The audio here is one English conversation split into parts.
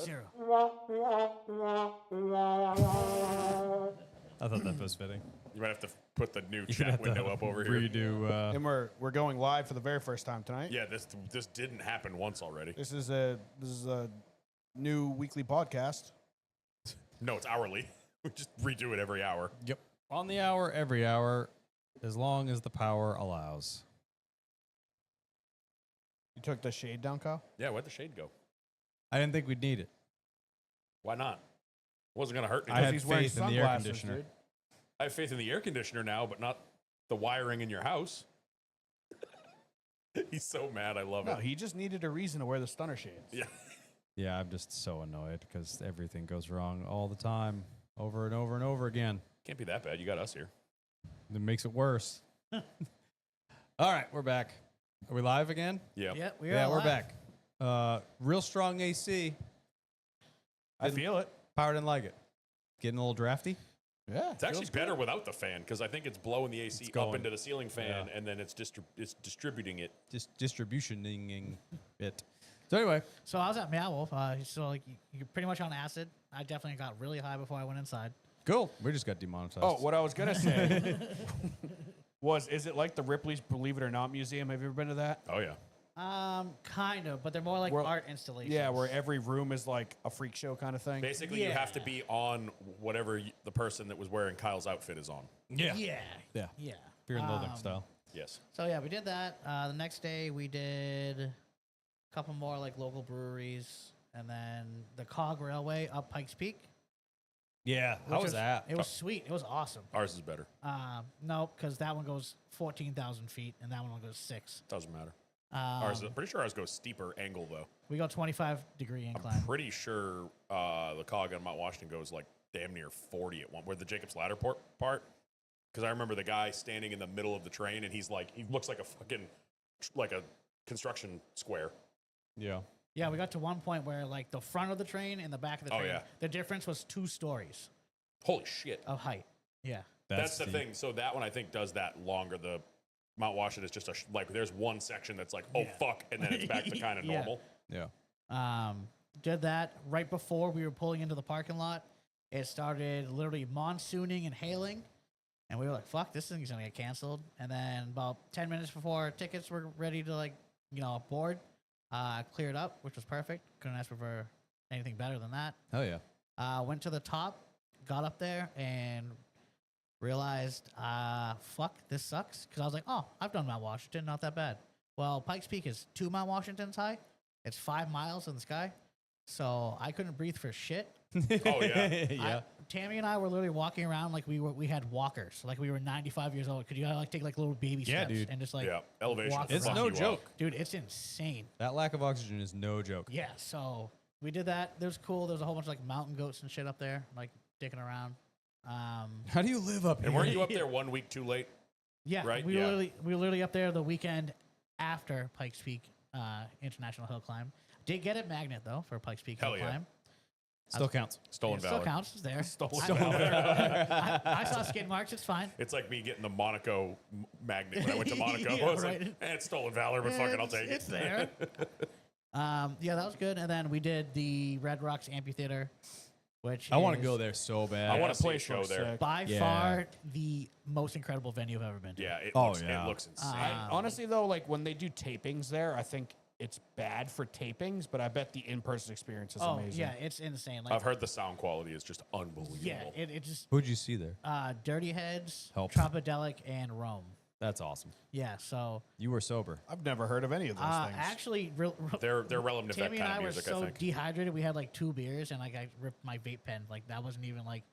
Zero. I thought that was fitting. You might have to put the new You're gonna chat have to window up over here. redo. And we're going live for the very first time tonight. Yeah, this didn't happen once already. This is a new weekly podcast. No, it's hourly. We just redo it every hour. Yep. On the hour, every hour, as long as the power allows. You took the shade down, Kyle? Yeah, where'd the shade go? I didn't think we'd need it. Why not? Wasn't gonna hurt I anything. had He's wearing faith in the air sunglasses, conditioner. dude. I have faith in the air conditioner now, but not the wiring in your house. He's so mad. I love No, it. he just needed a reason to wear the stunner shades. Yeah. Yeah, I'm just so annoyed because everything goes wrong all the time, over and over and over again. Can't be that bad. You got us here. It makes it worse. All right, we're back. Are we live again? Yeah. Yeah, we are. Yeah, we're live. back. Real strong AC. I feel it. Power didn't like it. Getting a little drafty. Yeah. It's actually better without the fan because I think it's blowing the AC up going. into the ceiling fan Yeah. and then it's distributing it. Just distributioning it. So anyway, So I was at Meow Wolf. So like you're pretty much on acid. I definitely got really high before I went inside. cool. We just got demonetized. Oh, what I was going to say is it like the Ripley's Believe It or Not Museum? Have you ever been to that? Oh, yeah. Kind of, but they're more like Well, art installations. Yeah, where every room is like a freak show kind of thing. Basically, you have to Yeah. be on whatever the person that was wearing Kyle's outfit is on. yeah. Yeah. Yeah. Yeah. Fear and loathing Um, style. Yes. So yeah, we did that. The next day we did a couple more like local breweries, and then the Cog Railway up Pikes Peak. Yeah. which How was that? It was sweet. It was awesome. Ours is better. No, because that one goes 14,000 feet, and that one goes 6. Doesn't matter. Um, I'm pretty sure ours goes steeper angle, though. we go 25-degree incline. I'm pretty sure the cog on Mount Washington goes like damn near 40 at one, where the Jacob's Ladder part. Because I remember the guy standing in the middle of the train, and he looks like a fucking, like a construction square. Yeah. Yeah, we got to one point where like the front of the train and the back of the Oh, train, yeah. the difference was 2 stories Holy shit. of height. Yeah. That's the steep. thing. So that one I think does that longer. The Mount Washington is just like there's one section that's like, oh Yeah. fuck, and then it's back to kind of Yeah. normal. Yeah. Did that right before we were pulling into the parking lot. It started literally monsooning and hailing, and we were like, "Fuck, this thing's gonna get canceled." And then about 10 minutes before tickets were ready to board, cleared up, which was perfect. Couldn't ask for anything better than that. Hell yeah. Went to the top, got up there, and realized, fuck, this sucks. Because I was like, oh, I've done Mount Washington, not that bad. Well, Pikes Peak is 2 Mount Washingtons high. It's 5 miles in the sky. So I couldn't breathe for shit. Oh yeah. yeah. Tammy and I were literally walking around like we had walkers, like we were 95 years old. Could you take like little baby Yeah, steps dude. and just like Yeah. Elevation. walk will It's fuck no you up. joke. dude, it's insane. That lack of oxygen is no joke. Yeah, so we did that. It was cool. There was a whole bunch of like mountain goats and shit up there, like dicking around. How do you live up here? And weren't you up there 1 week too late? Yeah, Right, we yeah. were literally up there the weekend after Pikes Peak International Hill Climb. Did get it magnet though for Pikes Peak Hell Hill yeah. Climb. Still counts. Stolen It still valor. counts. It's there. Stolen valor. I saw skid marks. It's fine. It's like me getting the Monaco magnet when I went to Monaco. Yeah, I was right. like, it's stolen valor, but fucking I'll take It's it. there. Yeah, that was good. And then we did the Red Rocks Amphitheater, which I want to is go there so bad. I want to see a place show looks there. sick. by Yeah. far the most incredible venue I've ever been to. Yeah, it, Oh, looks, yeah. it looks insane. Honestly, though, like when they do tapings there, I think it's bad for tapings, but I bet the in-person experience is Oh amazing. yeah, it's insane. Like I've heard the sound quality is just unbelievable. yeah, it just Who'd you see there? Dirty Heads, Help. Tropodelic, and Rome. That's awesome. Yeah, so You were sober. I've never heard of any of those things. actually, They're relevant to that Tammy kind and I of were music, so I think. dehydrated. We had like 2 beers, and like I ripped my vape pen. Like that wasn't even like,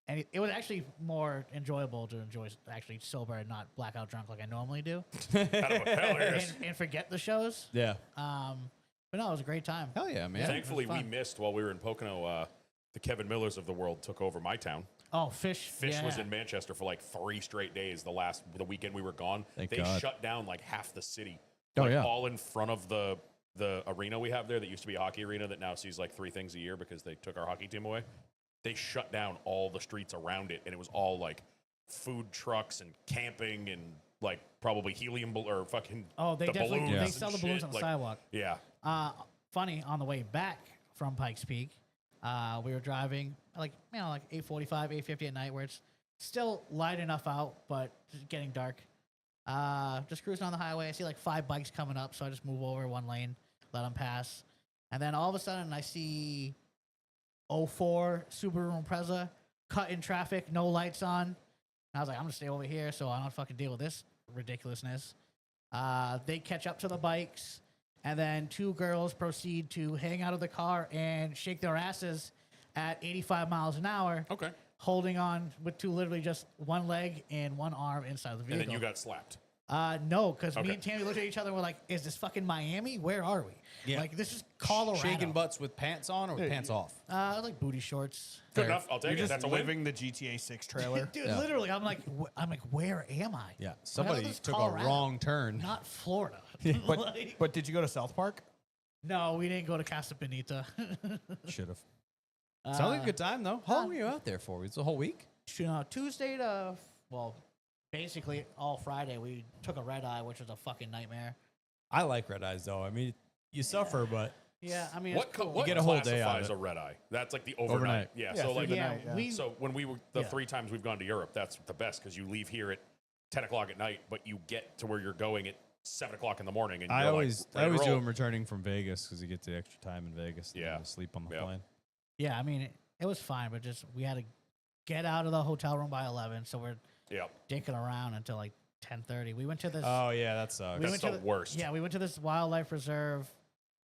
and it was actually more enjoyable to enjoy actually sober and not blackout drunk like I normally do, Hell yes. and forget the shows. Yeah. But no, it was a great time. Hell yeah, man. Thankfully, we fun. missed while we were in Pocono. The Kevin Millers of the world took over my town. Oh, Fish. Fish was yeah. in Manchester for like 3 straight days. The weekend we were gone, Thank they God. shut down like half the city. Oh, Like, yeah. all in front of the arena we have there that used to be a hockey arena that now sees like 3 things a year because they took our hockey team away. They shut down all the streets around it, and it was all like food trucks and camping and like probably helium or fucking Oh, they the definitely balloons they and sell the balloons shit. on the Like, sidewalk. Yeah, Funny on the way back from Pikes Peak. We were driving like 8:45, 8:50 at night, where it's still light enough out, but just getting dark. Just cruising on the highway. I see like 5 bikes coming up, so I just move over one lane, let them pass, and then all of a sudden I see 04 Subaru Impreza cut in traffic, no lights on. And I was like, I'm gonna stay over here so I don't fucking deal with this ridiculousness. They catch up to the bikes, and then 2 girls proceed to hang out of the car and shake their asses at 85 miles an hour, Okay. holding on with literally just one leg and one arm inside of the vehicle. And then you got slapped. No, because me Okay. and Tammy looked at each other and we're like, is this fucking Miami? Where are we? Yeah. Like, this is Colorado. Shaking butts with pants on or with pants off? Like booty shorts. Good Fair. enough. I'll take You're it. just That's a win. living the GTA 6 trailer. Dude, Yeah. literally, I'm like, where am I? Yeah, Like, I somebody thought this was took Colorado, a wrong turn. Not Florida. but Like- but did you go to South Park? no, we didn't go to Casa Bonita. Should have. Sounds like a good time though. How long were you out there for? It's a whole week. Tuesday to, basically all Friday, we took a red eye, which was a fucking nightmare. I like red eyes though. I mean, you suffer, but Yeah, I mean, What, it's cool. what get a whole day out of classifies it. a red eye? That's like the overnight. Overnight. Yeah. Yeah, So through like, the yeah, night, yeah. we so when we were Yeah. 3 times we've gone to Europe, that's the best because you leave here at 10 o'clock at night, but you get to where you're going at 7 o'clock in the morning, and I you're always like, I always ready do to roll. them returning from Vegas because you get the extra time in Vegas. And Yeah. then you sleep on the Yeah. plane. Yeah, I mean, it was fine, but just we had to get out of the hotel room by 11, so we're Yeah. dinking around until like 10:30. We went to this. Oh yeah, that sucks. we That's went the to the worst. Yeah, we went to this wildlife reserve,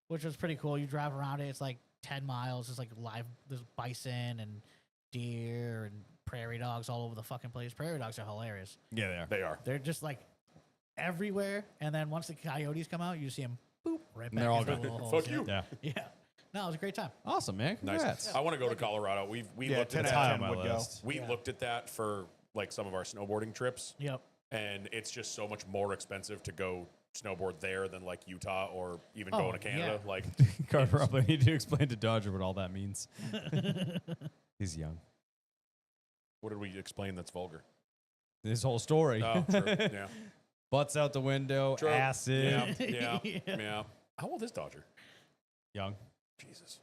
which was pretty cool. You drive around it; it's like 10 miles. It's like there's bison and deer and prairie dogs all over the fucking place. Prairie dogs are hilarious. Yeah, they are. They are. They're just like everywhere, and then once the coyotes come out, you see them boop right back. And they're all into the gone. little holes. Fuck you. Yeah, Yeah. No, it was a great time. awesome, man. Nice. Congrats. I want to go to Colorado. We've Yeah, looked 10 at out of high that. on my would go. list. We Yeah. looked at that for like some of our snowboarding trips, Yep. and it's just so much more expensive to go snowboard there than like Utah or even Oh, going to Canada. yeah. Like, Car probably need to explain to Dodger what all that means. He's young. what did we explain that's vulgar? His whole story. Oh, true. Yeah. Butts out the window, True. acid. Yeah. Yeah. Yeah. Yeah. How old is Dodger? Young. Jesus.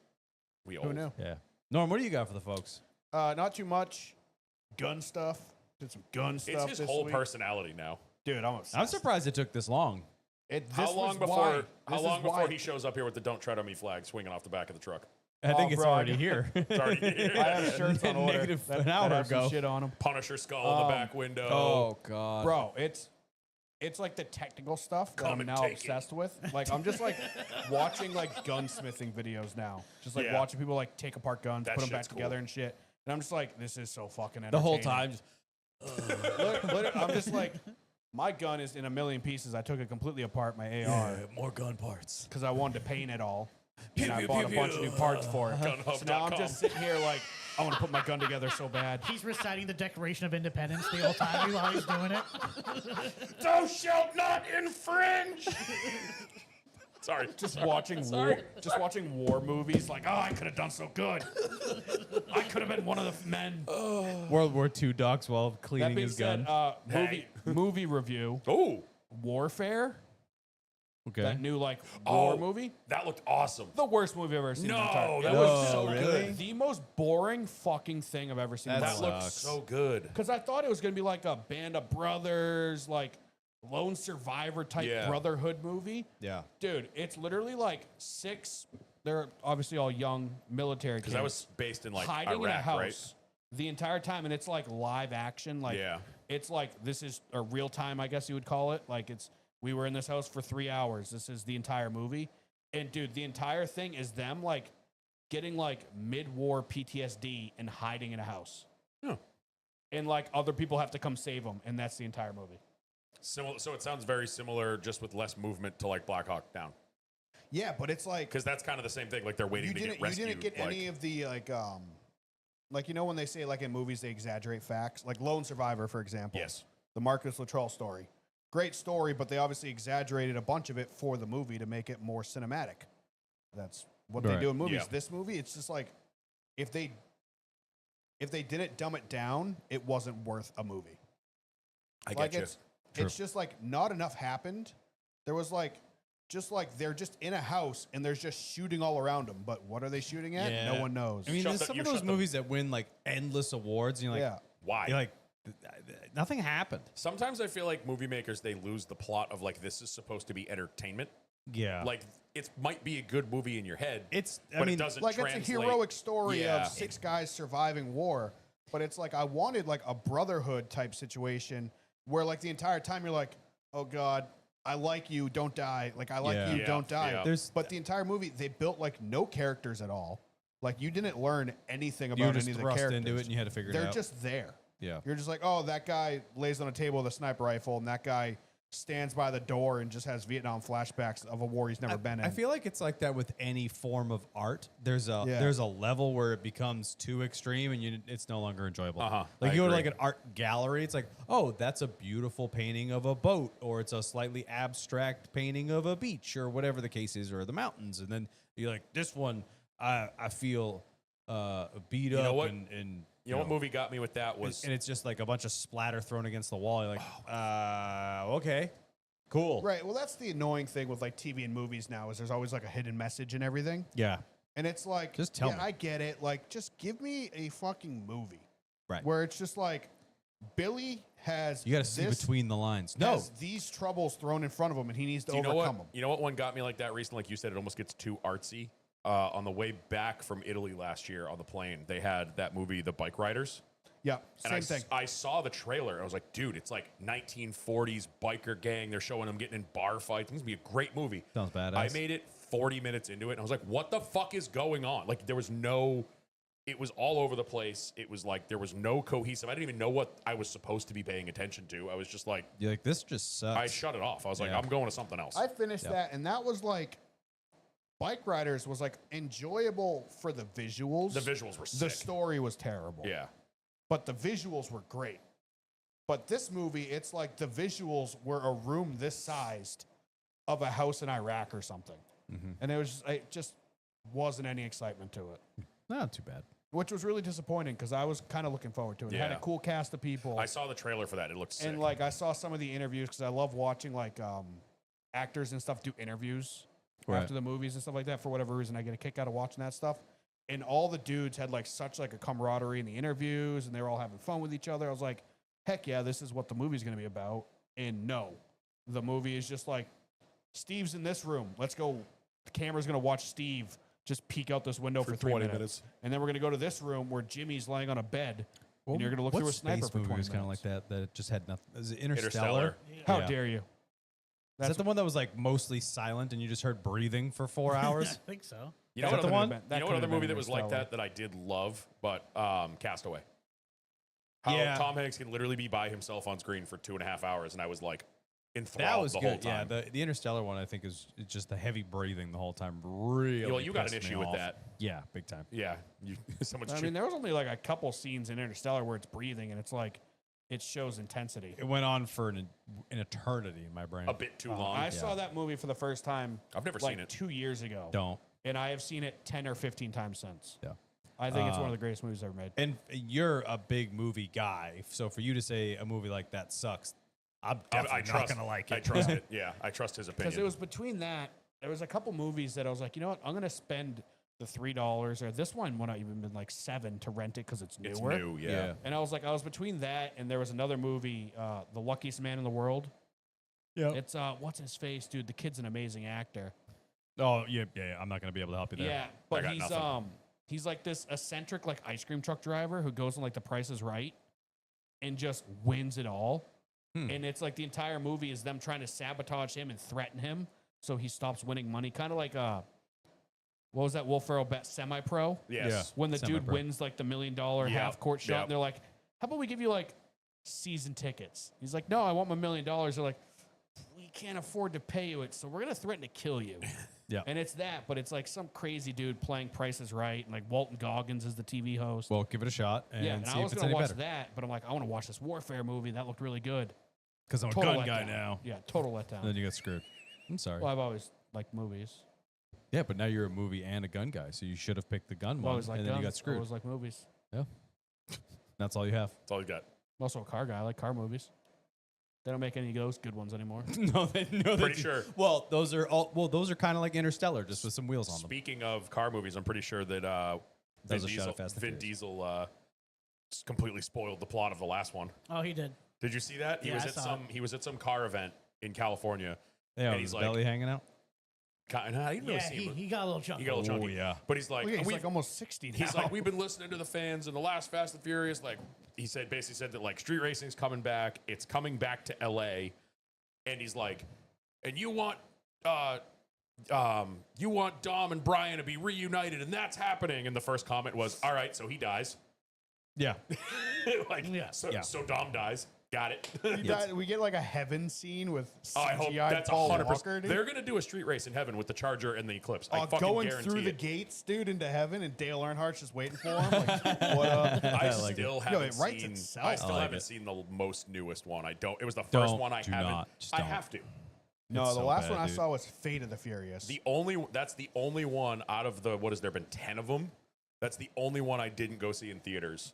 We Who old. knew? Yeah. Norm, what do you got for the folks? Not too much. Gun stuff. Did some gun stuff. It's his this whole week. personality now. Dude, I'm obsessed. I'm surprised it took this long. How long before he shows up here with the "Don't Tread on Me" flag swinging off the back of the truck? I think it's bro, already here. It's already here. I have shirts on order. Negative that, an that hour have some ago. shit on them. Punisher skull in the back window. Oh God, Bro, it's like the technical stuff that Come I'm and now take it. obsessed with. Like I'm just like watching like gunsmithing videos now. Just like Yeah. watching people like take apart guns, That put them back shit's cool. together and shit. And I'm just like, this is so fucking entertaining. the whole time. I'm just like, my gun is in a million pieces. I took it completely apart, my AR, more gun parts. because I wanted to paint it all. And I pew, bought a pew, bunch of pew. new parts for it. Gunhub.com. So now I'm just sitting here like, I want to put my gun together so bad. He's reciting the Declaration of Independence the whole time while he's doing it. Thou shalt not infringe. Sorry. Just watching war movies, like, oh, I could have done so good. I could have been one of the men. World War II docs while That cleaning being his said, gun. movie review. Oh, Warfare, Okay. that new like war Oh. movie. that looked awesome. The worst movie I've ever seen. in my entire- No, It that No, was so really? good. the most boring fucking thing I've ever seen. in That my That life. looked sucks. so good. Because I thought it was going to be like a Band of Brothers, like Lone Survivor type Yeah. brotherhood movie. Yeah. Dude, it's literally like they're obviously all young military Because kids that was based in like hiding Iraq, in a house right? the entire time. And it's like live action. Like, Yeah. it's like this is a real time, I guess you would call it. Like, we were in this house for 3 hours. This is the entire movie. And dude, the entire thing is them like getting like mid-war PTSD and hiding in a house. Yeah. And like other people have to come save them, and that's the entire movie. Similar, so it sounds very similar, just with less movement to like Black Hawk Down. Yeah, but it's like Because that's kind of the same thing. Like they're waiting you to didn't get rescued. you didn't get like, any of the like you know when they say like in movies they exaggerate facts, like Lone Survivor for example. Yes. The Marcus Luttrell story. Great story, but they obviously exaggerated a bunch of it for the movie to make it more cinematic. That's what they Right. do in movies. Yeah. This movie, it's just like if they didn't dumb it down, it wasn't worth a movie. I Like get you. it's just like not enough happened. There was like just like they're just in a house and there's just shooting all around them. But what are they shooting at? Yeah. No one knows. I mean, Shut there's the- some you of those shut the- movies that win like endless awards, and you're like, yeah. Why? you're like, nothing happened. Sometimes I feel like movie makers, they lose the plot of like, this is supposed to be entertainment. Yeah, Like, it might be a good movie in your head, it's. I but mean, it doesn't Like translate. it's a heroic story Yeah. of 6 guys surviving war. But it's like I wanted like a brotherhood type situation where like the entire time you're like, oh God, I like you, don't die. Like I like Yeah. you, Yeah, don't die. yeah. There's- But the entire movie, they built like no characters at all. Like you didn't learn anything you were about just any of the thrust characters. into it, and you had to figure it They're out. just there. yeah. You're just like, oh, that guy lays on a table with a sniper rifle, and that guy stands by the door and just has Vietnam flashbacks of a war he's never been in. I feel like it's like that with any form of art. There's a Yeah. there's a level where it becomes too extreme and it's no longer enjoyable. Uh-huh. Like I you go to agree. like an art gallery, it's like, oh, that's a beautiful painting of a boat, or it's a slightly abstract painting of a beach, or whatever the case is, or the mountains. And then you're like, this one, I feel beat know up what? and You know what movie got me with that was and it's just like a bunch of splatter thrown against the wall. You're like, okay, cool, right. Well, that's the annoying thing with like TV and movies now is there's always like a hidden message and everything. yeah, And it's like, Just tell yeah, me. I get it. Like, just give me a fucking movie. Right. Where it's just like, Billy has you got to see this- between the lines. No, has these troubles thrown in front of him and he needs to you know overcome what? them. You know what one got me like that recently? Like you said, it almost gets too artsy. On the way back from Italy last year on the plane, they had that movie, The Bike Riders. Yeah, And same thing. I saw the trailer. And I was like, dude, it's like 1940s biker gang. They're showing them getting in bar fights. It's going to be a great movie. Sounds badass. I made it 40 minutes into it. And I was like, what the fuck is going on? Like, there was no, it was all over the place. It was like, there was no cohesive. I didn't even know what I was supposed to be paying attention to. I was just like, you're like, this just sucks. I shut it off. I was like, Yeah. I'm going to something else. I finished Yep. that and that was like, Bike Riders was like enjoyable for the visuals. The visuals were The sick. story was terrible. Yeah. But the visuals were great. But this movie, it's like the visuals were a room this sized of a house in Iraq or something. Mhm. And it just wasn't any excitement to it, Not too bad. which was really disappointing because I was kind of looking forward to it. It had a Yeah. cool cast of people. I saw the trailer for that. It looked sick. And like I saw some of the interviews because I love watching like actors and stuff do interviews Right. after the movies and stuff like that. For whatever reason, I get a kick out of watching that stuff. And all the dudes had like such like a camaraderie in the interviews, and they were all having fun with each other. I was like, heck yeah, this is what the movie's going to be about. And no, the movie is just like, Steve's in this room. Let's go. The camera's going to watch Steve just peek out this window for 3 minutes. And then we're going to go to this room where Jimmy's laying on a bed. and you're going to look what through a sniper space for 20 movie was kind of minutes. like that it just had nothing. Is it Interstellar. How Yeah. dare you? Is that the one that was like mostly silent and you just heard breathing for 4 I hours? think so. You know Is what that the other- one? You know what could've other been movie that was like Interstellar. that I did love, but Castaway. How Yeah. Tom Hanks can literally be by himself on screen for 2.5 hours, and I was like enthralled That was the good. whole time. Yeah, the Interstellar one I think is just the heavy breathing the whole time. Really, Well, you got an pissed me issue with off. that. Yeah, big time. Yeah, you, someone's I mean, there was only like a couple scenes in Interstellar where it's breathing, and it's like it shows intensity. It went on for an eternity in my brain. a bit too long. I saw that movie for the first time. I've never like seen it. 2 years ago, Don't. and I have seen it 10 or 15 times since. Yeah. I think it's one of the greatest movies ever made. And you're a big movie guy, so for you to say a movie like that sucks, I'm I definitely trust, not gonna like it. I trust it. Yeah, I trust his opinion. Because it was between that, there was a couple movies that I was like, you know what, I'm gonna spend the $3 or this one would not even been like $7 to rent it because it's newer. it's new. Yeah. Yeah. And I was like, I was between that and there was another movie, The Luckiest Man in the World. Yeah. It's what's his face, dude? The kid's an amazing actor. Oh yeah. I'm not gonna be able to help you there. Yeah, but got nothing. he's like this eccentric like ice cream truck driver who goes on like The Price is Right and just wins it all. And it's like the entire movie is them trying to sabotage him and threaten him so he stops winning money. Kind of like what was that Will Ferrell bet Semi-Pro? Yes. When the dude Semi-Pro. wins like the $1 million Yep, half court shot, yep. and they're like, "How about we give you like season tickets?" He's like, "No, I want my $1 million." They're like, "We can't afford to pay you it, so we're gonna threaten to kill you." Yeah. And it's that, but it's like some crazy dude playing Price is Right, and like Walton Goggins is the TV host. Well, give it a shot and yeah, and see I was if it's gonna any watch better. that, but I'm like, I want to watch this warfare movie. That looked really good. Because I'm a Total gun guy letdown. now. Yeah, total letdown. And then you got screwed. I'm sorry. Well, I've always liked movies. Yeah, but now you're a movie and a gun guy, so you should have picked the gun I've one, always liked and then you got guns. screwed. Always liked movies. That's all you have. That's all you got. I'm also a car guy. I like car movies. They don't make any of those good ones anymore. no, they Pretty sure. Well, those are all. Well, those are kind of like Interstellar, just with some wheels on them. Speaking of car movies, I'm pretty sure that was a shot of Fast and Vin Furious. Diesel completely spoiled the plot of the last one. Oh, he did. Did you see that? Yeah, I saw it. He was at some car event in California. Yeah, and with he's his like, belly hanging out. I didn't really Yeah, see him. he got a little chunky. He got a little chunky. yeah. But he's like, Look at, he's we've- like almost 60 now. he's like, we've been listening to the fans and the last Fast and Furious. Like he said, basically said that like street racing's coming back. It's coming back to LA. And he's like, and you want Dom and Brian to be reunited, and that's happening. And the first comment was, all right, so he dies. Yeah. Like, Yeah. so Dom dies. Got it. We get like a heaven scene with Oh, I hope CGI that's Paul 100%. Walker, dude. They're gonna do a street race in heaven with the Charger and the Eclipse. I fucking Going guarantee through the it. gates, dude, into heaven, and Dale Earnhardt's just waiting for him. Like, what up? I like still Yo, haven't it writes seen. itself. I still I like haven't it. seen the most newest one. I don't. It was the 1st Don't, one I do haven't. not, just I don't. have to. No, It's the so last bad, one I dude. saw was Fate of the Furious. That's the only one out of the what has there been 10 of them? That's the only one I didn't go see in theaters,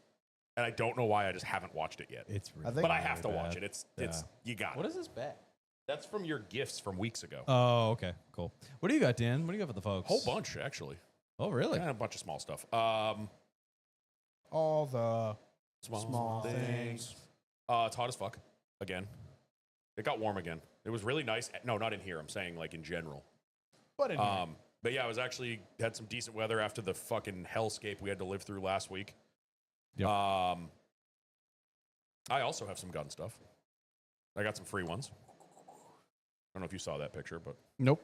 and I don't know why. I just haven't watched it yet. It's really I think- But I have to really watch bad. it. It's you got What it. is this bet? That's from your gifts from weeks ago. Oh, okay, cool. What do you got, Dan? What do you got for the folks? Whole bunch actually. Oh, really? And a bunch of small stuff. All the Small things. It's hot as fuck again. It got warm again. It was really nice. No, not in here. I'm saying like in general. But in here. But yeah, I was actually had some decent weather after the fucking hellscape we had to live through last week. Yep. I also have some gun stuff. I got some free ones. I don't know if you saw that picture, but Nope.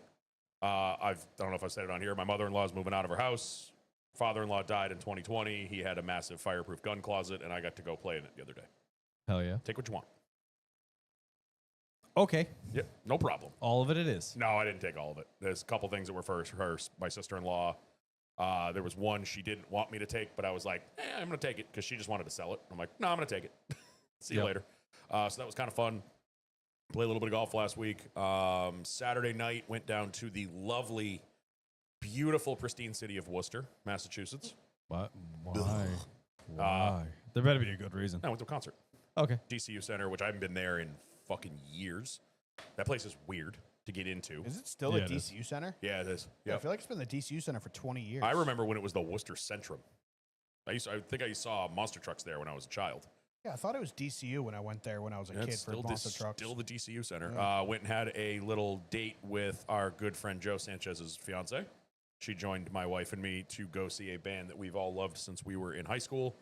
I don't know if I said it on here. My mother-in-law is moving out of her house. Father-in-law died in 2020. He had a massive fireproof gun closet, and I got to go play in it the other day. Hell yeah. Take what you want. Okay. Yeah, no problem. All of it is. No, I didn't take all of it. There's a couple things that were for her, my sister-in-law. There was one she didn't want me to take, but I was like, I'm going to take it because she just wanted to sell it. I'm like, no, I'm going to take it. See you Yep. later. So that was kind of fun. Played a little bit of golf last week. Saturday night, went down to the lovely, beautiful, pristine city of Worcester, Massachusetts. What? Why? Why? There better be a good reason. I went to a concert. Okay. DCU Center, which I haven't been there in fucking years. That place is weird to get into. Is it still Yeah, the it is. DCU Center? Yeah, it is. Yeah, I Yeah. feel like it's been the DCU Center for 20 years. I remember when it was the Worcester Centrum. I think I saw monster trucks there when I was a child. Yeah, I thought it was DCU when I went there when I was a Yeah, kid it's for monster trucks. still the DCU Center. Yeah. Went and had a little date with our good friend Joe Sanchez's fiance. She joined my wife and me to go see a band that we've all loved since we were in high school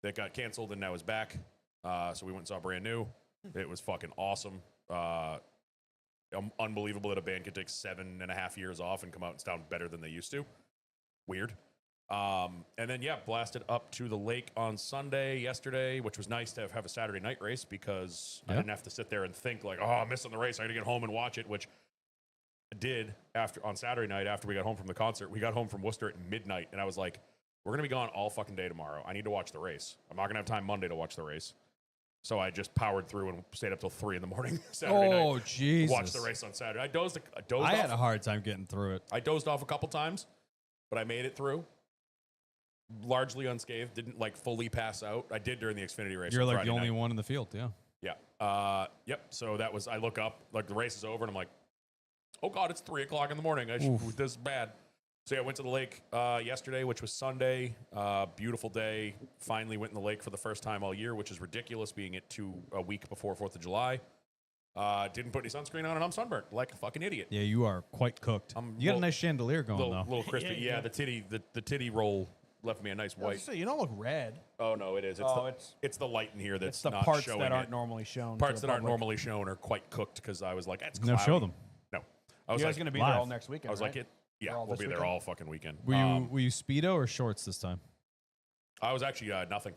that got canceled and now is back. So we went and saw Brand New. It was fucking awesome. Unbelievable that a band could take 7.5 years off and come out and sound better than they used to. Weird. And then, yeah, blasted up to the lake on Sunday yesterday, which was nice to have a Saturday night race because I Yeah. didn't have to sit there and think like, oh, I'm missing the race. I got to get home and watch it, which I did on Saturday night after we got home from the concert. We got home from Worcester at midnight, and I was like, we're going to be gone all fucking day tomorrow. I need to watch the race. I'm not going to have time Monday to watch the race. So I just powered through and stayed up till 3 in the morning Saturday Oh, night. Jesus. Watched the race on Saturday. I dozed I off. had a hard time getting through it. I dozed off a couple times, but I made it through. Largely unscathed. Didn't like fully pass out. I did during the Xfinity race. You're on like Friday the only night. one in the field, yeah. Yeah. Yep. So that was. I look up, like the race is over, and I'm like, oh god, it's 3 o'clock in the morning. This is bad. So yeah, I went to the lake yesterday, which was Sunday. Beautiful day. Finally went in the lake for the first time all year, which is ridiculous, being it a week before 4th of July. Didn't put any sunscreen on, and I'm sunburnt like a fucking idiot. Yeah, you are quite cooked. I'm You got a little- nice chandelier going, though. Little crispy. Yeah, Yeah, the titty roll left me a nice white. So you don't look red. Oh no, it is. It's the light in here that's It's the not parts showing that it. aren't normally shown. to Parts the that aren't public. normally shown are quite cooked because I was like, it's No, cloudy. show them. No, I was You guys like, going to be live. there all next weekend, I was right? like, yeah, Or all we'll this be there weekend? all fucking weekend. Were you Speedo or shorts this time? I was actually nothing.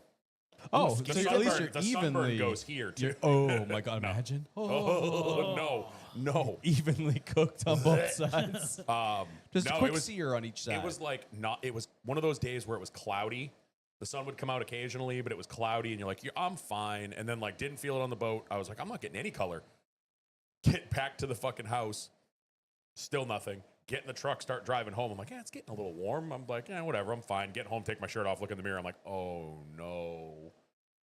Oh, The so at sunburn- least you're the sunburn evenly. goes here too. Oh my god! Imagine. Oh no. Evenly cooked on both sides. Just no, a quick it was, sear on each side. It was like not. It was one of those days where it was cloudy. The sun would come out occasionally, but it was cloudy, and you're like, I'm fine. And then like didn't feel it on the boat. I was like, I'm not getting any color. Get back to the fucking house, still nothing. Get in the truck, start driving home. I'm like, yeah, it's getting a little warm. I'm like, yeah, whatever. I'm fine. Get home, take my shirt off, look in the mirror. I'm like, oh no.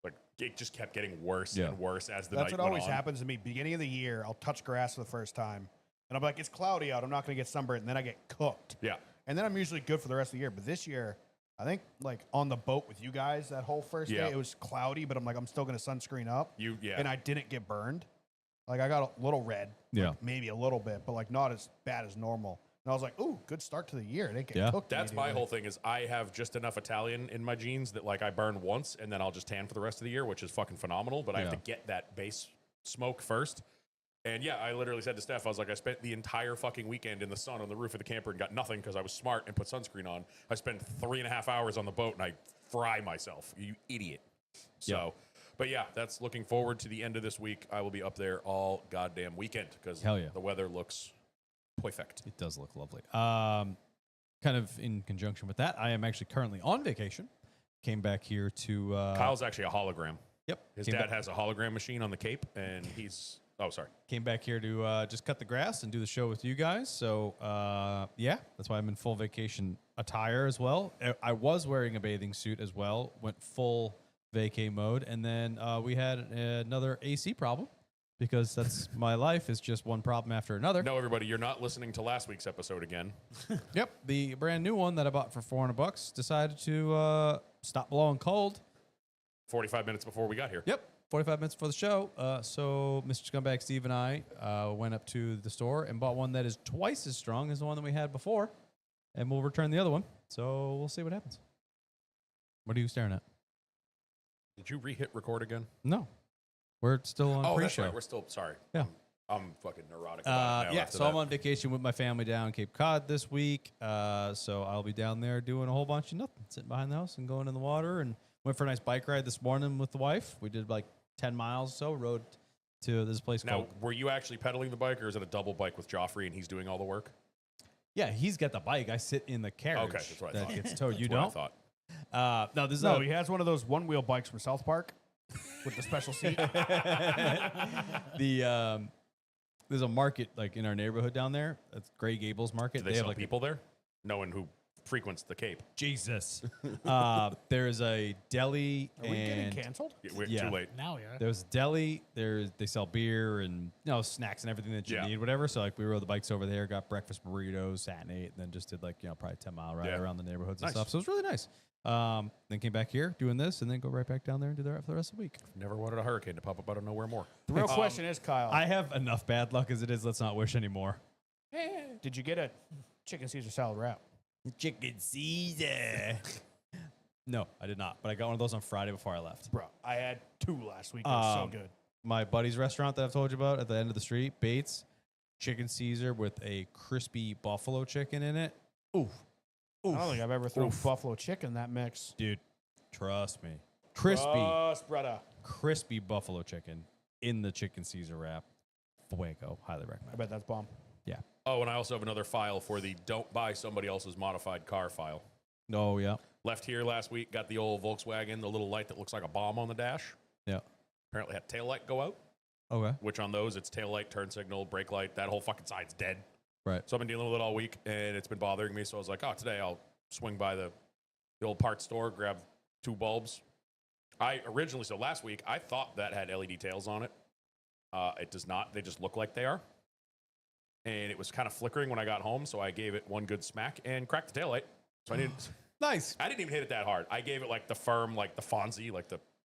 Like it just kept getting worse Yeah. and worse as the That's night what went always on. happens to me. Beginning of the year, I'll touch grass for the first time, and I'm like, it's cloudy out. I'm not going to get sunburned. And then I get cooked. Yeah. And then I'm usually good for the rest of the year. But this year, I think like on the boat with you guys that whole first Yeah. day, it was cloudy, but I'm like, I'm still going to sunscreen up. Yeah. And I didn't get burned. Like I got a little red. Yeah. Like, maybe a little bit, but like not as bad as normal. And I was like, ooh, good start to the year. I didn't get Yeah. cooked. That's my immediately. whole thing is I have just enough Italian in my genes that like I burn once and then I'll just tan for the rest of the year, which is fucking phenomenal. But I have Yeah. to get that base smoke first. And yeah, I literally said to Steph, I was like, I spent the entire fucking weekend in the sun on the roof of the camper and got nothing because I was smart and put sunscreen on. I spent 3.5 hours on the boat and I fry myself. You idiot. So, but yeah, that's looking forward to the end of this week. I will be up there all goddamn weekend because Hell yeah. the weather looks perfect. It does look lovely. Kind of in conjunction with that, I am actually currently on vacation. Came back here to Kyle's actually a hologram. Yep. His came dad back, has a hologram machine on the Cape, and he's. Oh, sorry. came back here to just cut the grass and do the show with you guys. So yeah, that's why I'm in full vacation attire as well. I was wearing a bathing suit as well. Went full vacay mode, and then we had another AC problem because that's my life is just one problem after another. No, everybody, you're not listening to last week's episode again. Yep, the brand new one that I bought for $400 decided to stop blowing cold. 45 minutes before we got here. Yep, 45 minutes before the show. So Mr. Scumbag Steve and I went up to the store and bought one that is twice as strong as the one that we had before, and we'll return the other one. So we'll see what happens. What are you staring at? Did you re-hit record again? No, we're still on Oh, that's pre-show. right. We're still sorry. Yeah. I'm fucking neurotic about it now. Yeah, after so I'm that. on vacation with my family down Cape Cod this week. So I'll be down there doing a whole bunch of nothing, sitting behind the house and going in the water. And went for a nice bike ride this morning with the wife. We did like 10 miles or so, rode to this place Now, called. were you actually pedaling the bike, or is it a double bike with Joffrey and he's doing all the work? Yeah, he's got the bike. I sit in the carriage Okay, that's what I that thought. gets towed. You That's what I don't? thought. No, this is No, a, he has one of those one-wheel bikes from South Park with the special seat. there's a market like in our neighborhood down there. It's Gray Gables Market. Do they have sell like people there? No one who frequents the Cape. Jesus. There is a deli Are we getting and canceled? Yeah, we're Yeah. too late. Now we are. there's a deli. They sell beer and snacks and everything that you Yeah. need, whatever. So like we rode the bikes over there, got breakfast burritos, sat and ate, and then just did like probably 10-mile ride Yeah. around the neighborhoods Nice. and stuff. So it was really nice. Then came back here doing this, and then go right back down there and do that for the rest of the week. Never wanted a hurricane to pop up out of nowhere more. The real question is, Kyle, I have enough bad luck as it is. Let's not wish anymore. did you get a chicken Caesar salad wrap? Chicken Caesar. No, I did not. But I got one of those on Friday before I left. Bro, I had 2 last week. It was so good. My buddy's restaurant that I've told you about at the end of the street, Bates, chicken Caesar with a crispy buffalo chicken in it. Oof. I don't think I've ever thrown buffalo chicken in that mix. Dude, trust me. Crispy, Trust, brother. crispy buffalo chicken in the chicken Caesar wrap. Fuego. Highly I recommend. bet that's bomb. Yeah. Oh, and I also have another file for the don't buy somebody else's modified car file. Oh, yeah. Left here last week, got the old Volkswagen, the little light that looks like a bomb on the dash. Yeah. Apparently had tail light go out, Okay. which on those, it's tail light, turn signal, brake light, that whole fucking side's dead. Right. So I've been dealing with it all week, and it's been bothering me. So I was like, oh, today I'll swing by the old parts store, grab 2 bulbs. So last week, I thought that had LED tails on it. It does not. They just look like they are. And it was kind of flickering when I got home, so I gave it one good smack and cracked the taillight. So I didn't even hit it that hard. I gave it like the firm, like the Fonzie,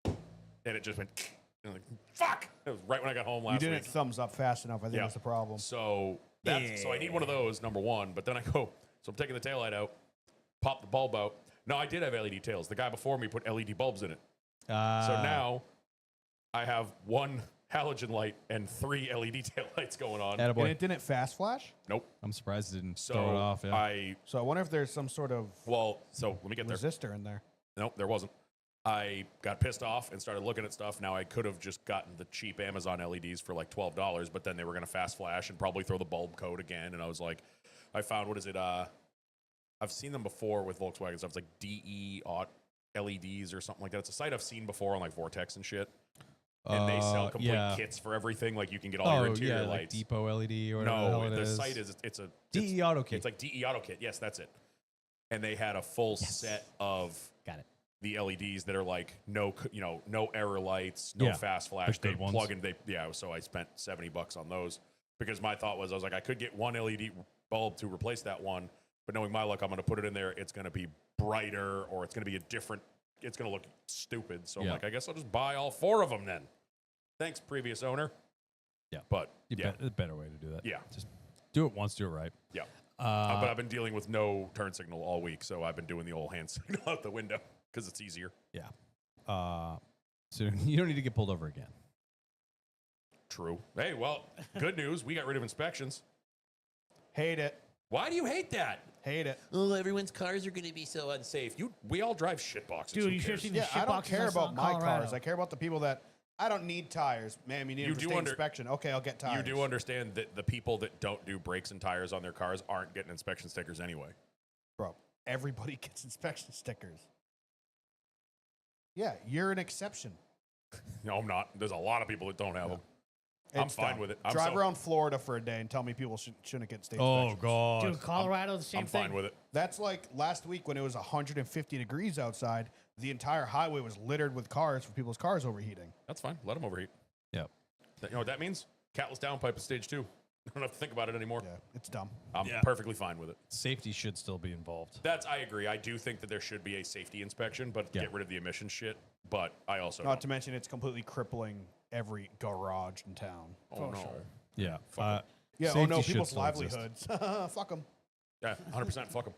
and it just went, and like, fuck! It was right when I got home You last didn't week. thumbs up fast enough. I think Yeah. that's the problem. So so I need one of those, number one. But then so I'm taking the taillight out, pop the bulb out. No, I did have LED tails. The guy before me put LED bulbs in it. So now I have 1 halogen light and 3 LED taillights going on. And attaboy. it didn't fast flash. Nope. I'm surprised it didn't So throw it off. Yeah. So I wonder if there's some sort of So let me get there. resistor in there. Nope, there wasn't. I got pissed off and started looking at stuff. Now I could have just gotten the cheap Amazon LEDs for like $12, but then they were going to fast flash and probably throw the bulb code again. And I was like, I found, what is it? I've seen them before with Volkswagen stuff. It's like DE LEDs or something like that. It's a site I've seen before on like Vortex and shit. And they sell complete yeah. kits for everything. Like you can get all your interior like lights. Depot LED or whatever the hell No, it the is. site is it's a DE Auto Kit. It's like DE Auto Kit. Yes, that's it. And they had a full set of Got it. the LEDs that are like no error lights, no Yeah, fast flash. the They good ones. plug in. So I spent $70 on those because my thought was I was like I could get one LED bulb to replace that one, but knowing my luck, I'm going to put it in there. It's going to be brighter, or it's going to be a different. It's going to look stupid. So I'm Yeah. like, I guess I'll just buy all 4 of them then. Thanks, previous owner. Yeah. But A better way to do that. Yeah. Just do it once, do it right. yeah. But I've been dealing with no turn signal all week, so I've been doing the old hand signal out the window because it's easier. Yeah. So you don't need to get pulled over again. True. Hey, well, good news. We got rid of inspections. Hate it. Why do you hate that? Hate it. Oh, everyone's cars are going to be so unsafe. We all drive shit boxes. Dude, Who you should have cares? seen the Yeah, shit I don't boxes care saw about in my Colorado. cars. I care about the people that I don't need tires. Man, you need You them do for state under- inspection. Okay, I'll get tires. You do understand that the people that don't do brakes and tires on their cars aren't getting inspection stickers anyway. Bro, everybody gets inspection stickers. Yeah, you're an exception. No, I'm not. There's a lot of people that don't have them. I'm It's fine dumb. with it. I'm Drive so- around Florida for a day and tell me people shouldn't get state Oh, inspections. God. Dude, Colorado, the same I'm thing. fine with it. That's like last week when it was 150 degrees outside. The entire highway was littered with cars for people's cars overheating. That's fine. Let them overheat. Yep. You know what that means? Catless downpipe is stage 2. I don't have to think about it anymore. Yeah, it's dumb. I'm Yeah. perfectly fine with it. Safety should still be involved. I agree. I do think that there should be a safety inspection, but Yeah. get rid of the emission shit. But I also Not don't. to mention it's completely crippling every garage in town. Oh, no. sure. Yeah. Fuck Yeah, oh safety no, should people's still exist. livelihoods. Fuck them. Yeah, 100% fuck them.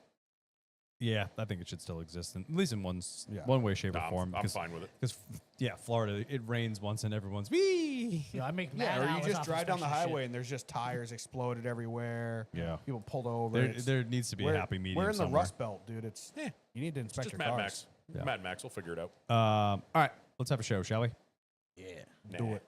Yeah, I think it should still exist, at least in Yeah. one way, shape, or I'm form. fine with it. Because, yeah, Florida, it rains once and everyone's wee. Yo, I make Yeah, mad or you hours just off drive down the inspection shit. highway and there's just tires exploded everywhere. Yeah. People pulled over. There, It's- there needs to be a happy medium We're in the somewhere. Rust Belt, dude. It's you need to inspect Just your Mad cars. Max. Yeah. Mad Max. We'll figure it out. All right, let's have a show, shall we? Yeah. Do Nah. it.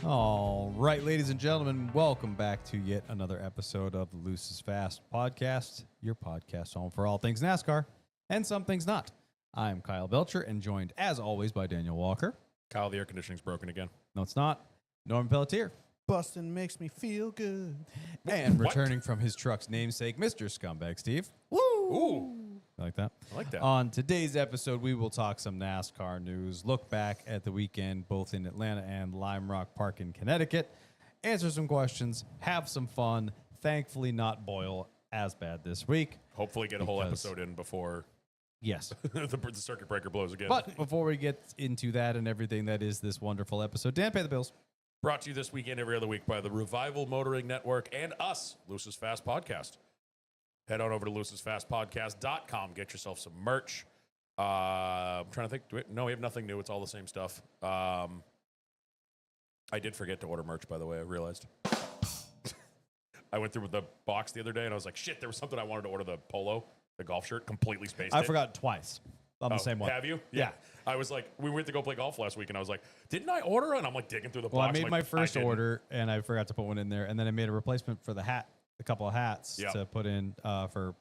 All right, ladies and gentlemen, welcome back to yet another episode of the Loose is Fast podcast, your podcast home for all things NASCAR and some things not. I'm Kyle Belcher and joined, as always, by Daniel Walker. Kyle, the air conditioning's broken again. No, it's not. Norman Pelletier. Bustin' makes me feel good. And What? returning from his truck's namesake, Mr. Scumbag Steve. Ooh, I like that. I like that. On today's episode, we will talk some NASCAR news, look back at the weekend both in Atlanta and Lime Rock Park in Connecticut, answer some questions, have some fun. Thankfully, not boil as bad this week. Hopefully, get a whole because- episode in before Yes. the circuit breaker blows again. But before we get into that and everything that is this wonderful episode, Dan, pay the bills. Brought to you this weekend, every other week by the Revival Motoring Network and us, Luce's Fast Podcast. Head on over to lucesfastpodcast.com. Get yourself some merch. I'm trying to think. No, we have nothing new. It's all the same stuff. I did forget to order merch, by the way. I realized. I went through the box the other day and I was like, shit, there was something I wanted to order, the polo, the golf shirt, completely spaced I it. forgot twice. I'm the same one. Have you? Yeah. I was like, we went to go play golf last week and I was like, didn't I order? And I'm like digging through the Well, I box. made I'm my like, first didn't. order and I forgot to put one in there, and then I made a replacement for the hat, a couple of hats Yeah. to put in for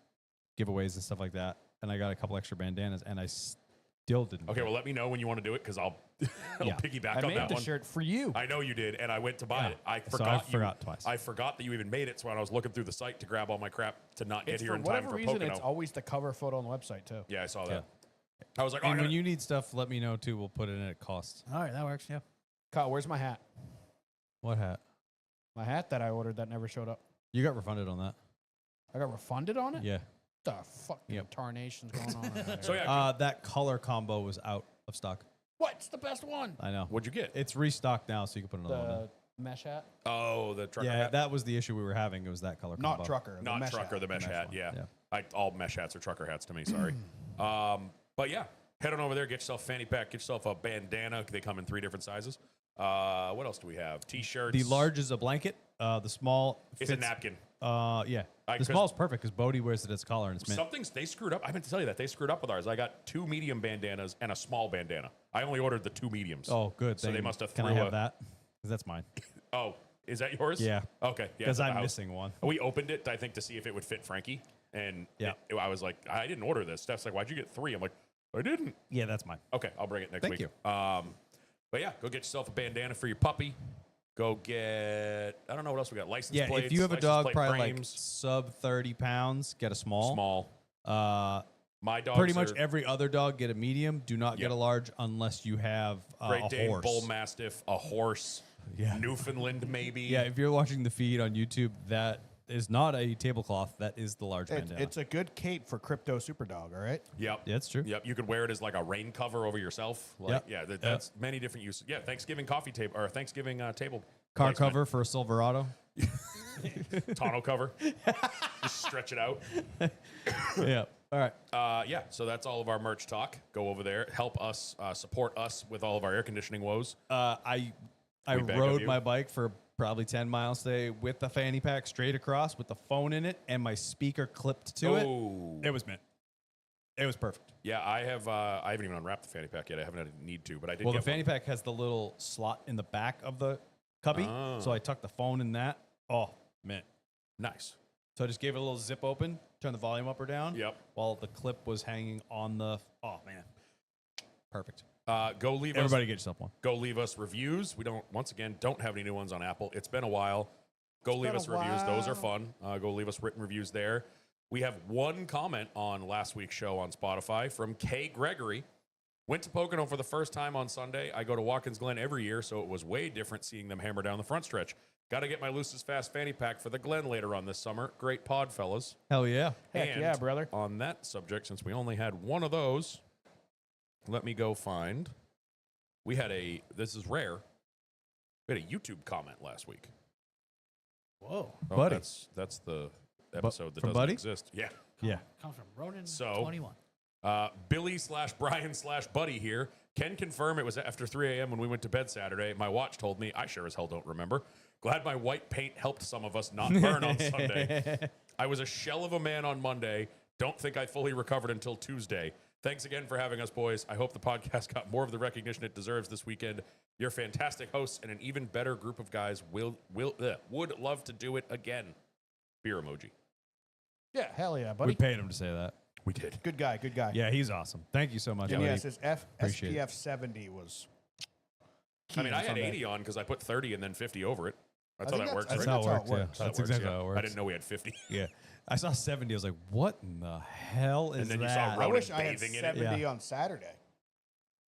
giveaways and stuff like that. And I got a couple extra bandanas, and I still didn't. Okay, well, let me know when you want to do it because I'll, I'll Yeah. piggyback I on made that the one. shirt for you. I know you did, and I went to buy Yeah. it. I So forgot. I forgot twice. I forgot that you even made it. So when I was looking through the site to grab all my crap to not get It's here for in time whatever for reason, Pocono. it's always the cover photo on the website too. Yeah, I saw Yeah. that. I was like, oh, And I when gotta- you need stuff, let me know too. We'll put it in at cost. All right, that works. Yeah. Kyle, where's my hat? What hat? My hat that I ordered that never showed up. You got refunded on that. I got refunded on it? Yeah. The fucking Yep. tarnation's going on? over there? so yeah, That color combo was out of stock. What's the best one? I know. what'd you get? It's restocked now, so you can put another one in. mesh hat. Oh, the trucker Yeah, hat. that was the issue we were having. It was that color combo. Not trucker. the Not mesh trucker, hat. the mesh hat. one, Yeah. yeah. All mesh hats are trucker hats to me. Sorry. But yeah, head on over there. Get yourself a fanny pack. Get yourself a bandana. They come in 3 different sizes. What else do we have? T-shirts. The large is a blanket. The small is a fits- napkin. Yeah. I- The small is perfect because Bodie wears it as collar and it's mint. They screwed up. I meant to tell you that they screwed up with ours. I got 2 medium bandanas and a small bandana. I only ordered the 2 mediums. Oh, good. So they thing. must have Can I threw have a- that? 'Cause that's mine. Oh, is that yours? Yeah. Okay. Yeah. Because it's at the I'm house. missing one. We opened it, I think, to see if it would fit Frankie. And Yeah. I was like, I didn't order this. Steph's like, why'd you get 3? I'm like, I didn't. Yeah, that's mine. Okay, I'll bring it next Thank week. you. But yeah, go get yourself a bandana for your puppy. Go get, I don't know what else we got. License Yeah, plates. if you have a license dog plate probably like frames, sub 30 pounds, get a small. small. My dogs Pretty much are every other dog get a medium. Do not Yep. get a large unless you have Great a Dane, horse. Bull Mastiff, a horse, Yeah. Newfoundland maybe. Yeah, if you're watching the feed on YouTube, that is not a tablecloth. That is the large bandana. It's a good cape for Crypto Superdog, all right? Yep. Yeah, it's true. Yep. You could wear it as like a rain cover over yourself. Like, Yep. yeah, that's many different uses. Yeah, Thanksgiving coffee table or Thanksgiving table Car placement. cover for a Silverado. tonneau cover. Just stretch it out. Yeah. All right. Yeah, so that's all of our merch talk. Go over there, help us, support us with all of our air conditioning woes. I We beg of rode you. my bike for probably 10 miles today with the fanny pack straight across with the phone in it and my speaker clipped to Oh. it. It was mint. It was perfect. Yeah, I haven't even unwrapped the fanny pack yet. I haven't had a need to, but I did. Well, the get fanny pack has the little slot in the back of the cubby, Oh. so I tucked the phone in that. Oh, mint. one. Nice. So I just gave it a little zip open, turn the volume up or down. Yep. While the clip was hanging on the. Oh man, perfect. Go leave Everybody us. get yourself one. Go leave us reviews. We don't. Once again, don't have any new ones on Apple. It's been a while. Go leave been us a reviews. Those are while. fun. Go leave us written reviews there. We have one comment on last week's show on Spotify from Kay Gregory. Went to Pocono for the first time on Sunday. I go to Watkins Glen every year, so it was way different seeing them hammer down the front stretch. Got to get my Lucis Fast fanny pack for the Glen later on this summer. Great pod, fellas. Hell yeah. Heck And yeah, brother. On that subject, since we only had one of those, let me go find. We had this is rare. We had a YouTube comment last week. Whoa. Oh, Buddy. That's the episode that from doesn't Buddy? exist. Yeah. Yeah. Comes from Ronan So- 21. Billy/Brian/Buddy here. Can confirm it was after 3 a.m. when we went to bed Saturday. My watch told me. I sure as hell don't remember. Glad my white paint helped some of us not burn on Sunday. I was a shell of a man on Monday. Don't think I fully recovered until Tuesday. Thanks again for having us, boys. I hope the podcast got more of the recognition it deserves this weekend. You're fantastic hosts and an even better group of guys. Would love to do it again. Beer emoji. Yeah, hell yeah, We buddy. paid him to say that. We did. Good guy, good guy. Yeah, he's awesome. Thank you so much. And buddy. yes, his Appreciate it. SPF 70 was. I mean, I had Sunday. 80 on because I put 30 and then 50 over it. That's how think that works, that's- right? I think That's how it how it works. works. Yeah. That's That works, exactly yeah. how it works. I didn't know we had 50. Yeah. I saw 70. I was like, what in the hell is And then you that? saw I Ronan wish I had bathing in it. 70 Yeah. on Saturday.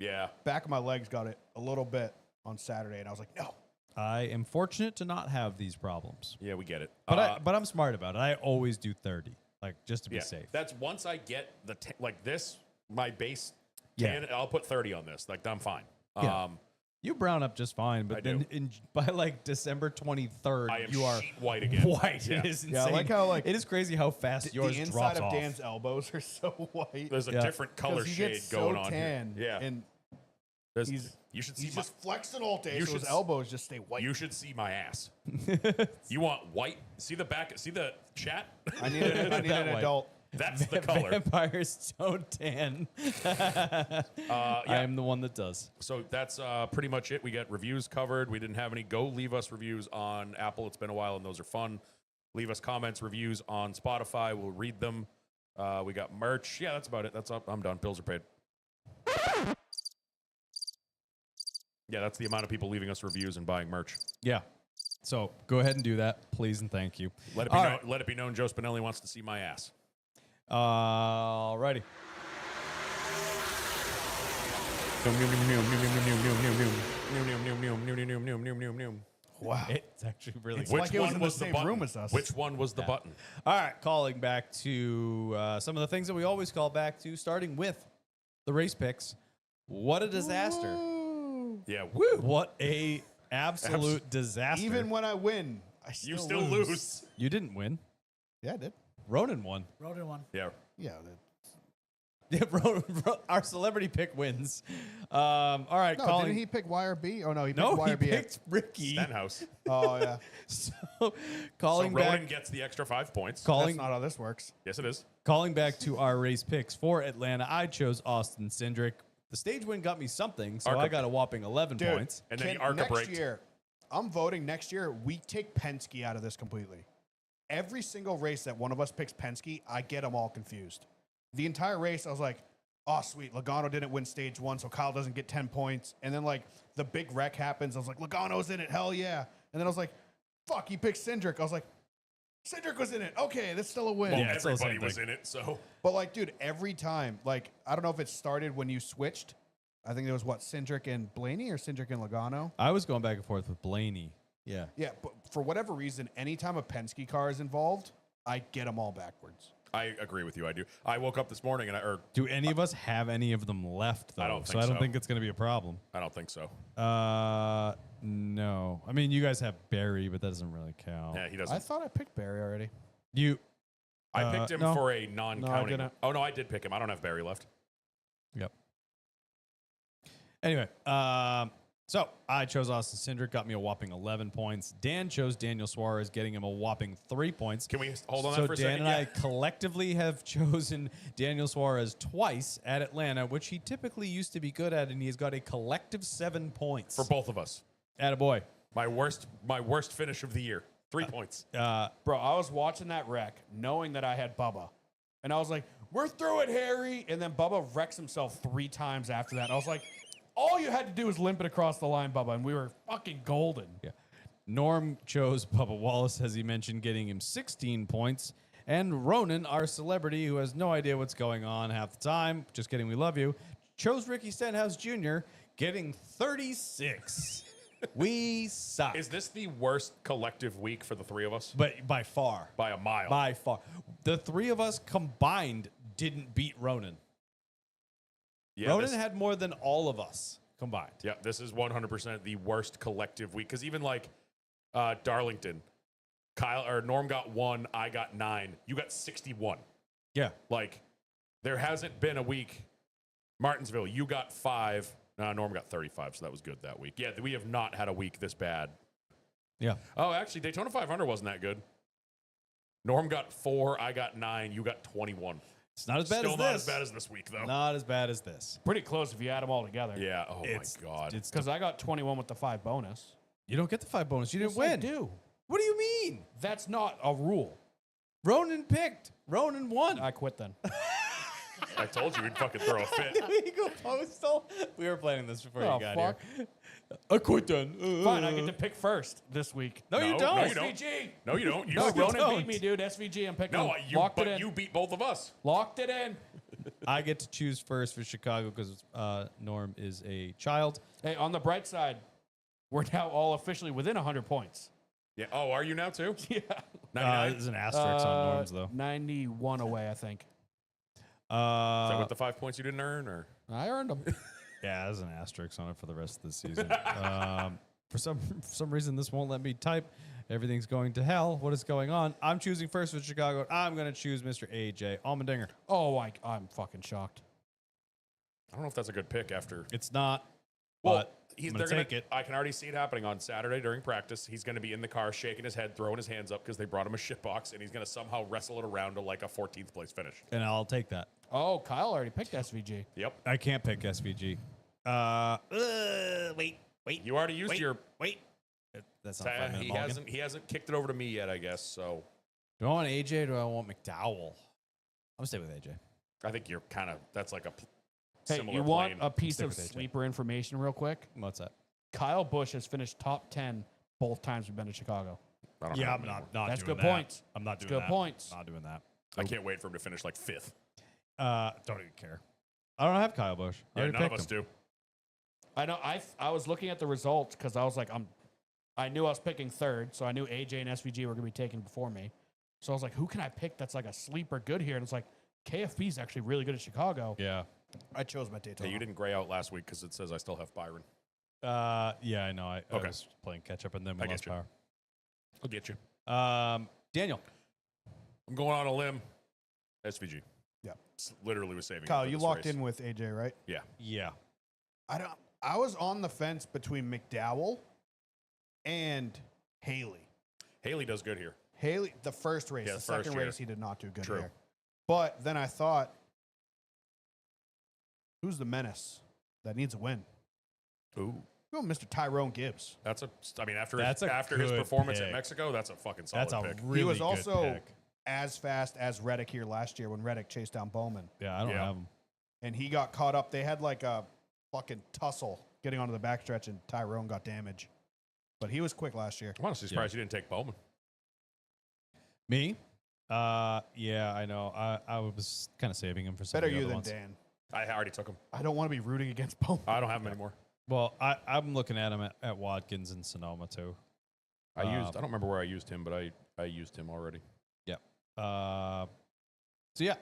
Yeah. Back of my legs got it a little bit on Saturday, and I was like, no. I am fortunate to not have these problems. Yeah, we get it. But I'm smart about it. I always do 30, like just to be yeah, safe. that's once I get like this, my base Yeah. tan, I'll put 30 on this. Like, I'm fine. Yeah. You brown up just fine, but I then do. by like December 23rd, I am you are sheet white again. white. Yeah. It is insane. Yeah, I like how, like, it is crazy how fast yours the drops inside of off. Dan's elbows are so white. There's a Yeah. different color 'Cause he shade gets going so on tan, here. Yeah. and There's- he's you should see he's my, just flexing all day, you so his should s- elbows just stay white. you should see my ass. You want white? See the back? See the chat? I need an That white. adult. That's the color. Vampires don't tan. I am the one that does. So that's pretty much it. We got reviews covered. We didn't have any. Go leave us reviews on Apple. It's been a while, and those are fun. Leave us comments, reviews on Spotify. We'll read them. We got merch. Yeah, that's about it. That's up. I'm done. Bills are paid. Yeah, that's the amount of people leaving us reviews and buying merch. Yeah. So go ahead and do that, please and thank you. Let it be All known, right. let it be known Joe Spinelli wants to see my ass. Alrighty. Wow. It's actually really It's good. like it was in the same room as us. Which one was the button? All right, calling back to some of the things that we always call back to, starting with the race picks. What a disaster. Yeah. What a Absolute disaster. Even when I win, I still You still lose. lose. You didn't win. Yeah, I did. Ronan won. Ronan one. Yeah. Yeah. Yeah, our celebrity pick wins. All right, No, calling. didn't he pick YRB? Oh no, he picked no, YRB. he picked Ricky. Stenhouse. Oh yeah. So So calling Ronan back, gets the extra 5 points. That's calling, not how this works. Yes, it is. calling back to our race picks for Atlanta. I chose Austin Cindric. The stage win got me something, so Arca- I got a whopping 11 Dude. points. And then Can- the Arca next braked. year, I'm voting next year. We take Penske out of this completely. Every single race that one of us picks Penske, I get them all confused. The entire race, I was like, oh, sweet. Logano didn't win stage 1, so Kyle doesn't get 10 points. And then, like, the big wreck happens. I was like, Logano's in it. Hell yeah. And then I was like, fuck, he picked Cindric. I was like, Cindric was in it. Okay, that's still a win. Well, Yeah, it's all the everybody same was thing. in it, so But, like, dude, every time, like, I don't know if it started when you switched. I think there was, what, Cindric and Blaney or Cindric and Logano? I was going back and forth with Blaney. Yeah. Yeah, but for whatever reason, anytime a Penske car is involved, I get them all backwards. I agree with you. I do. I woke up this morning and Do any of us have any of them left, though? I don't so think I don't so. think it's going to be a problem. I don't think so. No. I mean, you guys have Barry, but that doesn't really count. Yeah, he I doesn't. thought I picked Barry already. You. I picked him no. for a non-counting. didn't. Oh no, I did pick him. I don't have Barry left. Yep. Anyway, so I chose Austin Cindric, got me a whopping 11 points. Dan chose Daniel Suarez, getting him a whopping 3 points. Can we hold on So that for a Dan second? and I Yeah. collectively have chosen Daniel Suarez twice at Atlanta, which he typically used to be good at, and he has got a collective 7 points. For both of us. Attaboy. My worst finish of the year. 3 points. Bro, I was watching that wreck knowing that I had Bubba. And I was like, we're through it, Harry. And then Bubba wrecks himself 3 times after that. I was like, all you had to do was limp it across the line, Bubba, and we were fucking golden. Yeah. Norm chose Bubba Wallace, as he mentioned, getting him 16 points. And Ronan, our celebrity, who has no idea what's going on half the time, just kidding, we love you, chose Ricky Stenhouse Jr., getting 36. We suck. Is this the worst collective week for the three of us? But by far. By a mile. By far. The three of us combined didn't beat Ronan. Yeah, Ronan this, had more than all of us combined. yeah, this is 100% the worst collective week. Because even like Darlington, Kyle or Norm got 1, I got 9. You got 61. Yeah. Like, there hasn't been a week. Martinsville, you got 5. Norm got 35, so that was good that week. Yeah, we have not had a week this bad. Yeah. Oh, actually, Daytona 500 wasn't that good. Norm got 4, I got 9, you got 21. It's not as bad Still as not this. as bad as this week, though. Not as bad as this. Pretty close if you add them all together. Yeah, oh It's- my God. It's Because I got 21 with the 5 bonus. you don't get the 5 bonus. You didn't Yes, I win. do. What do you mean? That's not a rule. Ronan picked. Ronan won. I quit then. I told you we'd fucking throw a fit. we go postal. We were planning this before Oh, you got fuck. here. I quit then. Fine, I get to pick first this week. No, you No, don't. no, you don't. SVG. No, you don't. You No, still Ronan don't. beat me, dude. SVG, I'm picking No, him. you, Locked it but in. you beat both of us. Locked it in. I get to choose first for Chicago because Norm is a child. Hey, on the bright side, we're now all officially within 100 points. Yeah. Oh, are you now too? Yeah. 99? There's an asterisk on Norm's though. 91 away, I think. Is that with the 5 points you didn't earn, or I earned them. Yeah, there's an asterisk on it for the rest of the season. For some reason, this won't let me type. Everything's going to hell. What is going on? I'm choosing first for Chicago. I'm going to choose Mr. AJ Allmendinger. Oh, I'm fucking shocked. I don't know if that's a good pick after. It's not. Well, but I'm they're gonna take it. I can already see it happening on Saturday during practice. He's going to be in the car, shaking his head, throwing his hands up because they brought him a shit box, and he's going to somehow wrestle it around to like a 14th place finish. And I'll take that. Oh, Kyle already picked SVG. Yep. I can't pick SVG. Wait. You already used your. Wait. That's not 5 minute mulligan. He hasn't kicked it over to me yet, I guess. So Do I want AJ or do I want McDowell? I'm going to stay with AJ. I think you're kind of that's like a Hey, similar you want plane. a piece Stick of with AJ. sleeper information real quick? What's that? Kyle Busch has finished top 10 both times we've been to Chicago. I don't Yeah, know. I'm not That's doing good that. points. I'm not That's doing good that. points. Not doing that. I can't wait for him to finish like 5th. Don't even care. I don't have Kyle Busch. I Yeah, already none of picked us him. do. I know. I was looking at the results because I was like, I knew I was picking third, so I knew AJ and SVG were going to be taken before me. So I was like, who can I pick that's like a sleeper good here? And it's like, KFB is actually really good at Chicago. Yeah. I chose my Yeah, Daytona. you didn't gray out last week because it says I still have Byron. Yeah, I know. I Okay. was playing catch up and then I we get lost you. power. I'll get you. Daniel. I'm going on a limb. SVG. Yeah. Literally was saving. it Kyle, for you this locked race. in with AJ, right? Yeah. Yeah. I was on the fence between McDowell and Haley. Haley does good here. Haley, the first race, Yeah, the the first second year. race, he did not do good True. here. But then I thought, who's the menace that needs a win? Ooh. Go, Mr. Tyrone Gibbs. That's a. I mean, after That's a after his good performance pick. at Mexico, that's a fucking solid That's a pick. really he was good also pick. as fast as Reddick here last year when Reddick chased down Bowman. Yeah, I don't Yeah. have him. And he got caught up. They had like a fucking tussle getting onto the backstretch, and Tyrone got damage. But he was quick last year. I'm honestly surprised you didn't take Bowman. Me? Yeah, I know. I was kind of saving him for some Better of the you other than ones. Dan. I already took him. I don't want to be rooting against Bowman. I don't have him anymore. Well, I'm looking at him at Watkins and Sonoma too. I don't remember where I used him, but I used him already. Yep. So yeah,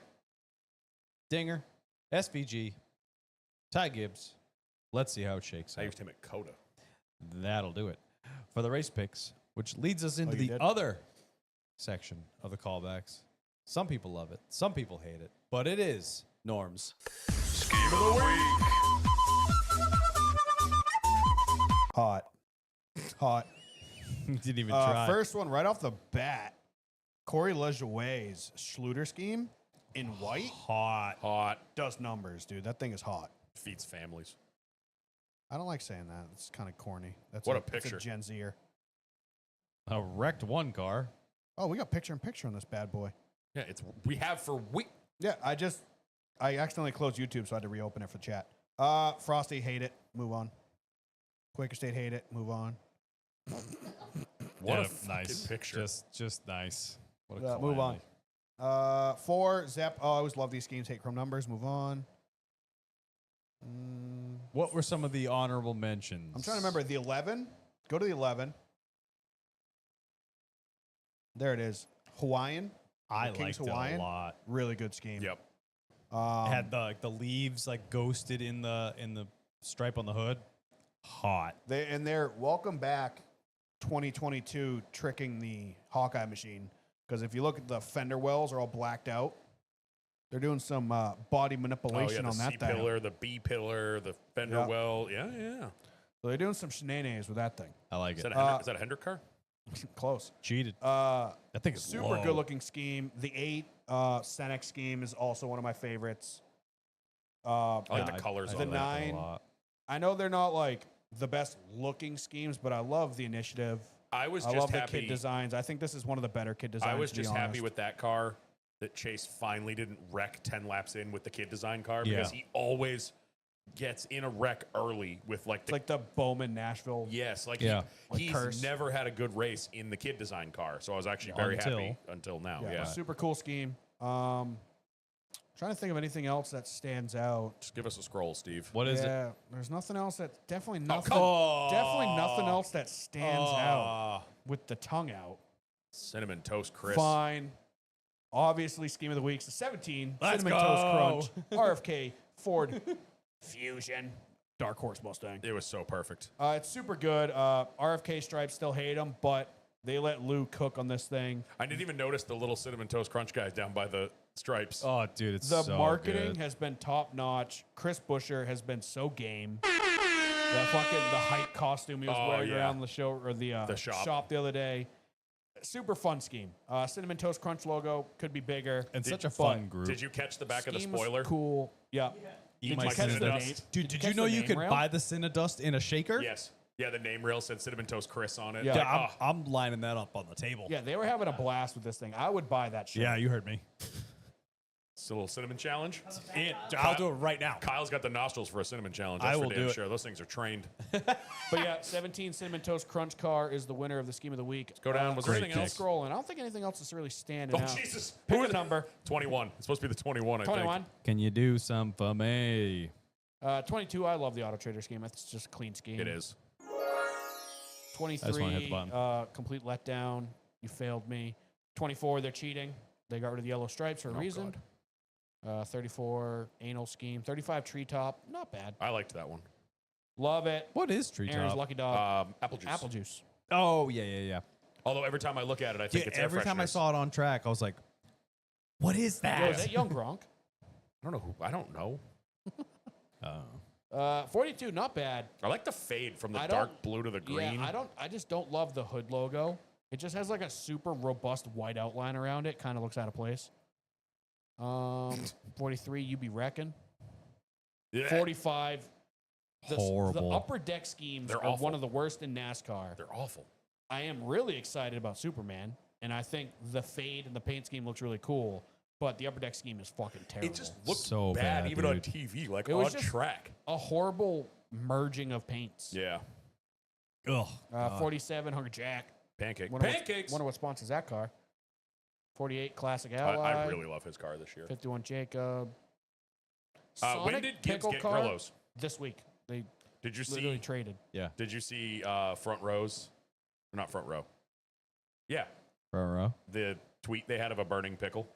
Dinger, SVG, Ty Gibbs. Let's see how it shakes I out. used him at Coda. That'll do it for the race picks, which leads us into you the did? other section of the callbacks. Some people love it, some people hate it, but it is Norm's. Hot. Hot. Didn't even try. First one right off the bat. Corey LeJouet's Schluter scheme in white Hot. does numbers, dude. That thing is hot. Feeds families. I don't like saying that. It's kind of corny. That's What a that's picture. Gen Zer. A wrecked one car. Oh, we got picture in picture on this bad boy. Yeah, we have for week. Yeah, I accidentally closed YouTube, so I had to reopen it for chat. Frosty, hate it. Move on. Quaker State, hate it. Move on. What Yeah, a fucking picture. Just nice. What Move on. 4, Zep. Oh, I always love these schemes. Hate chrome numbers. Move on. What were some of the honorable mentions? I'm trying to remember the 11. Go to the 11. There it is. Hawaiian. I King's liked Hawaiian. it a lot. Really good scheme. Yep. It had the leaves like ghosted in the stripe on the hood. Hot. They're welcome back 2022 tricking the Hawkeye machine, because if you look at the fender wells are all blacked out. They're doing some body Oh, manipulation yeah, on the that C thing. pillar, the B pillar, the fender Yeah. well. Yeah, yeah. So they're doing some shenanigans with that thing. I like Is it. that a Hendrick car? Close. Cheated. Uh, I think it's super low. good looking scheme. The 8 Senex scheme is also one of my favorites. I like Yeah, the colors the on like that. it a 9. lot. I know they're not like the best looking schemes, but I love the initiative. I was I just love the happy. kid designs. I think this is one of the better kid designs. I was to be just happy honest. with that car that Chase finally didn't wreck 10 laps in with the kid design car, because Yeah. he always gets in a wreck early with like It's the like the Bowman Nashville. yes, like Yeah. he's curse. never had a good race in the kid design car. So I was actually very happy until now. Yeah, Yeah. super cool scheme. Trying to think of anything else that stands out. Just give us a scroll, Steve. What is it? Yeah, there's nothing else that definitely nothing. come Definitely nothing else that stands out with the tongue out. Cinnamon Toast Crisp. Fine. Obviously, scheme of the week's the 17 Let's Cinnamon go. Toast Crunch RFK Ford Fusion Dark Horse Mustang. It was so perfect. It's super good. RFK stripes still hate them, but they let Lou cook on this thing. I didn't even notice the little Cinnamon Toast Crunch guys down by the stripes. Oh, dude, it's The so marketing good. has been top notch. Chris Buescher has been so game. That fucking the hype costume he was Oh, wearing yeah. around the show or the shop. the other day. Super fun scheme. Cinnamon Toast Crunch logo could be bigger. and such a but fun group. Did you catch the back of the Scheme was spoiler? Cool. Yeah. Eat Did my you catch the Cinnadust. name? Dude, did you catch know the you name could rail? buy the Cinnadust in a shaker? Yes. Yeah, the name rail said Cinnamon Toast Chris on it. Yeah. Yeah, Like, I'm lining that up on the table. Yeah, they were having a blast with this thing. I would buy that shit. Yeah, you heard me. it's a little cinnamon challenge. I'll do it right now. Kyle's got the nostrils for a cinnamon challenge. I That's will for do damn it. sure. Those things are trained. But yeah, 17 Cinnamon Toast Crunch car is the winner of the scheme of the week. Go down. Was there Great anything else? pick. Scrolling. I don't think anything else is really standing Oh, out. Jesus. Pick Who a is number. 21. It's supposed to be the 21, I 21. Can you do some for me? 22, I love the Auto Trader scheme. It's just a clean scheme. think. It is. I just wanna hit the 23, button. complete letdown. You failed me. 24, they're cheating. They got rid of the yellow stripes for a Oh, reason. 34, anal scheme. 35, treetop. Not bad. I liked that one. Love it. What is Aaron's treetop? lucky dog. Apple juice. Apple juice. Oh yeah, yeah, yeah. Although every time I look at it, I think Yeah, it's air every time I fresheners. saw it on track, I was like, "What is Yo, that?" is that Young Gronk? I don't know. 42, not bad. I like the fade from the I dark don't- blue to the green. Yeah, I just don't love the hood logo. It just has like a super robust white outline around it. Kind of looks out of place. 43, you be wrecking. Yeah. 45. The Horrible. upper deck schemes They're are awful. one of the worst in NASCAR. They're awful. I am really excited about Superman, and I think the fade and the paint scheme looks really cool. But the upper deck scheme is fucking terrible. It just looked So bad, bad, even on dude. TV, like It on was just- track. a horrible merging of paints. Yeah. Ugh. 47, Hungry Jack. Pancake. Wonder Pancakes. Wonder what sponsors that car. 48, Classic I Ally. really love his car this year. 51, Jacob. When Sonic did Gibbs pickle get car Grillos? this week. They Did you literally see? traded. Did you see front rows? Not front row. Yeah, Front row. the tweet they had of a burning pickle.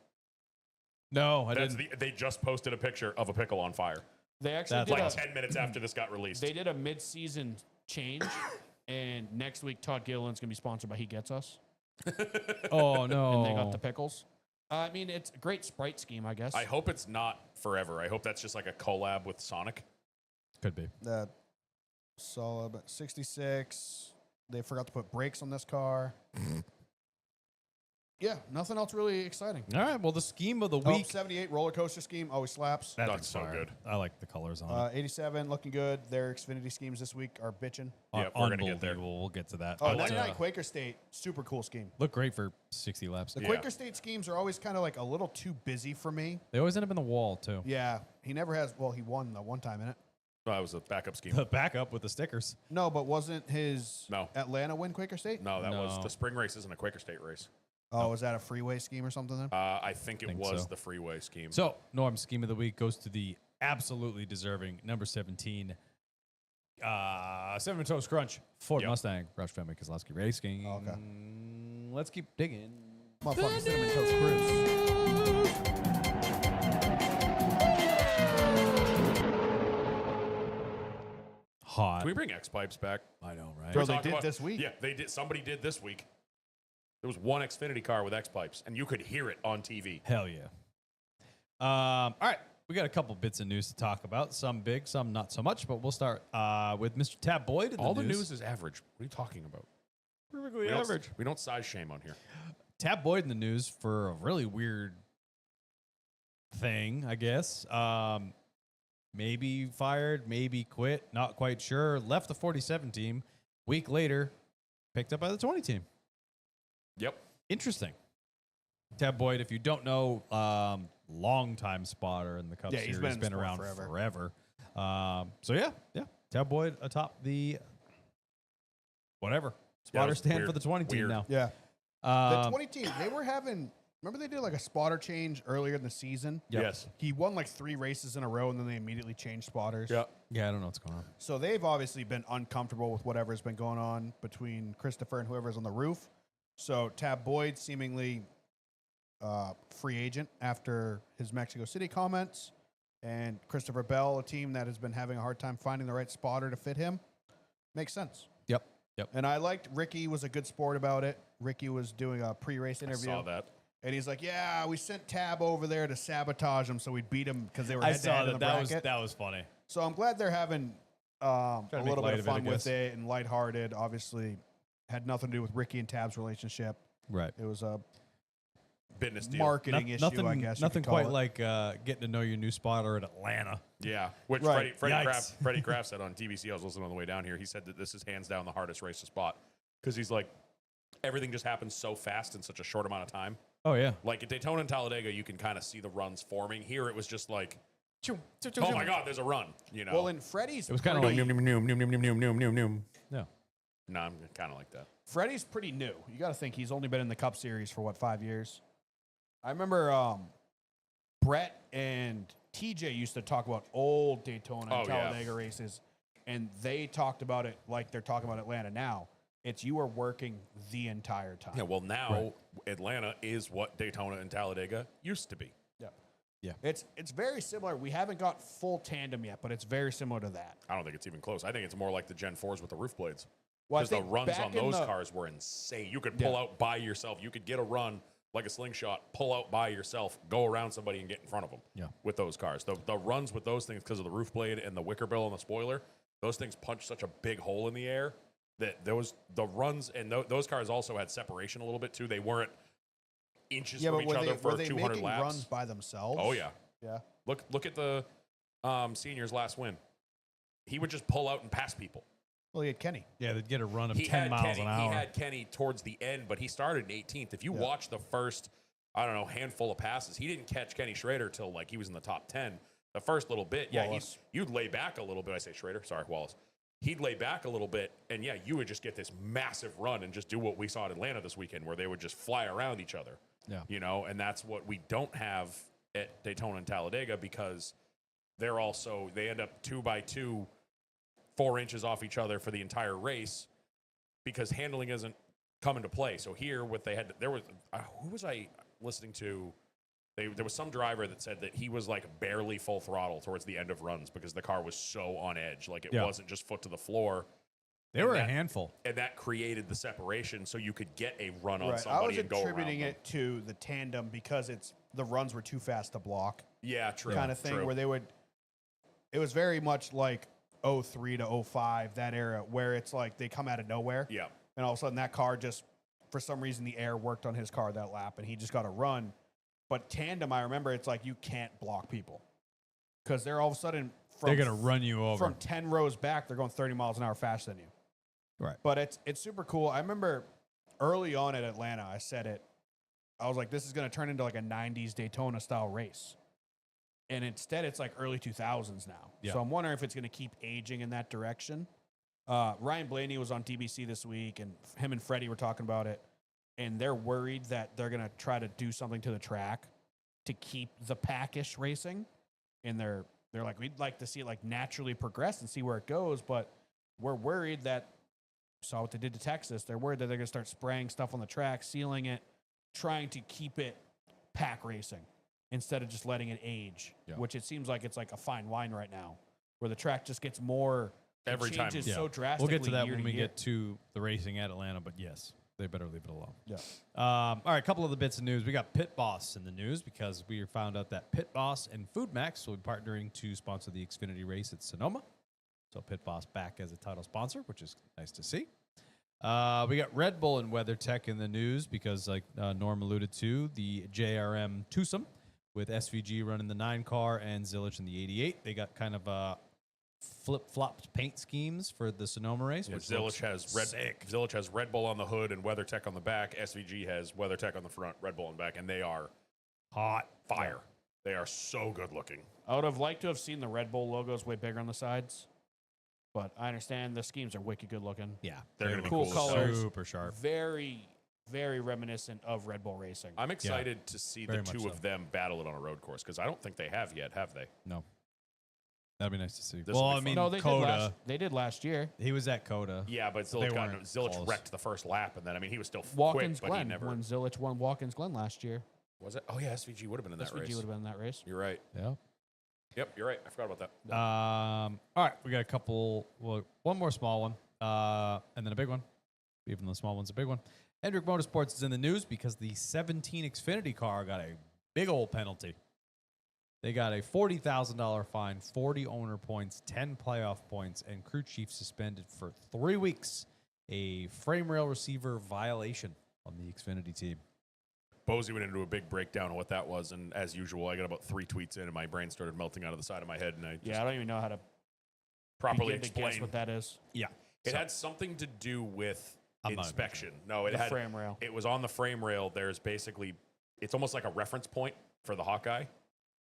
No, I That's didn't. they just posted a picture of a pickle on fire. They actually That's did Like a, 10 minutes after this got released. they did a mid-season change, and next week Todd Gilliland's gonna be sponsored by He Gets Us, Oh no. and they got the pickles. I mean, it's a great sprite scheme, I guess. I hope it's not forever. I hope that's just like a collab with Sonic. Could be. That solid, but 66. They forgot to put brakes on this car. Yeah, nothing else really exciting. All right. Well, the scheme of the Oh, week. 78 roller coaster scheme always slaps. That That's looks so fire. good. I like the colors on it. 87 looking good. Their Xfinity schemes this week are bitching. Yeah, we're gonna get there. Unbelievable. We'll get to that. Oh, But, 99 Quaker State, super cool scheme. look great for 60 laps. The Yeah. Quaker State schemes are always kind of like a little too busy for me. They always end up in the wall too. Yeah, he never has. Well, he won the one time in it. Oh, that was a backup scheme. The backup with the stickers. No, but wasn't his No. Atlanta win Quaker State? No, that was No. the spring race. Isn't a Quaker State race. Oh, was that a freeway scheme or something then? I think it Think was so. the freeway scheme. So, Norm's scheme of the week goes to the absolutely deserving number 17, Cinnamon Toast Crunch, Ford Yep. Mustang, Roush Family Kozlowski Racing. Oh, okay. Let's keep digging. Motherfucking Cinnamon Toast Cruise. Hot. Can we bring X Pipes back? I know, right? Bro, We're they talking did this week. Yeah, they did. Somebody did this week. There was one Xfinity car with X Pipes, and you could hear it on TV. Hell yeah. All right. We got a couple bits of news to talk about. Some big, some not so much, but we'll start with Mr. Tab Boyd. In All the news is average. What are you talking about? perfectly We don't- average. We don't size shame on here. Tab Boyd in the news for a really weird thing, I guess. Maybe fired, maybe quit, not quite sure. Left the 47 team. Week later, picked up by the 20 team. Yep. Interesting. Tab Boyd, if you don't know, long-time spotter in the Cup Yeah, he's Series, been in the been sport around forever. So yeah. Tab Boyd atop the whatever spotter was stand weird. for the 20 team Weird. now. Yeah. The Um, 20 team, they were having. Remember they did like a spotter change earlier in the season? Yep. Yes. He won like 3 races in a row and then they immediately changed spotters. Yeah. Yeah, I don't know what's going on. So they've obviously been uncomfortable with whatever's been going on between Christopher and whoever's on the roof. So Tab Boyd seemingly free agent after his Mexico City comments. And Christopher Bell, a team that has been having a hard time finding the right spotter to fit him. Makes sense. Yep. And I liked Ricky was a good sport about it. Ricky was doing a pre-race I interview. saw that. And he's like, yeah, we sent Tab over there to sabotage him so we'd beat him because they were I head to saw head in that. the That bracket. was funny. So I'm glad they're having a make little light bit of of it, I fun with guess. it and lighthearted. Obviously, had nothing to do with Ricky and Tab's relationship. Right. It was a Business deal. marketing issue, nothing, I guess. you nothing could call quite it. like getting to know your new spotter at Atlanta. Yeah. Which Right. Freddie Kraft said on TBC. I was listening on the way down here. He said that this is hands down the hardest race to spot because he's like, everything just happens so fast in such a short amount of time. Oh yeah. Like at Daytona and Talladega, you can kind of see the runs forming. Here, it was just like, oh my God, there's a run. You know. Well, in Freddie's, It was kinda pretty- like- No, No. I'm kind of like that. Freddie's pretty new. You got to think he's only been in the Cup Series for what, 5 years? I remember Brett and TJ used to talk about old Daytona and Oh, yeah. Talladega races, and they talked about it like they're talking about Atlanta now. It's you are working the entire time. Yeah. Well, now Atlanta is what Daytona and Talladega used to be. Yeah. It's very similar. We haven't got full tandem yet, but it's very similar to that. I don't think it's even close. I think it's more like the Gen 4s with the roof blades. Well, I Because the think runs back on in those the- cars were insane. You could pull out by yourself. You could get a run like a slingshot, pull out by yourself, go around somebody and get in front of them. Yeah. With those cars, the runs with those things because of the roof blade and the wicker bill and the spoiler, those things punch such a big hole in the air that the runs and those cars also had separation a little bit too. They weren't inches from each other for 200 making laps. runs by themselves? Oh yeah. Yeah. Look at the senior's last win. He would just pull out and pass people. Well, you had Kenny. Yeah, they'd get a run of He 10 had miles Kenny, an hour. He had Kenny towards the end, but he started in 18th. If you watch the first, I don't know, handful of passes, he didn't catch Kenny Schrader till like he was in the top 10. The first little bit, Wallace. you'd lay back a little bit. I say Schrader, sorry, Wallace. He'd lay back a little bit, and you would just get this massive run and just do what we saw at Atlanta this weekend, where they would just fly around each other. Yeah. You know, and that's what we don't have at Daytona and Talladega because they end up 2x2, 4 inches off each other for the entire race because handling isn't come into play. So here, who was I listening to? There was some driver that said that he was like barely full throttle towards the end of runs because the car was so on edge. Like it wasn't just foot to the floor. They were a handful. And that created the separation so you could get a run on Right. I somebody was and go around attributing them. it to the tandem because the runs were too fast to block Yeah, true. kind of thing true. where it was very much like 03 to 05, that era where it's like they come out of nowhere. Yeah. And all of a sudden that car just, for some reason, the air worked on his car that lap and he just got a run. But tandem, I remember it's like you can't block people because they're all of a sudden They're going to run you over. from 10 rows back, they're going 30 miles an hour faster than you. Right. But it's super cool. I remember early on at Atlanta, I said it. I was like, this is going to turn into like a 90s Daytona style race. And instead, it's like early 2000s now. Yeah. So I'm wondering if it's going to keep aging in that direction. Ryan Blaney was on DBC this week, and him and Freddie were talking about it. And they're worried that they're going to try to do something to the track to keep the packish racing. And they're like, we'd like to see it like naturally progress and see where it goes. But we're worried that, saw what they did to Texas. They're worried that they're going to start spraying stuff on the track, sealing it, trying to keep it pack racing instead of just letting it age, which it seems like it's like a fine wine right now, where the track just gets more Every it time. changes Yeah. so drastically. We'll get to that year when we year. get to the racing at Atlanta, but yes, they better leave it alone. Yeah. All right, a couple of the bits of news. We got Pit Boss in the news because we found out that Pit Boss and Food Max will be partnering to sponsor the Xfinity race at Sonoma. So Pit Boss back as a title sponsor, which is nice to see. We got Red Bull and WeatherTech in the news because, like Norm alluded to, the JRM twosome with SVG running the 9 car and Zilich in the 88. They got kind of flip-flopped paint schemes for the Sonoma race. Yeah, Which Zilich looks Zilich has Red Bull on the hood and WeatherTech on the back. SVG has WeatherTech on the front, Red Bull on the back, and they are hot fire. They are so good looking. I would have liked to have seen the Red Bull logos way bigger on the sides, but I understand the schemes are wicked good looking. Yeah, They're gonna be cool cool as colors. super sharp. Very, very reminiscent of Red Bull racing. I'm excited to see the very much two so. of them battle it on a road course because I don't think they have yet, have they? No, that'd be nice to see. This Well, will be I fun. mean, No, they Coda. they did last year. He was at Coda. Yeah, but They Zilich, weren't Zilich close. wrecked the first lap, and then, I mean, he was still Watkins quick, but he Glen never... when Zilich won Watkins Glen last year. Was it? Oh, yeah, SVG would have been in that SVG race. would have been in that race. You're right. Yeah. Yep, you're right. I forgot about that. All right, we got a couple. Well, one more small one, and then a big one. Even the small one's a big one. Hendrick Motorsports is in the news because the 17 Xfinity car got a big old penalty. They got a $40,000 fine, 40 owner points, 10 playoff points, and crew chief suspended for 3 weeks. A frame rail receiver violation on the Xfinity team. Bozy went into a big breakdown of what that was, and as usual, I got about 3 tweets in, and my brain started melting out of the side of my head, and I just Yeah, I don't even know how to properly begin to guess explain. what that is. Yeah. It had something to do with I'm not inspection. No, it The had frame rail. It was on the frame rail. There's basically, it's almost like a reference point for the Hawkeye,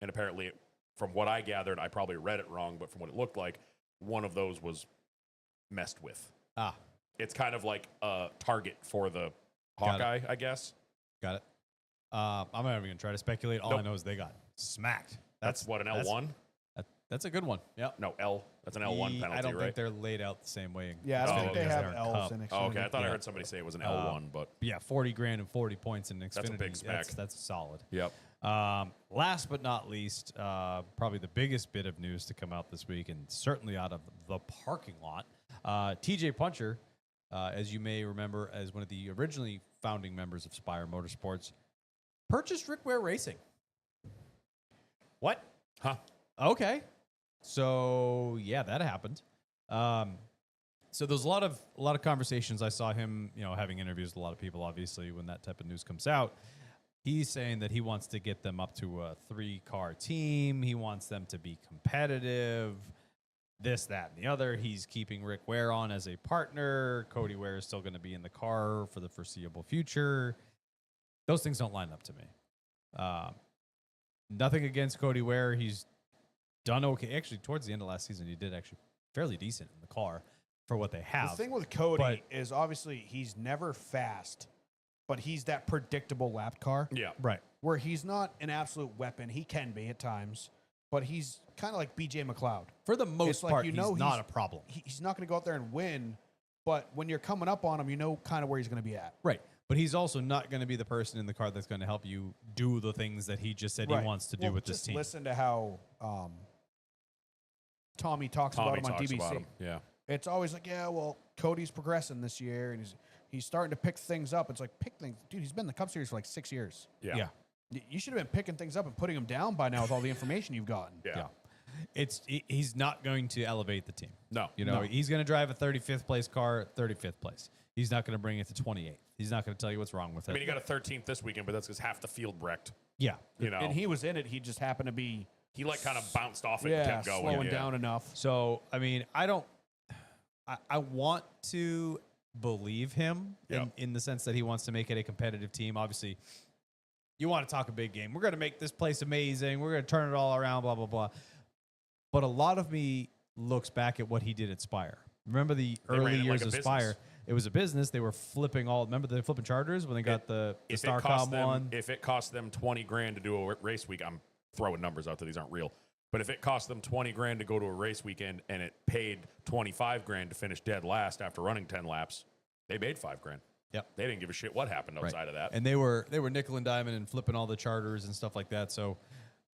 and apparently, from what I gathered, I probably read it wrong, but from what it looked like, one of those was messed with. Ah, It's kind of like a target for the Got it. Hawkeye, I guess. got it. I'm not even going to try to speculate. All I Nope. know is they got smacked. That's what, an L1? That's a good one. Yep. No, L. That's an L1 penalty, I don't right? think they're laid out the same way. Yeah, I don't Oh, think they okay. have They're L's Cup. in Xfinity. Oh, okay, I thought I Yeah. heard somebody say it was an L1, but Yeah, 40 grand and 40 points in Xfinity. a big smack. That's solid. yep. Last but not least, probably the biggest bit of news to come out this week, and certainly out of the parking lot, TJ Puncher, as you may remember, as one of the originally founding members of Spire Motorsports, purchased Rick Ware Racing. What? Huh? Okay. So yeah, that happened. So there's a lot of conversations. I saw him, having interviews with a lot of people. Obviously, when that type of news comes out, he's saying that he wants to get them up to a 3-car team. He wants them to be competitive. This, that, and the other. He's keeping Rick Ware on as a partner. Cody Ware is still going to be in the car for the foreseeable future. Those things don't line up to me. Nothing against Cody Ware. He's done okay. Actually, towards the end of last season, he did actually fairly decent in the car for what they have. The thing with Cody but- is obviously he's never fast, but he's that predictable lap car Yeah. Right. where he's not an absolute weapon. He can be at times, but he's kind of like BJ McLeod. For the most It's like, part, you he's know, not a problem. He's not going to go out there and win, but when you're coming up on him, you know kind of where he's going to be at. Right. But he's also not going to be the person in the car that's going to help you do the things that he just said Right. he wants to do Well, with this just team. Listen to how Tommy talks about him on talks DBC. about him. Yeah. It's always like, yeah, well, Cody's progressing this year, and he's starting to pick things up. It's like, pick things. Dude, he's been in the Cup Series for like 6 years. Yeah. Yeah. You should have been picking things up and putting them down by now with all the information you've gotten. Yeah. He's not going to elevate the team. No. He's going to drive a 35th place car, 35th place. He's not going to bring it to 28th. He's not going to tell you what's wrong with it. I mean, he got a 13th this weekend, but that's because half the field wrecked. Yeah. And he was in it. He just happened to be He kind of bounced off it and kept going. slowing Yeah. down enough. So, I mean, I want to believe him Yeah. in the sense that he wants to make it a competitive team. Obviously, you want to talk a big game. We're going to make this place amazing. We're going to turn it all around, blah, blah, blah. But a lot of me looks back at what he did at Spire. Remember the ran early it years like a of business. Spire? It was a business. They were flipping remember they flipping charters when they got the If it cost Starcom them, one? if it cost them $20,000 to do a race week, I'm throwing numbers out there. These aren't real. But if it cost them $20,000 to go to a race weekend and it paid $25,000 to finish dead last after running 10 laps, they made $5,000. Yep. They didn't give a shit what happened outside of that. And they were nickel and diamond and flipping all the charters and stuff like that. So,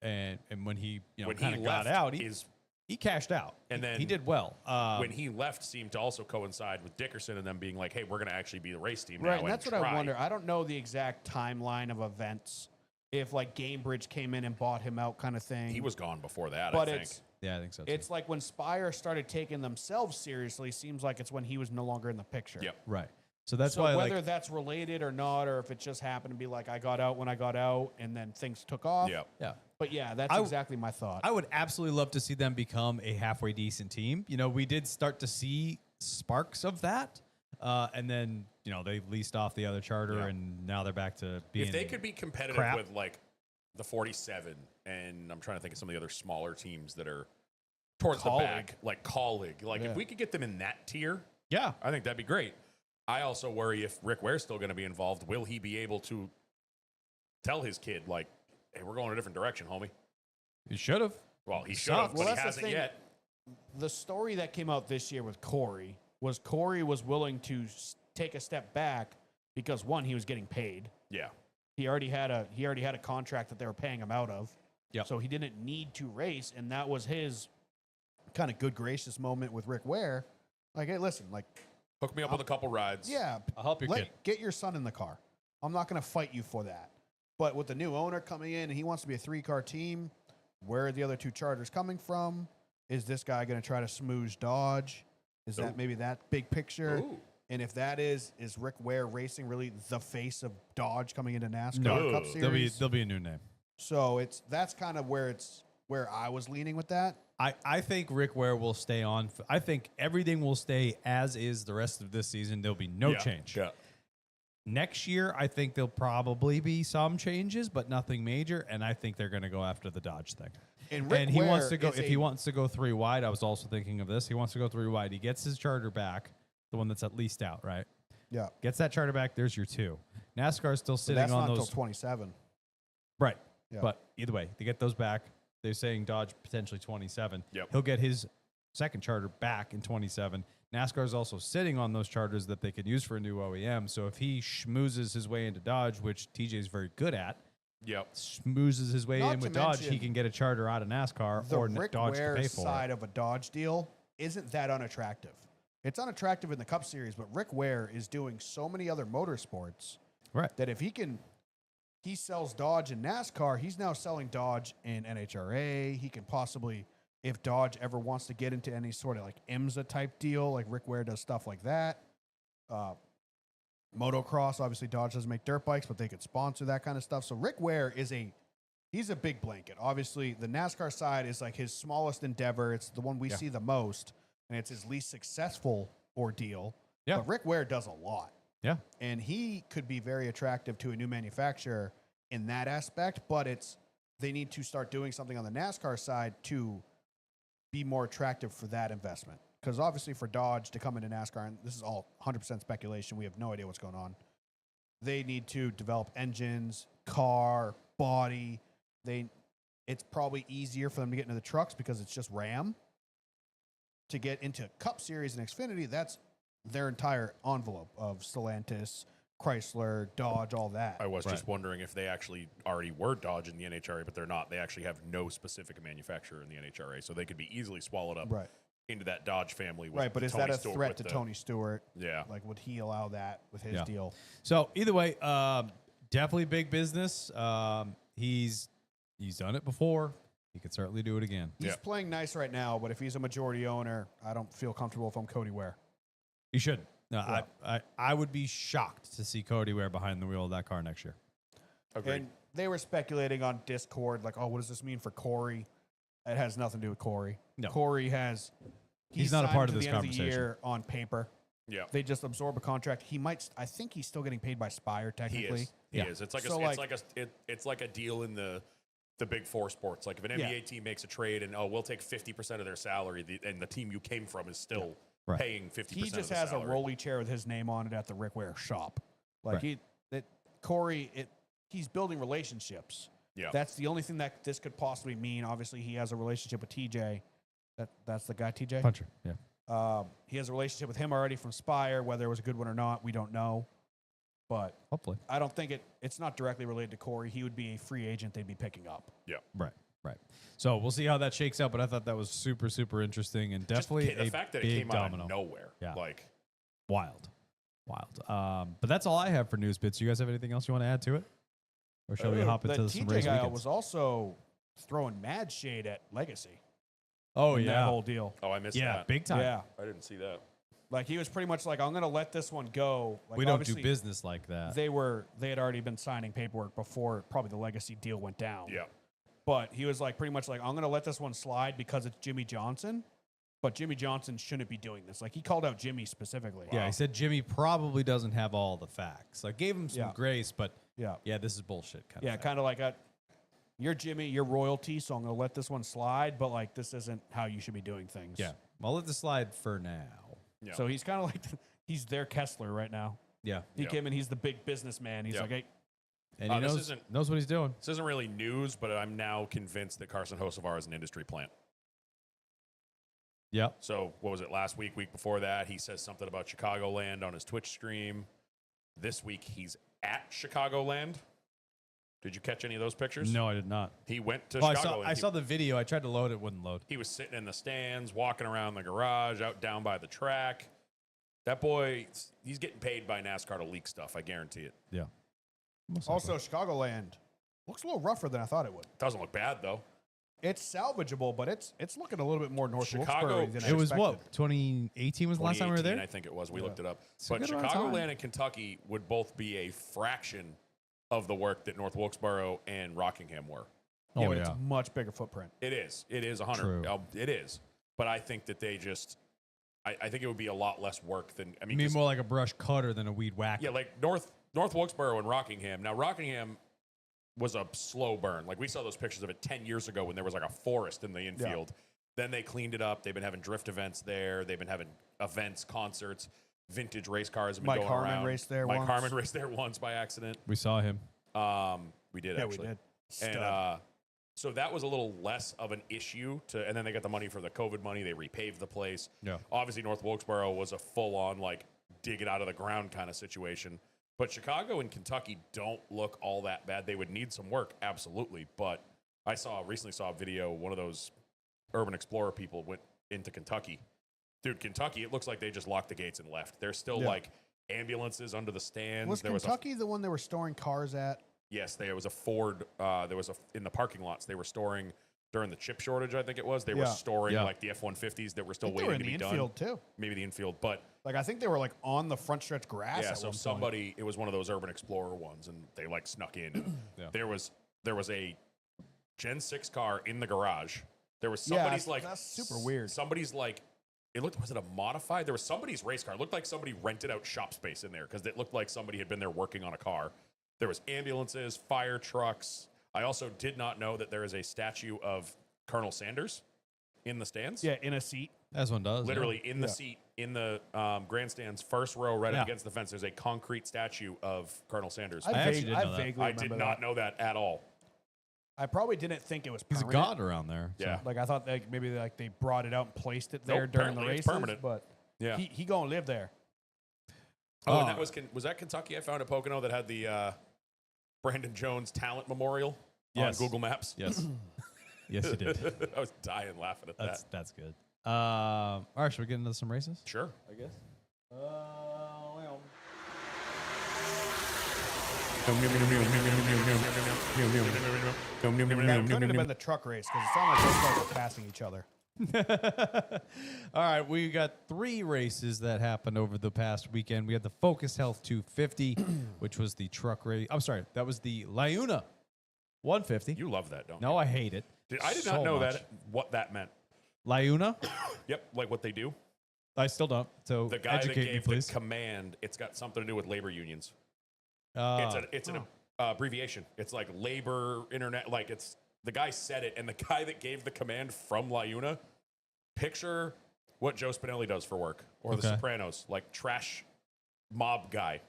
and when he when kind he of got left, out, is he cashed out, And he then did well. when he left seemed to also coincide with Dickerson and them being like, hey, we're going to actually be the race team Right, now. and that's what try. I wonder. I don't know the exact timeline of events. If like Gamebridge came in and bought him out, kind of thing. He was gone before that, but I think. Yeah, I think so. Too. it's like when Spire started taking themselves seriously. Seems like it's when he was no longer in the picture. Yep. right. So that's So why, whether like, that's related or not, or if it just happened to be like I got out when I got out, and then things took off. Yep. yeah, But yeah, that's I- exactly my thought. I would absolutely love to see them become a halfway decent team. We did start to see sparks of that, and then they leased off the other charter, Yeah. and now they're back to being. If they could be competitive crap. with like the 47, and I'm trying to think of some of the other smaller teams that are towards Colleague. the back, like Colleague. Like Yeah. if we could get them in that tier, yeah, I think that'd be great. I also worry if Rick Ware's still going to be involved, will he be able to tell his kid, like, hey, we're going a different direction, homie? you should have. Well, he should have, Sucks. but Well, he that's the hasn't thing. yet. The story that came out this year with Corey was willing to take a step back because one, he was getting paid. Yeah. He already had a contract that they were paying him out of. Yep. So he didn't need to race, and that was his kind of good gracious moment with Rick Ware. Like, hey, listen, like, Hook me up with a couple rides. yeah, I'll help your kid. get your son in the car. I'm not going to fight you for that. But with the new owner coming in and he wants to be a 3-car team, where are the other 2 charters coming from? Is this guy going to try to smooze Dodge? Is that Ooh. maybe that big picture? Ooh. And if that is Rick Ware Racing really the face of Dodge coming into NASCAR No. Cup Series? There'll be a new name. So that's kind of where I was leaning with that. I think Rick Ware will stay on. I think everything will stay as is the rest of this season. There'll be no Yeah. change. Yeah. Next year, I think there'll probably be some changes, but nothing major. And I think they're going to go after the Dodge thing. And Rick And he wants Ware to go. is If he wants to go 3 wide, I was also thinking of this. He wants to go 3 wide. He gets his charter back, the one that's at least out, right? Yeah. Gets that charter back. There's your 2. NASCAR's still But sitting that's on not until those. 27. Right. Yeah. But either way, they get those back. They're saying Dodge potentially 27. Yep. He'll get his second charter back in 27. NASCAR is also sitting on those charters that they could use for a new OEM. So if he schmoozes his way into Dodge, which TJ is very good at, Yep. smoozes his way Not in to with Dodge, he mention can get a charter out of NASCAR The or Rick Dodge to Ware pay for side it. of a Dodge deal isn't that unattractive. It's unattractive in the Cup Series, but Rick Ware is doing so many other motorsports Right. that if he sells Dodge in NASCAR, he's now selling Dodge in NHRA. He can possibly, if Dodge ever wants to get into any sort of like IMSA type deal, like Rick Ware does stuff like that. Motocross, obviously Dodge doesn't make dirt bikes, but they could sponsor that kind of stuff. So Rick Ware he's a big blanket. Obviously, the NASCAR side is like his smallest endeavor. It's the one we see the most, and it's his least successful ordeal. Yeah. But Rick Ware does a lot. Yeah. And he could be very attractive to a new manufacturer in that aspect, but they need to start doing something on the NASCAR side to be more attractive for that investment. Because obviously for Dodge to come into NASCAR, and this is all 100% speculation, we have no idea what's going on. They need to develop engines, car, body. It's probably easier for them to get into the trucks because it's just Ram. To get into Cup Series and Xfinity, that's their entire envelope of Stellantis, Chrysler, Dodge, all that. I was just wondering if they actually already were Dodge in the NHRA, but they're not. They actually have no specific manufacturer in the NHRA, so they could be easily swallowed up Right. into that Dodge family. With Right, but is Tony that a Stewart threat with to the- Tony Stewart? Yeah. Like, would he allow that with his Yeah. deal? So either way, definitely big business. He's done it before. He could certainly do it again. He's Yeah. playing nice right now, but if he's a majority owner, I don't feel comfortable if I'm Cody Ware. He should. No, Yeah. I would be shocked to see Cody Ware behind the wheel of that car next year. Agreed. And they were speculating on Discord, like, oh, what does this mean for Corey? It has nothing to do with Corey. No. Corey He's not a part signed of to this the end conversation. Of the year on paper. Yeah. They just absorb a contract. I think he's still getting paid by Spire He technically. is. He Yeah. is. It's like So, it's like a deal in the big four sports. Like if an NBA team makes a trade and we'll take 50% of their salary, and the team you came from is still Right. paying 50%. He just of the has salary. a rolly chair with his name on it at the Rick Ware shop. Like Right. Corey, he's building relationships. Yeah. That's the only thing that this could possibly mean. Obviously, he has a relationship with TJ. That's the guy, TJ. Puncher. Yeah. He has a relationship with him already from Spire. Whether it was a good one or not, we don't know. But Hopefully. I don't think it's not directly related to Corey. He would be a free agent they'd be picking up. Yeah. Right. So we'll see how that shakes out. But I thought that was super, super interesting and Just definitely the a fact that it big came out domino. of nowhere. Yeah. Like Wild. But that's all I have for news bits. You guys have anything else you want to add to it, or shall we hop The into some TJ race guy weekends? was also throwing mad shade at Legacy. Oh in that yeah, whole deal. oh, I missed yeah, that. big time. Yeah. I didn't see that. Like he was pretty much like, I'm going to let this one go. Like, We don't do obviously, business like that. They had already been signing paperwork before probably the Legacy deal went down. Yeah. But he was like, pretty much like, I'm going to let this one slide because it's Jimmy Johnson. But Jimmy Johnson shouldn't be doing this. Like he called out Jimmy specifically. Yeah, he said Jimmy probably doesn't have all the facts. Like gave him some Yeah. grace, but Yeah. yeah, this is bullshit. Kind Yeah. of. Kind of like you're Jimmy, you're royalty, so I'm going to let this one slide. But like, this isn't how you should be doing things. Yeah, I'll let this slide for now. Yeah. So he's kind of like, he's their Kessler right now. Yeah, He Yeah. came in, he's the big businessman. He's Yeah. like, hey, and he this knows isn't- knows what he's doing. This isn't really news, but I'm now convinced that Carson Hocevar is an industry plant. Yeah, So what was it last week, week before that? He says something about Chicagoland on his Twitch stream. This week he's at Chicagoland. Did you catch any of those pictures? no, I did not. He went to Oh, Chicagoland. I saw the video. I tried to load it, wouldn't load. He was sitting in the stands, walking around the garage, out down by the track. That boy, he's getting paid by NASCAR to leak stuff. I guarantee it. Yeah. also Chicagoland looks a little rougher than I thought it would. Doesn't look bad though. It's salvageable, but it's looking a little bit more North Chicago- Wilkes-Barre than I it was expected. what 2018 was the last time we were 2018, there. I think it was. We Yeah. looked it up. It's a But good amount of time. Chicagoland and Kentucky would both be a fraction of the work that North Wilkes-Barre and Rockingham were. Yeah, Oh but yeah, it's a much bigger footprint. It is. It is 100. True. It is. But I think that they just, I think it would be a lot less work than, I you mean, mean 'cause- more like a brush cutter than a weed whacker. yeah, like North Wilkes-Barre and Rockingham. Now, Rockingham was a slow burn. Like we saw those pictures of it 10 years ago when there was like a forest in the infield. Then they cleaned it up. They've been having drift events there. They've been having events, concerts, vintage race cars have been Mike going Harmon around. raced there Mike once. Harmon raced there once by accident. We saw him. We did Yeah, actually. we did. And Stud. so that was a little less of an issue. And then they got the money for the COVID money. They repaved the place. Yeah. Obviously, North Wilkes-Barre was a full-on like dig it out of the ground kind of situation. But Chicago and Kentucky don't look all that bad. They would need some work, absolutely. But I recently saw a video. One of those Urban Explorer people went into Kentucky. Dude, Kentucky, it looks like they just locked the gates and left. There's still like ambulances under the stands. Was Kentucky the one they were storing cars at? Yes, there was a Ford. In the parking lots they were storing during the chip shortage. I think it was. They were Yeah. storing Yeah. like the F-150s that were still I think they were waiting in to the be done. infield too. Maybe the infield, but Like I think they were like on the front stretch grass. yeah. at So one point. somebody, it was one of those Urban Explorer ones, and they like snuck in. And Yeah. There was a Gen 6 car in the garage. There was Yeah, somebody's like that's super weird. Somebody's like. Was it a modified? There was somebody's race car. It looked like somebody rented out shop space in there because it looked like somebody had been there working on a car. There was ambulances, fire trucks. I also did not know that there is a statue of Colonel Sanders in the stands. Yeah, in a seat. As one does. Literally in the seat, in the grandstand's first row, right Yeah. up against the fence, there's a concrete statue of Colonel Sanders. I actually didn't know that. vaguely I did remember not that. know that at all. I probably didn't think it was He's a permanent. god around there. so- Yeah. Like I thought like maybe like they brought it out and placed it there Nope, during the apparently races. it's permanent. But Yeah. he gonna live there. Oh, and that was that Kentucky I found at Pocono that had the Brandon Jones Talent Memorial Yes. on Google Maps? Yes. Yes, you did. I was dying laughing at that. That's good. All right, should we get into some races? Sure. I guess. Yeah, it couldn't have been the truck race because it sounded like those guys were passing each other. All right, we got 3 races that happened over the past weekend. We had the Focus Health 250, which was the truck race. I'm sorry, that was the Liuna 150. You love that, don't you? No, I hate it. I did so not know much. that what that meant. Liuna? Yep, like what they do. I still don't. So The guy that educate me, gave the please. command, it's got something to do with labor unions. Uh, It's an abbreviation. It's like labor internet. Like it's the guy said it, and the guy that gave the command from Liuna. Picture what Joe Spinelli does for work, or The Okay. Sopranos, like trash mob guy.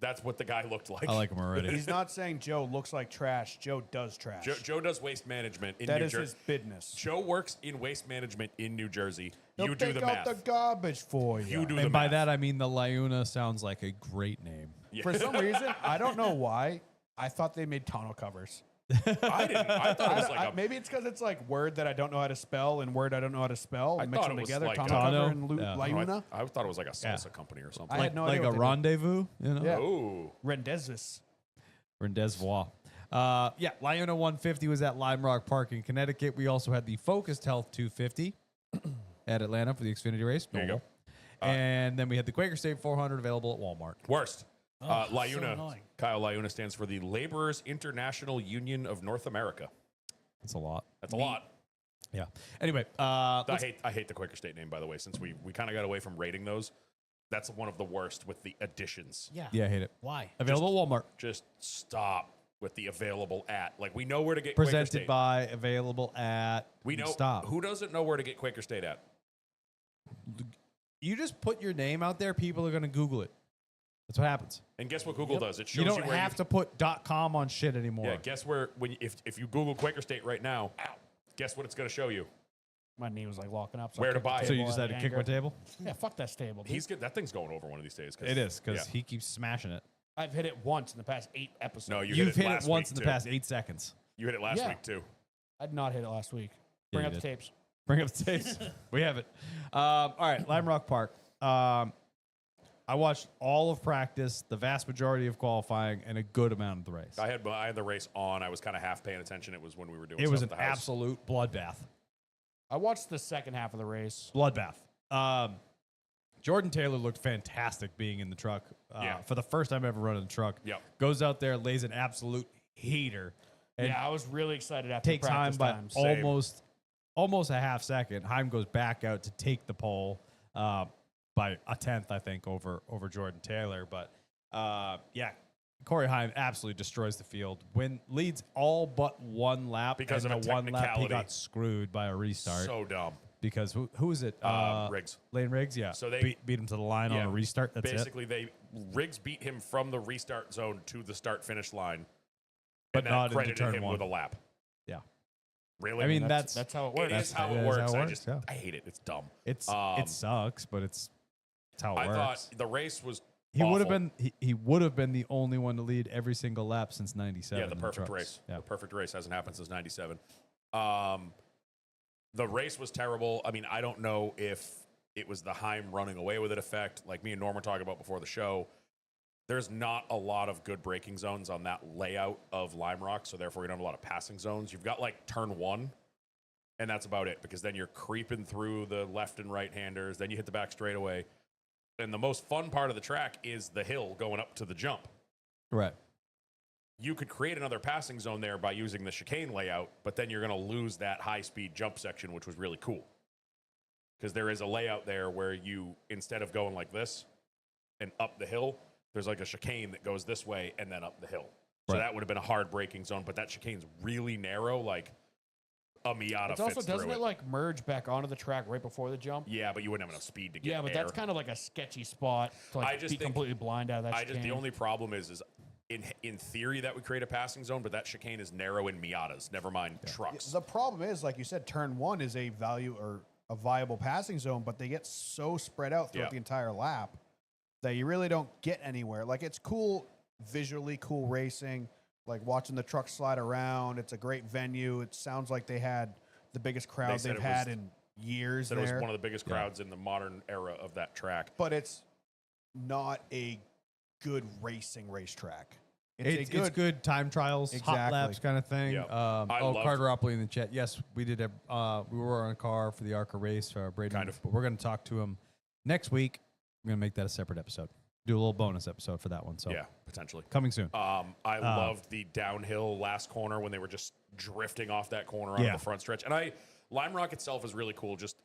That's what the guy looked like. I like him already. He's not saying Joe looks like trash. Joe does trash. Joe does waste management in That New is Jersey. his business. Joe works in waste management in New Jersey. He'll You do take the out math. the garbage for you. You do the and by math. that, I mean the Liuna sounds like a great name. Yeah. For some reason, I don't know why. I thought they made tonneau covers. I didn't. I thought it was like a. Maybe it's because it's like word that I don't know how to spell and word I don't know how to spell. I And mix thought them it was together. like tonneau a- cover and Yeah. Liuna. I thought it was like a salsa Yeah. company or something. I had no idea like a what they were. rendezvous, you know? Yeah. Oh, Rendezvous. Rendezvous. Yeah, Liuna 150 was at Lime Rock Park in Connecticut. We also had the Focused Health 250 at Atlanta for the Xfinity race. There you go. Normal. And then we had the Quaker State 400 available at Walmart. worst. Oh, so Liuna. annoying. Kyle Liuna stands for the Laborers International Union of North America. That's a lot. That's a lot. Yeah. Anyway, I hate the Quaker State name, by the way, since we kind of got away from rating those. That's one of the worst with the additions. Yeah. yeah, I hate it. Why? Available at Walmart. Just stop with the available at. Like, we know where to get Quaker Presented State. by, available at. We know. Stop. Who doesn't know where to get Quaker State at? You just put your name out there, people are going to Google it. That's what happens. And guess what Google does? It shows You you, don't where have to put .com on shit anymore. Yeah, guess where if you Google Quaker State right now, guess what it's going to show you? My knee was like locking up. Where I to kicked the buy it. So you table just out had to of kick my anger. table? Yeah, fuck that stable. Dude. He's good. That thing's going over one of these days. It is because yeah. he keeps smashing it. I've hit it once in the past 8 episodes. No, you You've hit it last once week, in the too. past 8 seconds. You hit it last Yeah. week too. I did not hit it last week. Yeah, Bring you up the did. tapes. Bring up the tapes. We have it. All right, Lime Rock Park. I watched all of practice, the vast majority of qualifying, and a good amount of the race. I had the race on. I was kind of half paying attention. It was when we were doing. It stuff was at an the house. absolute bloodbath. I watched the second half of the race. Bloodbath. Jordan Taylor looked fantastic being in the truck Yeah. for the first time ever running the truck. Yep. Goes out there, lays an absolute heater, and Yeah, I was really excited after takes the time practice by times. Same. almost a half second. Heim goes back out to take the pole by a tenth, I think, over Jordan Taylor. But yeah, Corey Heim absolutely destroys the field. leads all but one lap Because and of a the one lap he technicality. got screwed by a restart So dumb. because who is it? Riggs. Lane Riggs, yeah. So they- beat him to the line on Yeah. a restart. That's it. Basically, Riggs beat him from the restart zone to the start finish line, But and then not into credited turn him one. with a lap. Yeah. Really? I mean, that's that's how it it works. is how That it is works. how it I works, just yeah. I hate it. It's dumb. It's Um, it sucks, but it's how it I works. thought the race was He would have awful. been he would have been the only one to lead every single lap since '97. Yeah, the in perfect trucks. race. Yeah. The perfect race hasn't happened since '97. The race was terrible. I mean, I don't know if it was the Heim running away with it effect. Like me and Norm were talking about before the show, there's not a lot of good braking zones on that layout of Lime Rock, so therefore you don't have a lot of passing zones. You've got like turn one, and that's about it, because then you're creeping through the left and right handers, then you hit the back straightaway. And the most fun part of the track is the hill going up to the jump. Right. You could create another passing zone there by using the chicane layout, but then you're going to lose that high-speed jump section, which was really cool. Because there is a layout there where you, instead of going like this and up the hill, there's like a chicane that goes this way and then up the hill. So Right. that would have been a hard braking zone, but that chicane's really narrow, like a Miata It's also, fits doesn't through it like merge back onto the track right before the jump? Yeah, but you wouldn't have enough speed to get Yeah, but there. that's kind of like a sketchy spot to I like just be think- completely blind out of that. The chicane. only problem is in theory that would create a passing zone, but that chicane is narrow in Miatas, never mind trucks. The problem is, like you said, turn one is a value or a viable passing zone, but they get so spread out throughout Yeah. the entire lap that you really don't get anywhere. Like, it's cool, visually cool racing, like watching the truck slide around. It's a great venue. It sounds like they had the biggest crowd said they've it had was- in years Said it was there. one of the biggest crowds in the modern era of that track. But it's not a good racing racetrack. It's It's good time trials, hot Exactly. laps kind of thing. Yeah. I Oh, loved- Carter Opley in the chat. Yes, we did. We were on a car for the ARCA race, Brady. Kind of. But we're going to talk to him next week. We're going to make that a separate episode. Do a little bonus episode for that one. So Yeah, potentially. coming soon. I loved the downhill last corner when they were just drifting off that corner onto Yeah. the front stretch. And Lime Rock itself is really cool. Just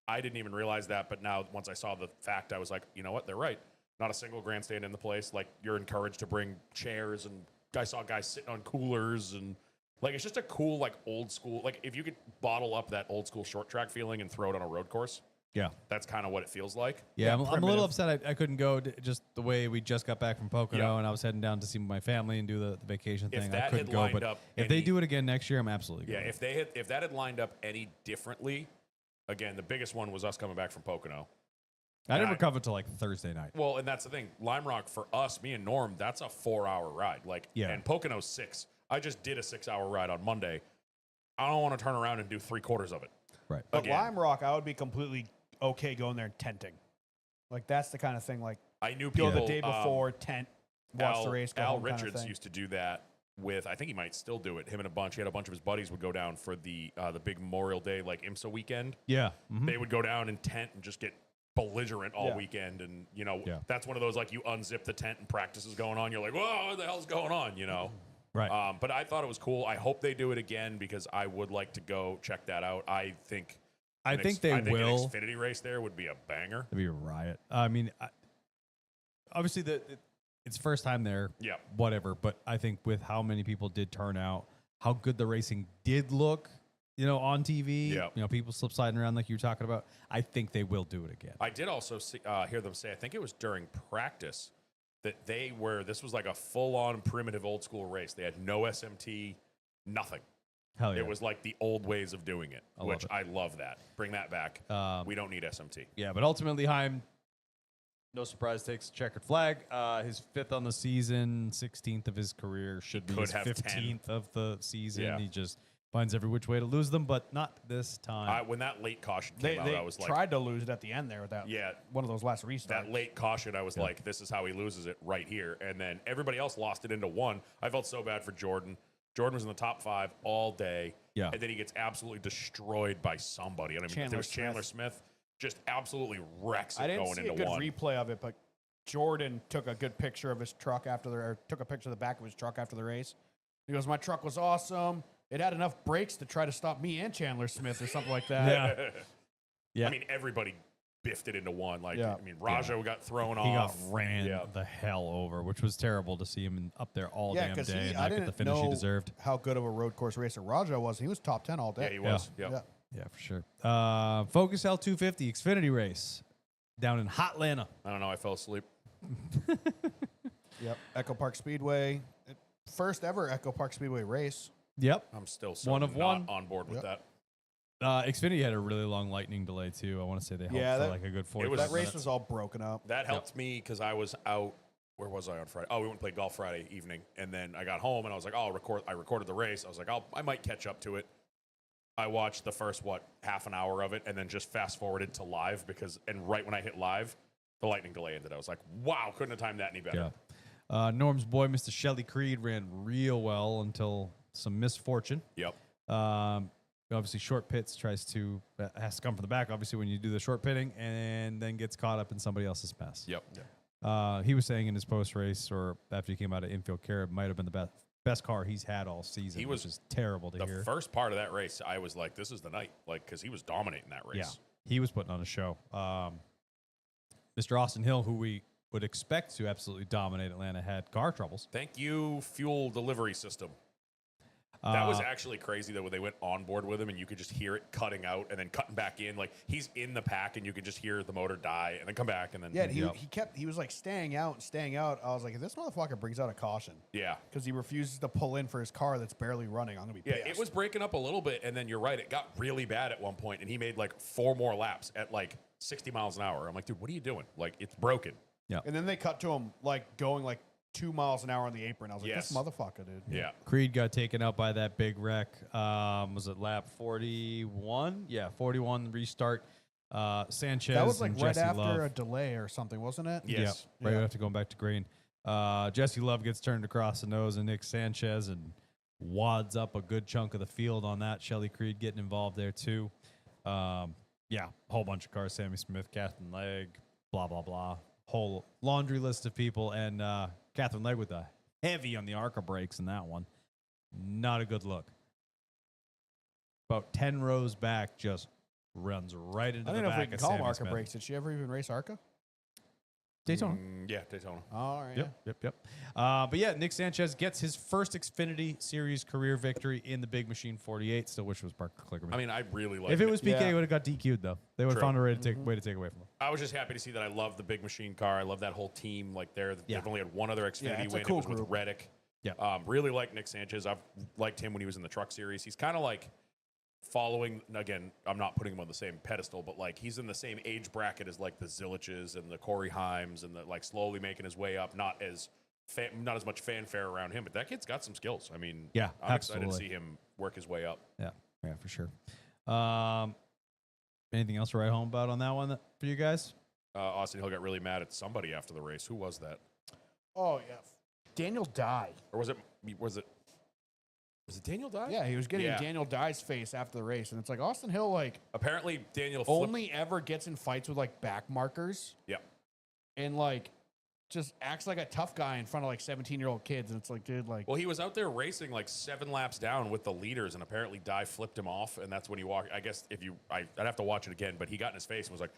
I didn't even realize that, but now once I saw the fact, I was like, you know what? They're right. Not a single grandstand in the place. Like, you're encouraged to bring chairs, and I saw guys sitting on coolers, and like it's just a cool, like, old school. Like, if you could bottle up that old school short track feeling and throw it on a road course, Yeah. that's kind of what it feels like. Yeah, I'm a little primitive. upset I couldn't go just the way we just got back from Pocono Yeah. and I was heading down to see my family and do the vacation If thing. that I couldn't had go, lined but up if they any- do it again next year, I'm absolutely Yeah, going. if that had lined up any differently, again, the biggest one was us coming back from Pocono. I didn't I- recover till like Thursday night. Well, and that's the thing. Lime Rock for us, me and Norm, that's a 4-hour ride. Like, Yeah. and Pocono's 6. I just did a 6-hour ride on Monday. I don't want to turn around and do 3/4 of it. Right. But Again. Lime Rock, I would be completely okay going there and tenting. Like, that's the kind of thing, like, I knew go people the day before, tent, watch the race, go Al home kind of Richards thing. used to do that with. I think he might still do it. Him and a bunch. He had a bunch of his buddies would go down for the big Memorial Day, like IMSA weekend. Yeah. Mhm. They would go down and tent and just get belligerent all Yeah. weekend. And Yeah. that's one of those, like, you unzip the tent and practice is going on. You're like, whoa, what the hell's going on? Right. But I thought it was cool. I hope they do it again because I would like to go check that out. I think I think they an will. Xfinity race there would be a banger. It'd be a riot. I mean, obviously it's first time there. Yeah. Whatever. But I think with how many people did turn out, how good the racing did look, on TV. Yeah. People slip sliding around like you were talking about. I think they will do it again. I did also hear them say, I think it was during practice, that this was like a full-on primitive old school race. They had no SMT, nothing. Hell yeah. It was like the old ways of doing it, I love which it. I love that. Bring that back. We don't need SMT. Yeah, but ultimately, Heim, no surprise, takes a checkered flag. His 5th on the season, 16th of his career, should be could his have 10. 15th of the season. Yeah. He just finds every which way to lose them, but not this time. When that late caution They, came out, they I was like, tried to lose it at the end there with that yeah, one of those last restarts. that late caution, I was like, this is how he loses it right here. And then everybody else lost it into one. I felt so bad for Jordan. Jordan was in the top 5 all day. Yeah. And then he gets absolutely destroyed by somebody. I don't even know if it was Chandler Smith. Just absolutely wrecks it I didn't going see a into good one. replay of it, but Jordan took a good picture of his truck took a picture of the back of his truck after the race. He goes, "My truck was awesome. It had enough brakes to try to stop me and Chandler Smith or something like that." Yeah. Yeah. I mean, everybody biffed it into one. Like, Yeah. I mean, Rajo got thrown He got off. ran Yeah. the hell over, which was terrible to see him up there all Yeah, damn because day and I not get didn't the finish he know deserved. how good of a road course racer Raja was. He was top 10 all day. Yeah, he was. Yeah. Yeah. Yeah, for sure. Focus L250 Xfinity race down in Hotlanta. I don't know. I fell asleep. Yep. Echo Park Speedway. First ever Echo Park Speedway race. Yep. I'm still so One of not one. on board with Yep. that. Xfinity had a really long lightning delay too. I want to say they helped Yeah, for that- like a good 40 was- That race minutes. was all broken up. That helped me because I was out. Where was I on Friday? Oh, we went and played golf Friday evening, and then I got home and I was like, "Oh, I recorded the race." I was like, I might catch up to it." I watched the first half an hour of it, and then just fast forwarded to live and right when I hit live, the lightning delay ended. I was like, "Wow, couldn't have timed that any better." Yeah. Norm's boy, Mr. Shelly Creed, ran real well until some misfortune. Yep. Obviously, short pits has to come from the back. Obviously, when you do the short pitting, and then gets caught up in somebody else's mess. Yep. He was saying in his post race or after he came out of infield care, it might have been the best car he's had all season. He was which is terrible to The hear. first part of that race, I was like, "This is the night," like because he was dominating that race. Yeah, he was putting on a show. Mr. Austin Hill, who we would expect to absolutely dominate Atlanta, had car troubles. Thank you, fuel delivery system. That was Uh, actually crazy though when they went on board with him and you could just hear it cutting out and then cutting back in. Like he's in the pack and you could just hear the motor die and then come back and then Yeah, and Yep. he was like staying out and staying out. I was like, if this motherfucker brings out a caution yeah. because he refuses to pull in for his car that's barely running, I'm gonna be Yeah, pissed. it was breaking up a little bit, and then you're right, it got really bad at one point, and he made like 4 more laps at like 60 miles an hour. I'm like, dude, what are you doing? Like, it's broken. And then they cut to him like going like 2 miles an hour on the apron. I was like, Yes. this motherfucker, dude. Yeah. Creed got taken out by that big wreck. Was it lap 41? Yeah, 41 restart. Sanchez That was like and right Jesse after Love. a delay or something, wasn't it? Yes. Yeah, right Yeah. after going back to green. Jesse Love gets turned across the nose of Nick Sanchez and wads up a good chunk of the field on that. Shelly Creed getting involved there too. Yeah, whole bunch of cars. Sammy Smith, Catherine Legg, blah, blah, blah. Whole laundry list of people. And Catherine Legg with a heavy on the ARCA brakes in that one. Not a good look. About 10 rows back, just runs right into I the don't know if we back can of call them Sammy ARCA Smith. brakes. Did she ever even race ARCA? Daytona. Yeah, Daytona. All right. Yep. But yeah, Nick Sanchez gets his first Xfinity Series career victory in the Big Machine 48. Still wish it was Parker Klickerman. I mean, I really like if it was PK, Yeah. he would have got DQ'd though. They would have True. found a way to take way to away from him. I was just happy to see that. I love the big machine car. I love that whole team. Like Yeah. they've only had one other Xfinity it's a win. cool it was group. with Reddick. Yeah. Really like Nick Sanchez. I've liked him when he was in the Truck Series. He's kind of like following. Again, I'm not putting him on the same pedestal, but like he's in the same age bracket as like the Ziliches and the Corey Himes, and the like slowly making his way up. Not as much fanfare around him, but that kid's got some skills. I mean, Yeah, I'm excited to absolutely. see him work his way up. Yeah, for sure. Anything else to write home about on that one for you guys? Austin Hill got really mad at somebody after the race. Who was that? Oh, yeah. Daniel Dye. Or was it Daniel Dye? Yeah, he was getting Yeah. Daniel Dye's face after the race. And it's like Austin Hill, like, Apparently, Daniel flipped. only ever gets in fights with, like, back markers Yep. and, like, just acts like a tough guy in front of, like, 17-year-old kids. And it's like, dude, like, Well, he was out there racing like 7 laps down with the leaders, and apparently Dye flipped him off, and that's when he walked. I guess I'd have to watch it again, but he got in his face and was like,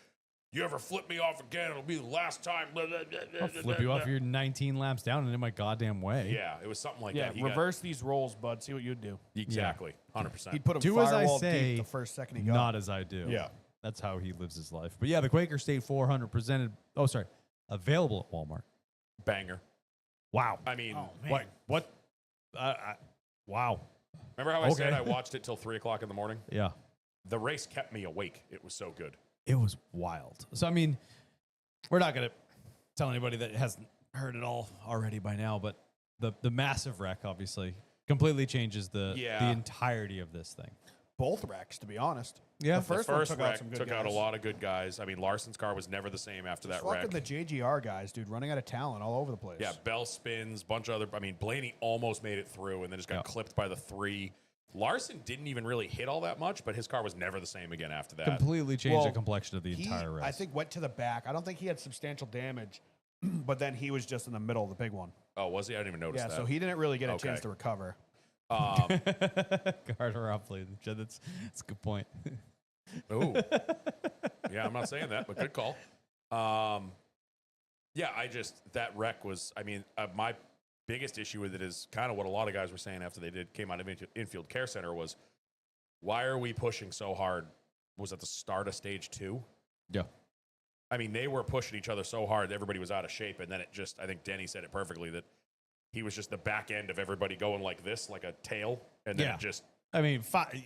"You ever flip me off again? It'll be the last time." Blah, blah, blah, blah, I'll blah, flip you blah, off. You're 19 laps down and in my goddamn way. Yeah, it was something like yeah, that. He got- reverse these roles, bud. See what you'd do. exactly, 100%. He'd put him Do as I firewall say, deep the first second he got. Not as I do. Yeah. That's how he lives his life. But yeah, the Quaker State 400 available at Walmart. Banger. Wow. I mean, Oh, man. What? Wow. remember how I said Okay. I watched it till 3:00 in the morning? Yeah. The race kept me awake. It was so good. It was wild. So, I mean, we're not going to tell anybody that hasn't heard it all already by now, but the massive wreck obviously completely changes the Yeah. entirety of this thing. Both wrecks, to be honest. Yeah. The first, the first one took wreck out some good took out a guys. lot of good guys. I mean, Larson's car was never the same after that Fucking wreck. the JGR guys, dude, running out of talent all over the place. Yeah, Bell spins, bunch of other. I mean, Blaney almost made it through, and then just got Yeah. clipped by the 3. Larson didn't even really hit all that much, but his car was never the same again after that. Completely changed the Well, complexion of the He, entire race. I think, went to the back. I don't think he had substantial damage, but then he was just in the middle of the big one. Oh, was he? I didn't even notice Yeah, that. so he didn't really get a Okay. chance to recover. Carter Ropley. That's a good point. Ooh. Yeah, I'm not saying that, but good call. Yeah, that wreck was, I mean, my biggest issue with it is kind of what a lot of guys were saying after they came out of infield care center was, why are we pushing so hard? Was at the start of stage 2? Yeah. I mean, they were pushing each other so hard, everybody was out of shape. And then I think Denny said it perfectly, that he was just the back end of everybody going like this, like a tail. And then Yeah. it just I mean,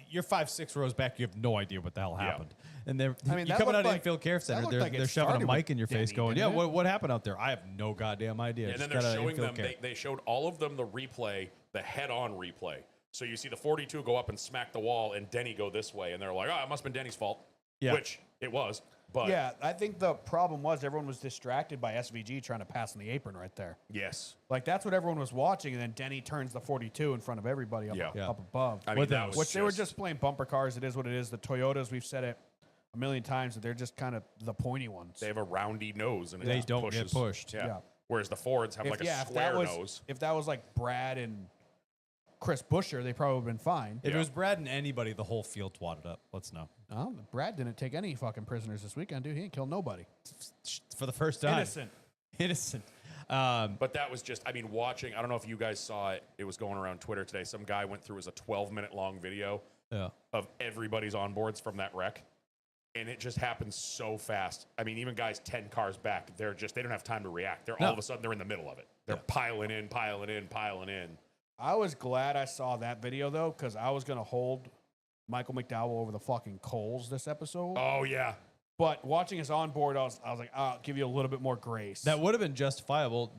you're 5-6 rows back. You have no idea what the hell Yeah. happened. And they're I mean, you that coming looked out of like- infield care that center. looked They're, like it they're shoving a started mic with in your face, Denny, going, didn't "Yeah, it? what happened out there? I have no goddamn idea." And Just then they're got out of showing infield them, care. they showed all of them the replay, the head-on replay. So you see the 42 go up and smack the wall and Denny go this way. And they're like, oh, it must have been Denny's fault. Yeah. Which it was. But Yeah, I think the problem was everyone was distracted by SVG trying to pass in the apron right there. yes. Like that's what everyone was watching, and then Denny turns the 42 in front of everybody up, Yeah. Yeah. up above. I mean, What that the- was Which they were just playing bumper cars. It is what it is. The Toyotas, we've said it a million times, that they're just kind of the pointy ones. They have a roundy nose and it They just don't get pushes. pushed. Yeah. Yeah. Whereas the Fords have like a if square that was nose. if that was like Brad and Chris Busher, they probably would have been fine. If Yeah. it was Brad and anybody, the whole field twatted up. Let's know. Brad didn't take any fucking prisoners this weekend, dude. He didn't kill nobody. For the first time. Innocent. Innocent. But that was just, I mean, watching, I don't know if you guys saw it. It was going around Twitter today. Some guy went through as a 12-minute long video Yeah. of everybody's onboards from that wreck. And it just happens so fast. I mean, even guys 10 cars back, they don't have time to react. They're all of a sudden, they're in the middle of it. They're piling in, piling in, piling in. I was glad I saw that video though, because I was gonna hold Michael McDowell over the fucking coals this episode. Oh, yeah. But watching his onboard, I was like, I'll give you a little bit more grace. That would have been justifiable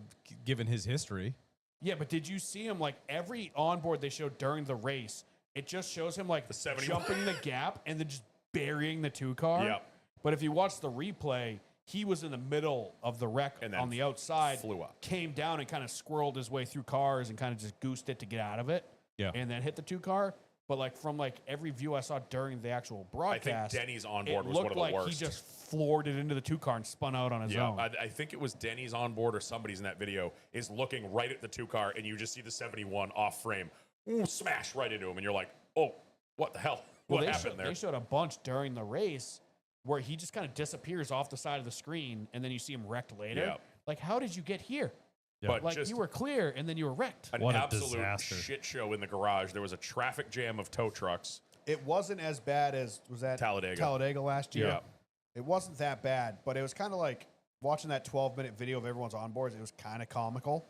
given his history. Yeah, but did you see him like every onboard they showed during the race? It just shows him like The 71. jumping the gap and then just burying the 2 car. Yep. But if you watch the replay, he was in the middle of the wreck And then on the outside, flew up. came down and kind of squirreled his way through cars and kind of just goosed it to get out of it. Yeah. And then hit the 2 car. But like from like every view I saw during the actual I think broadcast, Denny's it onboard was looked one of the like worst. he just floored it into the 2 car and spun out on his Yeah, own. I think it was Denny's on board or somebody's in that video is looking right at the 2 car, and you just see the 71 off frame, smash right into him, and you're like, oh, what the hell? Well, What they happened showed, there? They showed a bunch during the race where he just kind of disappears off the side of the screen, and then you see him wrecked later. Yeah. Like, how did you get here? But Like, just you were clear, and then you were wrecked. an What a absolute disaster. shit show in the garage. There was a traffic jam of tow trucks. It wasn't as bad as, was that Talladega. last year? Yeah. It wasn't that bad, but it was kind of like watching that 12-minute video of everyone's onboards. It was kind of comical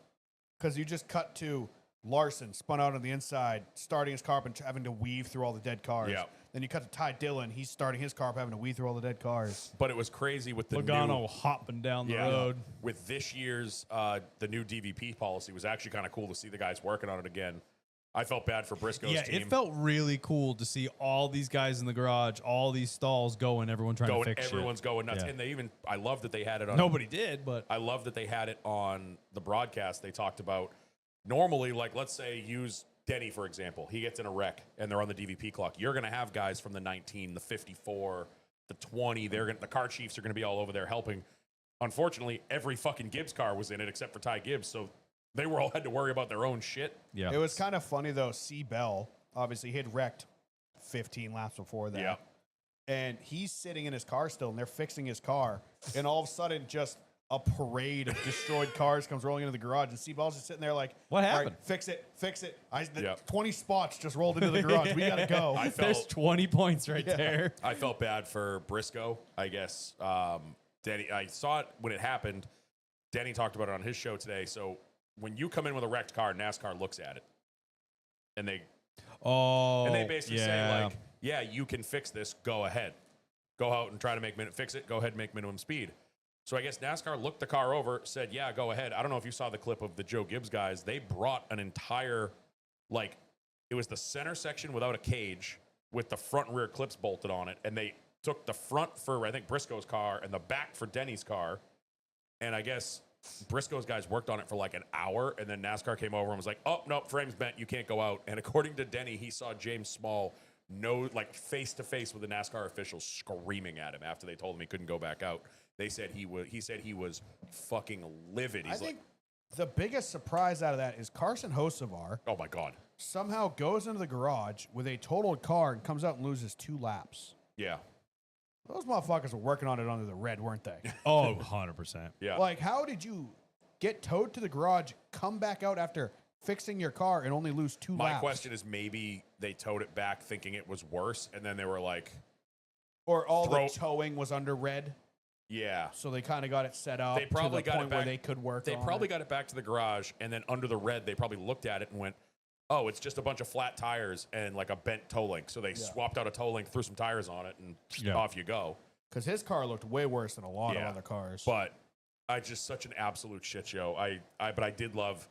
because you just cut to Larson spun out on the inside, starting his car up and having to weave through all the dead cars. Yeah. Then you cut to Ty Dillon. He's starting his car up, having to weave through all the dead cars. But it was crazy with the Logano new, hopping down the Yeah. road. with this year's the new DVP policy. Was actually kind of cool to see the guys working on it again. I felt bad for Briscoe's Yeah, team. it felt really cool to see all these guys in the garage, all these stalls going, everyone trying going, to fix everyone's going nuts, Yeah. and they even. I love that they had it shit. on. Nobody did, but I love that they had it on the broadcast. They talked about normally, like, let's say use Denny, for example. He gets in a wreck and they're on the DVP clock. You're going to have guys from the 19, the 54, the 20. The car chiefs are going to be all over there helping. Unfortunately, every fucking Gibbs car was in it except for Ty Gibbs. So they were all had to worry about their own shit. yeah. It was kind of funny, though. C. Bell, obviously, he had wrecked 15 laps before that. Yeah. And he's sitting in his car still, and they're fixing his car. And all of a sudden, just a parade of destroyed cars comes rolling into the garage. And C. Bell's just sitting there like, What "All right, happened?" fix it, fix it. Yeah. 20 spots just rolled into the garage. We got to go. I There's felt 20 points right there. I felt bad for Briscoe, I guess. Denny, I saw it when it happened. Denny talked about it on his show today. So when you come in with a wrecked car, NASCAR looks at it. And they Oh, they basically say, yeah. like, yeah, you can fix this. Go ahead. Go out and try to fix it. Go ahead and make minimum speed. So I guess NASCAR looked the car over, said, yeah, go ahead. I don't know if you saw the clip of the Joe Gibbs guys. They brought an entire, like, it was the center section without a cage with the front and rear clips bolted on it. And they took the front for, I think, Briscoe's car and the back for Denny's car. And I guess Briscoe's guys worked on it for like an hour, and then NASCAR came over and was like, oh, no, frame's bent. You can't go out. And according to Denny, he saw James Small face to face with the NASCAR officials screaming at him after they told him he couldn't go back out. He said he was fucking livid. I He's like, think the biggest surprise out of that is Carson Hocevar oh my God. somehow goes into the garage with a totaled car and comes out and loses 2 laps. Yeah. Those motherfuckers were working on it under the red, weren't they? Oh, 100%. Yeah. Like, how did you get towed to the garage, come back out after fixing your car, and only lose 2 My laps? question is maybe they towed it back thinking it was worse, and then they were like, Or all Throw- the towing was under red, yeah. so they kind of got it set up They probably to the got it point where back- they could work They on probably it. got it back to the garage, and then under the red, they probably looked at it and went, oh, it's just a bunch of flat tires and like a bent toe link. So they swapped out a toe link, threw some tires on it, and off you go. Because his car looked way worse than a lot of Yeah. other cars. But I just such an absolute shit show. But I did love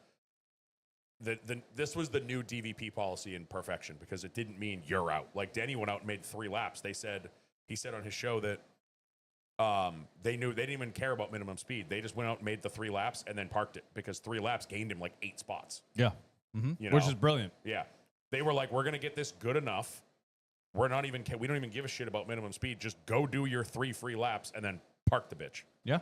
this was the new DVP policy in perfection because it didn't mean you're out. Like Denny went out and made 3 laps. He said on his show that they didn't even care about minimum speed. They just went out and made the 3 laps and then parked it because 3 laps gained him like 8 spots. Yeah. You Which know? is brilliant. Yeah. They were like, we're going to get this good enough. We don't even give a shit about minimum speed. Just go do your 3 free laps and then park the bitch. Yeah.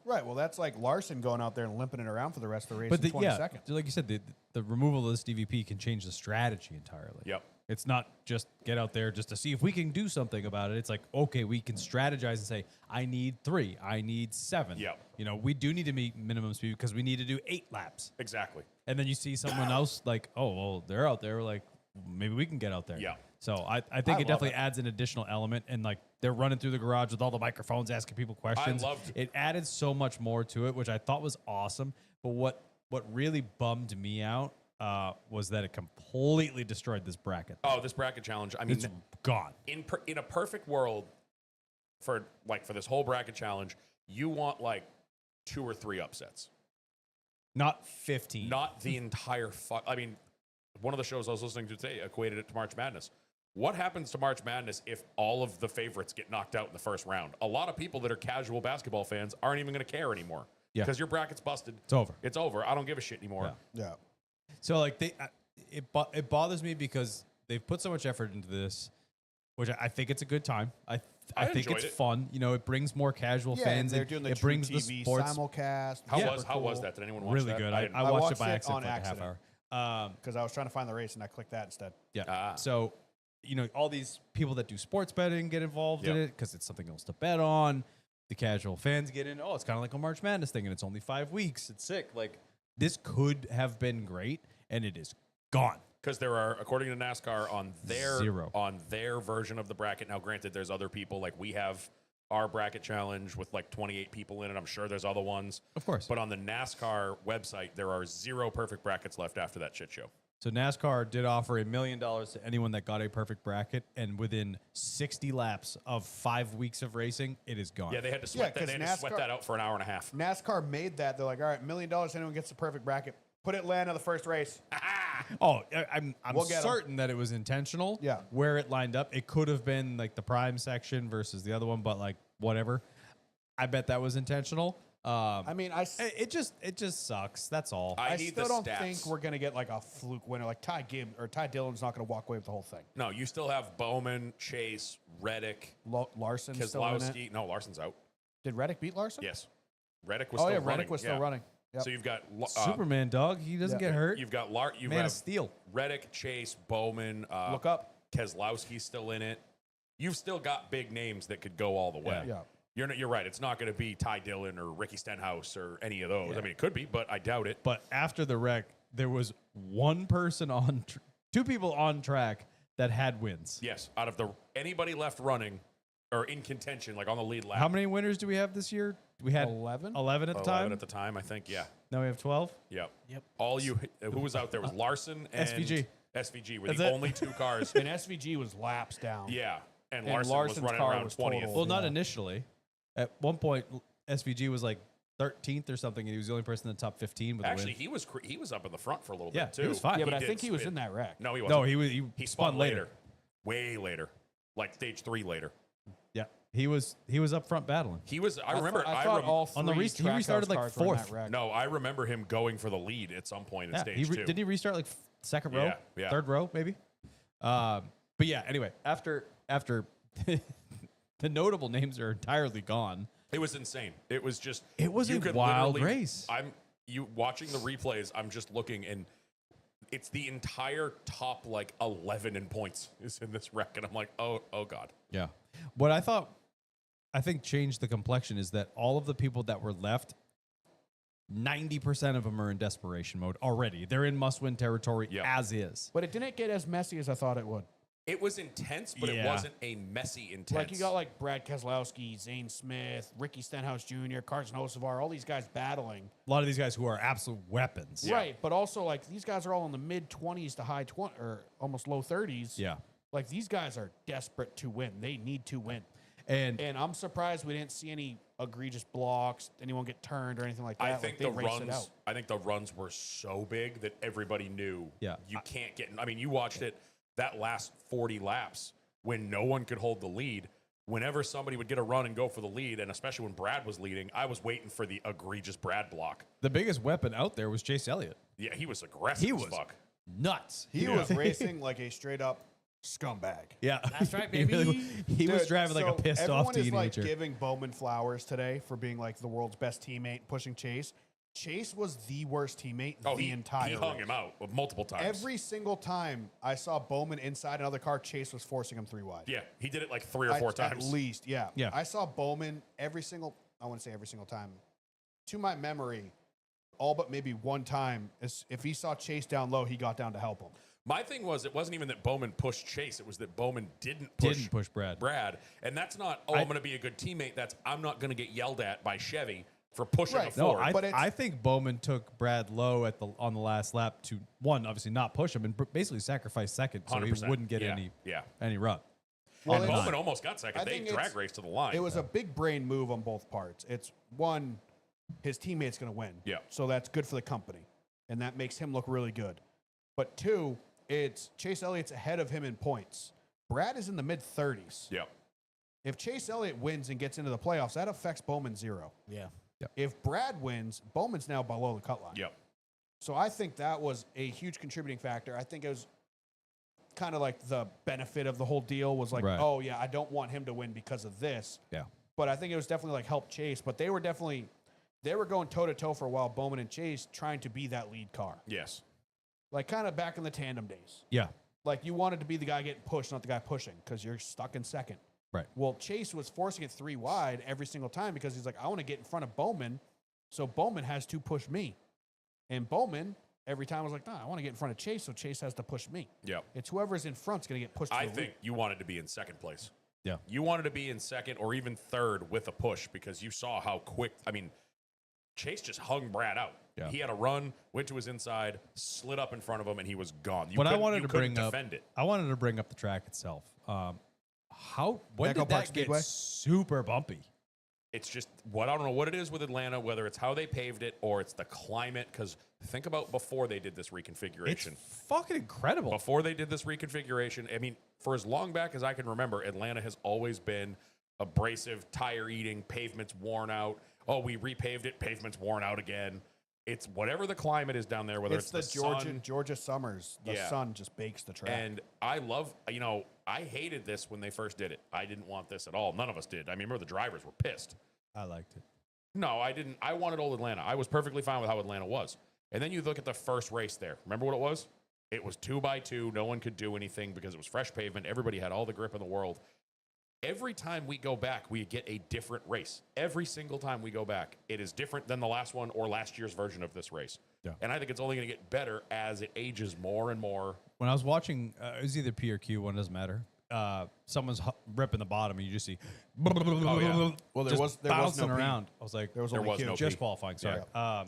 right. Well, that's like Larson going out there and limping it around for the rest of the race But in 20 yeah, seconds. like you said, the removal of this DVP can change the strategy entirely. Yep. It's not just get out there just to see if we can do something about it. It's like, okay, we can strategize and say, I need 3, I need 7. Yep. You know, we do need to meet minimum speed because we need to do 8 laps. Exactly. And then you see someone else like, oh, well, they're out there. Like, maybe we can get out there. Yeah. So I think I it love definitely it. adds an additional element. And like they're running through the garage with all the microphones asking people questions. loved- It added so much more to it, which I thought was awesome. But what really bummed me out was that it completely destroyed this bracket. Oh, this bracket challenge. I mean, It's gone. in a perfect world for this whole bracket challenge, you want like 2 or 3 upsets. Not 15. Not the entire I mean, one of the shows I was listening to today equated it to March Madness. What happens to March Madness if all of the favorites get knocked out in the first round? A lot of people that are casual basketball fans aren't even going to care anymore. Yeah. Because your bracket's busted. It's over. It's over. I don't give a shit anymore. Yeah. Yeah. So like it bothers me because they've put so much effort into this, which I think it's a good time. I think enjoyed it's it. fun. You know, it brings more casual Yeah, fans. and they're in. doing the it True brings the TV sports simulcast. How Yeah. was that? Did anyone watch really that? good. didn't. I watched watched it by it accident on for like a half accident. hour. Because I was trying to find the race and I clicked that instead. Yeah. Ah. So, you know, all these people that do sports betting get involved in Yep. it because it's something else to bet on. The casual fans get in. Oh, it's kind of like a March Madness thing, and it's only 5 weeks. It's sick. Like this could have been great, and it is gone. Because there are, according to NASCAR, Zero. on their version of the bracket. Now, granted, there's other people like we have our bracket challenge with like 28 people in it. I'm sure there's other ones. Of course. But on the NASCAR website, there are 0 perfect brackets left after that shit show. So NASCAR did offer $1 million to anyone that got a perfect bracket, and within 60 laps of 5 weeks of racing, it is gone. Yeah, they had to sweat, Yeah, that. They 'cause had to sweat NASCAR that out for an hour and a half. NASCAR made that. They're like, all right, $1 million, anyone gets the perfect bracket. Put Atlanta the first race. I'm We'll get 'em. certain that it was intentional. Yeah. Where it lined up, it could have been like the prime section versus the other one, but like whatever. I bet that was intentional. I mean, It just sucks. That's all. I I need still the don't stats. think we're going to get like a fluke winner. Like Ty Dillon's not going to walk away with the whole thing. No, you still have Bowman, Chase, Reddick, Larson's still in it. Keselowski. No, Larson's out. Did Reddick beat Larson? Yes. Reddick was Oh, still yeah, running. Reddick was still running. Yep. So you've got Superman dog. He doesn't Yeah. get hurt. You've got you Man have of Steel. Reddick, Chase, Bowman. Look up. Keselowski's still in it. You've still got big names that could go all the way. Yeah. You're right. It's not going to be Ty Dillon or Ricky Stenhouse or any of those. I mean, it could be, but I doubt it. But after the wreck, there was one person on, 2 people on track that had wins. Yes, out of anybody left running or in contention, like on the lead lap. How many winners do we have this year? We had 11? 11 at the 11 time. at the time, I think. Yeah. Now we have 12. Yep. Yep. All who was out there was Larson and SVG. SVG were That's the it. only 2 cars. And SVG was laps down. Yeah. And And Larson was Larson's running car around was 20th. total- Well, not Yeah. initially. At one point, SVG was like 13th or something, and he was the only person in the top 15 with Actually, a win. he was up in the front for a little Yeah, bit too. he was fine. Yeah, but I did think he was spin. in that wreck. No, he wasn't. No, he spun later. Way later. Like stage 3 later. Yeah, he was up front battling. He was I remember I thought all on the three he restarted Trackhouse like cars were in that 4th. wreck. No, I remember him going for the lead at some point in Yeah, stage 2. didn't he restart like second row, Yeah, yeah. third row, maybe? But yeah, anyway, after the notable names are entirely gone. It was insane. It was just It was you a could wild literally- race. You watching the replays, I'm just looking and it's the entire top like 11 in points is in this wreck and I'm like, "Oh god." Yeah. What I think changed the complexion is that all of the people that were left, 90% of them are in desperation mode already. They're in must-win territory Yep. as is. But it didn't get as messy as I thought it would. It was intense, but it Yeah. wasn't a messy intense. Like you got like Brad Keselowski, Zane Smith, Ricky Stenhouse Jr., Carson Hocevar, all these guys battling. A lot of these guys who are absolute weapons. Right, but also like these guys are all in the mid 20s to high 20 or almost low 30s. Yeah. Like these guys are desperate to win. They need to win. And And I'm surprised we didn't see any egregious blocks, anyone get turned or anything like that. I Like, think they the raced it runs. out. I think the runs were so big that everybody knew. Yeah. You can't get. I mean, you watched it that last 40 laps when no one could hold the lead. Whenever somebody would get a run and go for the lead, and especially when Brad was leading, I was waiting for the egregious Brad block. the biggest weapon out there was Chase Elliott. Yeah, he was aggressive He as was fuck. nuts. He was racing like a straight up scumbag. Yeah. That's right, He really baby. wa- he was Dude, driving like a so pissed off everyone is like teenager. giving Bowman flowers today for being like the world's best teammate, pushing Chase. Chase was the worst teammate Oh, the entire he hung race. him out multiple times. Every single time I saw Bowman inside another car, Chase was forcing him 3 wide. Yeah, he did it like 3 or 4 times. At least, yeah. Yeah. I saw Bowman I want to say every single time. To my memory, all but maybe one time, if he saw Chase down low, he got down to help him. My thing was, it wasn't even that Bowman pushed Chase; it was that Bowman didn't push Brad. Brad, and that's not. Oh, I'm going to be a good teammate. That's I'm not going to get yelled at by Chevy for pushing Right. a No, Ford. But it's- I think Bowman took Brad low on the last lap to one, obviously not push him and basically sacrifice second, so he 100%. wouldn't get Yeah. any run. Well, and it's- Bowman almost got second. I They think drag it's- raced to the line. It was a big brain move on both parts. It's one, his teammate's going to win. Yeah. So that's good for the company, and that makes him look really good. But two, it's Chase Elliott's ahead of him in points. Brad is in the mid 30s. yeah. If Chase Elliott wins and gets into the playoffs, that affects Bowman 0. Yeah. If Brad wins, Bowman's now below the cut line. Yeah. So I think that was a huge contributing factor. I think it was kind of like the benefit of the whole deal was like, Right. oh yeah, I don't want him to win because of this. Yeah. But I think it was definitely like help Chase. But they were going toe to toe for a while, Bowman and Chase, trying to be that lead car. Yes. Like kind of back in the tandem days. Yeah. Like you wanted to be the guy getting pushed, not the guy pushing, because you're stuck in second. Right. Well, Chase was forcing it 3 wide every single time because he's like, I want to get in front of Bowman, so Bowman has to push me. And Bowman every time was like, nah, I want to get in front of Chase, so Chase has to push me. Yeah. It's whoever's in front's going to get pushed. To I the think lead. you wanted to be in second place. Yeah. You wanted to be in second or even third with a push because you saw how quick. I mean, Chase just hung Brad out. Yeah. He had a run, went to his inside, slid up in front of him, and he was gone. You But I couldn't- wanted you to couldn't bring up defend it. I wanted to bring up the track itself. When Echo did Park that get Speedway? super bumpy? It's just what I don't know what it is with Atlanta, whether it's how they paved it or it's the climate. Because think about before they did this It's reconfiguration. fucking incredible. Before they did this reconfiguration, I mean, for as long back as I can remember, Atlanta has always been abrasive, tire eating, pavements worn out. Oh, we repaved it, pavement's worn out again. It's whatever the climate is down there, whether it's it's, the the sun, Georgia summers. The Yeah. sun just bakes the track. and I love, I hated this when they first did it. I didn't want this at all. None of us did. I mean, remember the drivers were pissed. I liked it. No, I didn't. I wanted old Atlanta. I was perfectly fine with how Atlanta was. And then you look at the first race there. Remember what it was? It was 2x2. No one could do anything because it was fresh pavement. Everybody had all the grip in the world. Every time we go back, we get a different race. Every single time we go back, it is different than the last one or last year's version of this race. Yeah. And I think it's only going to get better as it ages more and more. When I was watching, it was either P or Q, one doesn't matter. Someone's ripping the bottom, and you just see, Well, there just was bouncing no P. around. I was like, There was There only was Q. no just P. qualifying. Sorry, Yeah.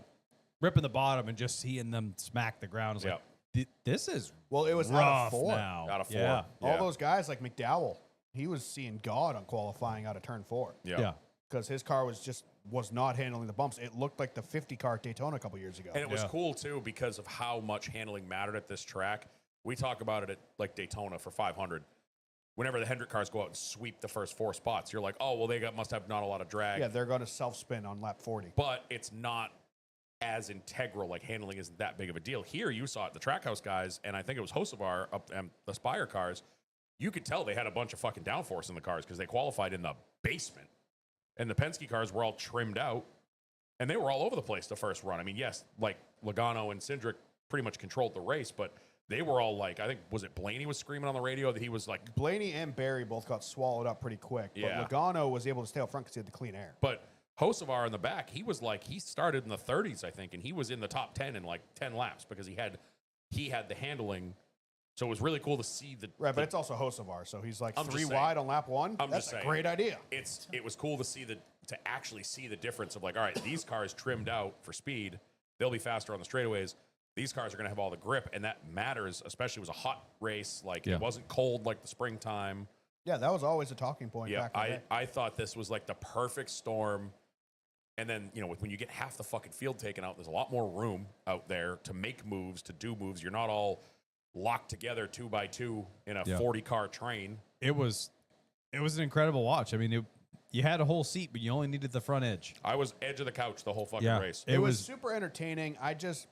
ripping the bottom and just seeing them smack the ground. I was Yeah. like, this is Well, it was out rough of 4. now. Out of 4. Yeah, All those guys like McDowell, he was seeing God on qualifying out of turn 4 yeah. because his car was not handling the bumps. It looked like the 50 car at Daytona a couple years ago. And it was Yeah. cool too because of how much handling mattered at this track. We talk about it at like Daytona for 500. Whenever the Hendrick cars go out and sweep the first 4 spots, you're like, oh, well, must have not a lot of drag. Yeah, they're going to self spin on lap 40. But it's not as integral. Like handling isn't that big of a deal. Here, you saw it, the Trackhouse guys, and I think it was Hocevar up and the Spire cars. You could tell they had a bunch of fucking downforce in the cars because they qualified in the basement. And the Penske cars were all trimmed out, and they were all over the place the first run. I mean, yes, like Logano and Cindric pretty much controlled the race, but they were all like, I think, was it Blaney was screaming on the radio that he was like, Blaney and Barry both got swallowed up pretty quick. Yeah. But Logano was able to stay up front because he had the clean air. but Hocevar in the back, he was like, he started in the 30s, I think, and he was in the top 10 in like 10 laps because he had the handling So it was really cool to see the Right, but it's also Hocevar, so he's like I'm just 3 saying. wide on lap 1. I'm That's just a saying. great idea. It was cool to see to actually see the difference of like, all right, these cars trimmed out for speed, they'll be faster on the straightaways. These cars are going to have all the grip, and that matters, especially it was a hot race. Like Yeah. it wasn't cold like the springtime. Yeah, that was always a talking point Yeah, back in the day. I thought this was like the perfect storm. And then, when you get half the fucking field taken out, there's a lot more room out there to make moves, to do moves. You're not all locked together 2 by 2 in a Yeah. 40-car train. It was an incredible watch. I mean, you had a whole seat, but you only needed the front edge. I was edge of the couch the whole fucking Yeah. race. It was was super entertaining. I just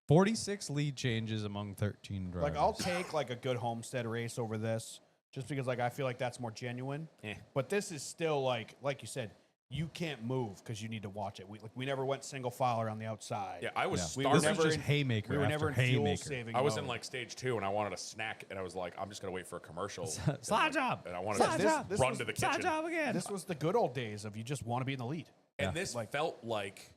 46 lead changes among 13 drivers. like I'll take like a good Homestead race over this just because like I feel like that's more genuine. Eh. But this is still like you said, you can't move because you need to watch it. We never went single file around the outside. Yeah, I was Yeah. We starving. were This is never just in, haymaker we were after never in haymaker. fuel saving. I was in mode. like stage 2, and I wanted a snack, and I was like, I'm just gonna wait for a commercial. Slide job. And I wanted Slide to job. This run was- to the Side kitchen. job again. This was the good old days of you just want to be in the lead. And Yeah. this felt like,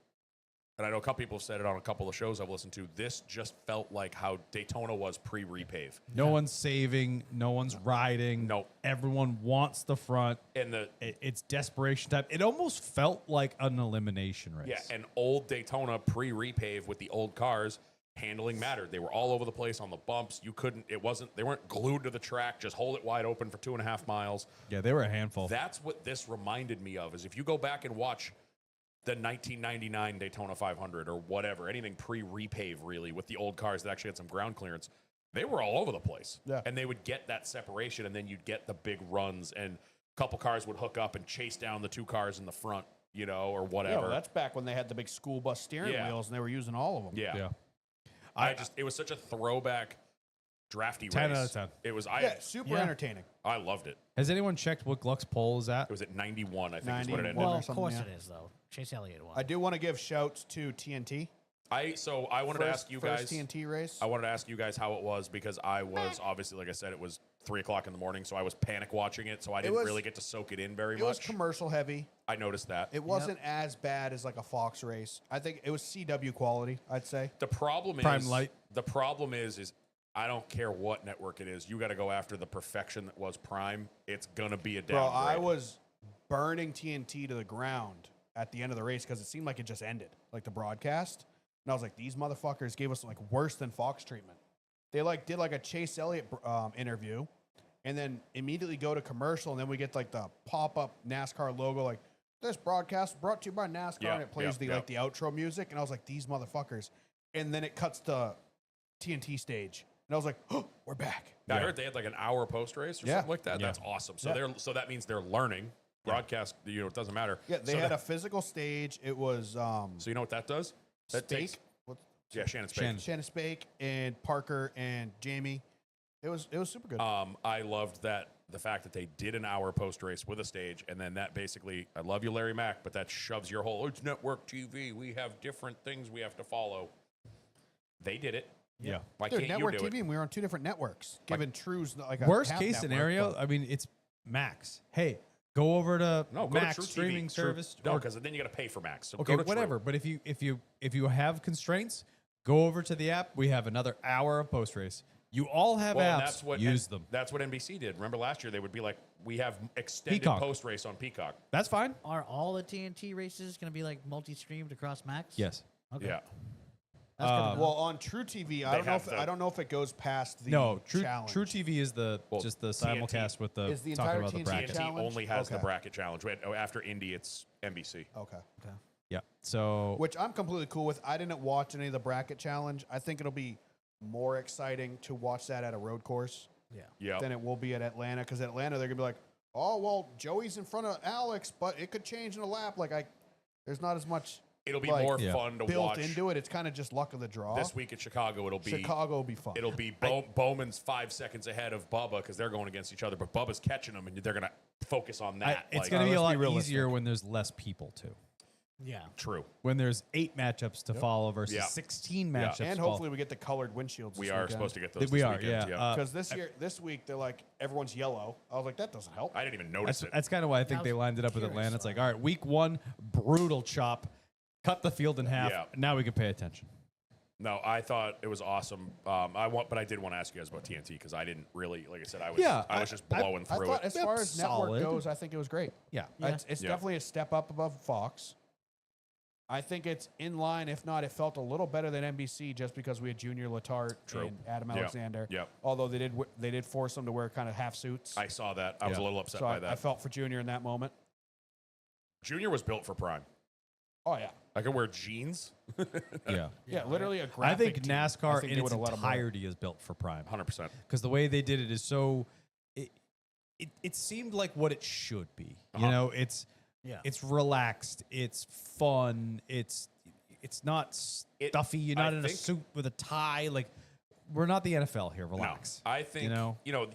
and I know a couple people have said it on a couple of shows I've listened to, this just felt like how Daytona was pre-repave. No one's saving. No one's riding. No. Everyone wants the front. And It's desperation time. It almost felt like an elimination race. yeah, and old Daytona pre-repave with the old cars, handling mattered. They were all over the place on the bumps. They weren't glued to the track, just hold it wide open for 2.5 miles. Yeah, they were a handful. That's what this reminded me of, is if you go back and watch the 1999 Daytona 500 or whatever, anything pre-repave really with the old cars that actually had some ground clearance, they were all over the place. Yeah. And they would get that separation, and then you'd get the big runs, and a couple cars would hook up and chase down the 2 cars in the front, or Yeah, whatever. well, that's back when they had the big school bus steering Yeah. wheels and they were using all of them. yeah. Yeah. It was such a throwback drafty 10 race. out of 10. It was, Yeah, super Yeah. entertaining. I loved it. Has anyone checked what Gluck's poll is at? It was at 91, I think is what it 91. ended. Well, or of something, course yeah. it is, though. Chase Elliott won. I do want to give shouts to TNT. So I wanted to ask you first guys. TNT race. I wanted to ask you guys how it was, because I was obviously, like I said, it was 3:00 in the morning, so I was panic watching it, so I didn't was- really get to soak it in very It was much. commercial heavy. I noticed that. It wasn't as bad as like a Fox race. I think it was CW quality, I'd say. The problem Prime is Light. The problem is I don't care what network it is. You got to go after the perfection that was Prime. It's gonna be a Bro, downgrade. I was burning TNT to the ground at the end of the race because it seemed like it just ended, like the broadcast. And I was like, these motherfuckers gave us like worse than Fox treatment. They like did like a Chase Elliott interview, and then immediately go to commercial, and then we get like the pop up NASCAR logo, like this broadcast brought to you by NASCAR, Yeah, and it plays yeah, the outro music, and I was like, these motherfuckers. And then it cuts to TNT stage, and I was like, oh, we're back. I heard they had like an hour post race or Yeah. something like that. Yeah. That's awesome. So Yeah. so that means they're learning. Broadcast, it doesn't matter. Yeah, they so had that- a physical stage. It was So you know what that does? That Spake, takes Shannon Spake. Shannon. Shannon Spake and Parker and Jamie. It was super good. I loved the fact that they did an hour post race with a stage, and then that basically, I love you, Larry Mack, but that shoves your whole, it's network TV. We have different things we have to follow. They did it. Yeah. Why Dude, can't network you do TV, it? and we were on 2 different networks, giving Trues like a Worst half case network, scenario, but- I mean, it's Max. Hey, go over to No, go Max to True streaming TV. True- service. No, or- because then you got to pay for Max. So okay, go to True. whatever. But if you have constraints, go over to the app. We have another hour of post race. You all have Well, apps. that's what Use them. That's what NBC did. Remember last year they would be like, we have extended Peacock. post race on Peacock. That's fine. Are all the TNT races going to be like multi-streamed across Max? Yes. Okay. Yeah. That's good to know. Well, on True TV, I have don't know if it goes past the No, True challenge. TV is just the TNT simulcast with the Is the talking entire about the TNT bracket. TNT challenge? only has the Okay. bracket challenge. After Indy, it's NBC. Okay. Yeah. So Which I'm completely cool with. I didn't watch any of the bracket challenge. I think it'll be more exciting to watch that at a road course Yeah. Yeah. than it will be at Atlanta. Because at Atlanta, they're going to be like, oh, well, Joey's in front of Alex, but it could change in a lap. There's not as much It'll be like, more Yeah. fun to built watch. into it. It's kind of just luck of the draw. This week at Chicago, it'll be Chicago will be fun. It'll be Bowman's 5 seconds ahead of Bubba because they're going against each other, but Bubba's catching them, and they're going to focus on that. it's Like, going to be a let's lot be realistic. easier when there's less people too. Yeah. true. When there's 8 matchups to follow versus Yeah. 16 Yeah. matchups. and to hopefully we get the colored windshields. We are supposed to get those. follow. We this are, weekend, yeah. Because this week they're like everyone's yellow. I was like, that doesn't help. I didn't even notice That's, it. that's kind of why I think I they was lined it up with curious, Atlanta. It's though. like, all right, week 1, brutal chop, cut the field in half. Yeah. Now we can pay attention. No, I thought it was awesome. But I did want to ask you guys about TNT because I didn't really, like I said, I was just blowing I through thought it. as far as network solid. goes, I think it was great. Yeah. It's Yeah. definitely a step up above Fox. I think it's in line. If not, it felt a little better than NBC just because we had Junior Latart True. and Adam Yep. Alexander. Yep. Although they did force them to wear kind of half suits. I saw that. I was a Yeah. little upset So by that. I felt for Junior in that moment. Junior was built for Prime. Oh yeah, I could wear jeans. Yeah. yeah. Literally a I graphic. think team. I NASCAR think in they its would've let 'em wear it. entirety is built for Prime 100%. because the way they did it is so. It seemed like what it should be. You Uh-huh. know, it's Yeah. it's relaxed, it's fun, it's not stuffy. You're I not in a think- suit with a tie. Like we're not the NFL here. Relax. No, I think,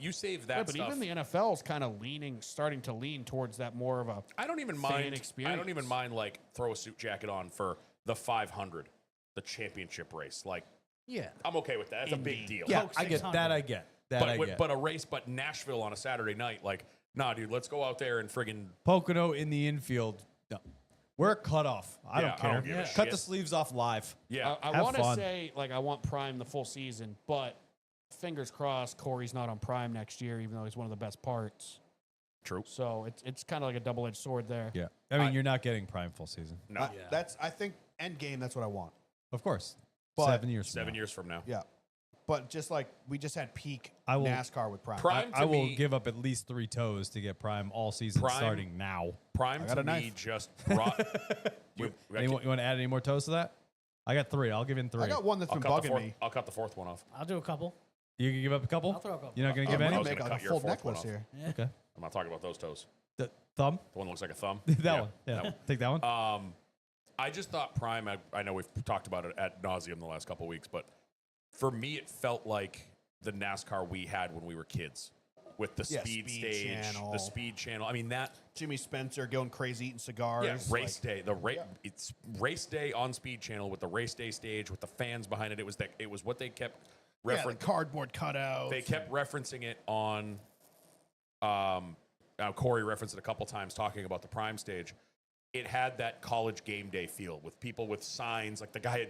you save that Yeah, but stuff. even the NFL is kind of starting to lean towards that more of a. I don't even fan mind. I experience. don't even mind like throw a suit jacket on for the 500, the championship race. Like Yeah. I'm okay with that. That's a big Indeed. deal. Yeah, Coke I get 600. that. I get that. I get. But a race, but Nashville on a Saturday night, like, nah, dude, let's go out there and friggin' Pocono in the infield. No. We're cut off. I Yeah, don't care. I don't give a Cut shit. the sleeves off live. yeah. I Have want to fun. say like I want Prime the full season, but fingers crossed Corey's not on Prime next year, even though he's one of the best parts. True. So it's kind of like a double edged sword there. Yeah. I mean, you're not getting Prime full season. No, I think Endgame. That's what I want. Of course. But- 7 years. from 7 now. years from now. Yeah, but just like we just had peak I will- NASCAR with Prime. Prime I to will me, give up at least 3 toes to get Prime all season Prime- starting now. Prime I got to a me knife. just brought. you, You want to add any more toes to that? I got 3. I'll give in 3. I got one that's I'll been cut the bugging fourth. me. I'll cut the fourth one off. I'll do a couple. You can give up a couple? I'll throw a couple. You're not going to I'm give gonna any? was make gonna like cut a your full fourth one necklace off. here. Yeah. Okay. I'm not talking about those toes. The thumb? The one that looks like a thumb. that Yeah, one. Yeah. that one. Take that one. I just thought Prime. I know we've talked about it ad nauseum the last couple of weeks, but for me, it felt like the NASCAR we had when we were kids, with the Yeah, speed Speed stage, Channel. the Speed Channel. I mean that. Jimmy Spencer going crazy eating cigars. Yeah, race day. Yeah. It's race day on Speed Channel with the race day stage with the fans behind it. It was what they kept Yeah, the referencing. cardboard cutout. They kept referencing it on. Now Corey referenced it a couple times talking about the Prime stage. It had that college game day feel with people with signs, like the guy